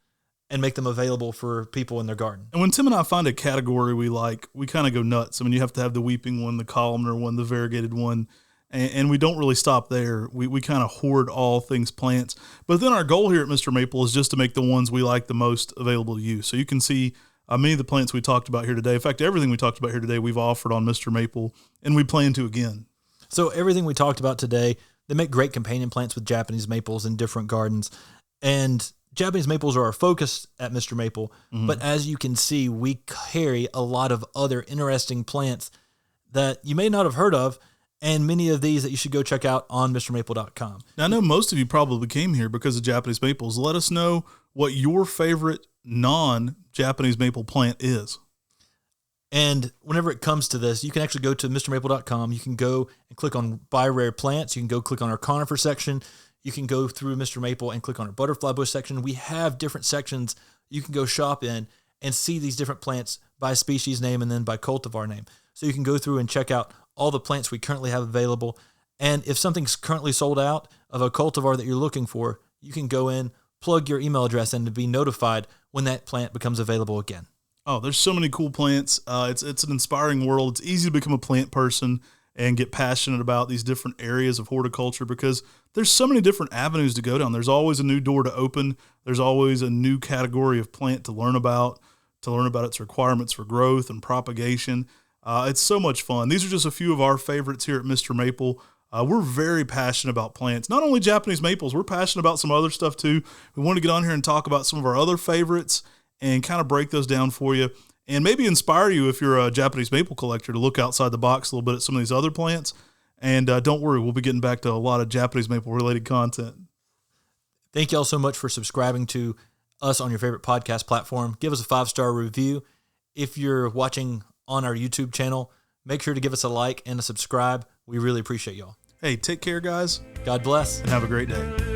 and make them available for people in their garden. And when Tim and I find a category we like, we kind of go nuts. I mean, you have to have the weeping one, the columnar one, the variegated one, and we don't really stop there. We kind of hoard all things plants. But then our goal here at Mr. Maple is just to make the ones we like the most available to you. So you can see many of the plants we talked about here today. In fact, everything we talked about here today, we've offered on Mr. Maple, and we plan to again. So everything we talked about today, they make great companion plants with Japanese maples in different gardens. And Japanese maples are our focus at Mr. Maple. But as you can see, we carry a lot of other interesting plants that you may not have heard of, and many of these that you should go check out on MrMaple.com. Now, I know most of you probably came here because of Japanese maples. Let us know what your favorite non-Japanese maple plant is. And whenever it comes to this, you can actually go to MrMaple.com. You can go and click on Buy Rare Plants. You can go click on our conifer section. You can go through Mr. Maple and click on our butterfly bush section. We have different sections you can go shop in and see these different plants by species name and then by cultivar name. So you can go through and check out all the plants we currently have available. And if something's currently sold out of a cultivar that you're looking for, you can go in, plug your email address in to be notified when that plant becomes available again. Oh, there's so many cool plants. It's an inspiring world. It's easy to become a plant person and get passionate about these different areas of horticulture because there's so many different avenues to go down. There's always a new door to open. There's always a new category of plant to learn about its requirements for growth and propagation. It's so much fun. These are just a few of our favorites here at Mr. Maple. We're very passionate about plants. Not only Japanese maples, we're passionate about some other stuff too. We want to get on here and talk about some of our other favorites and kind of break those down for you and maybe inspire you if you're a Japanese maple collector to look outside the box a little bit at some of these other plants. And don't worry, we'll be getting back to a lot of Japanese maple related content. Thank you all so much for subscribing to us on your favorite podcast platform. Give us a 5-star review. If you're watching on our YouTube channel, make sure to give us a like and a subscribe. We really appreciate y'all. Hey, take care, guys. God bless. And have a great day.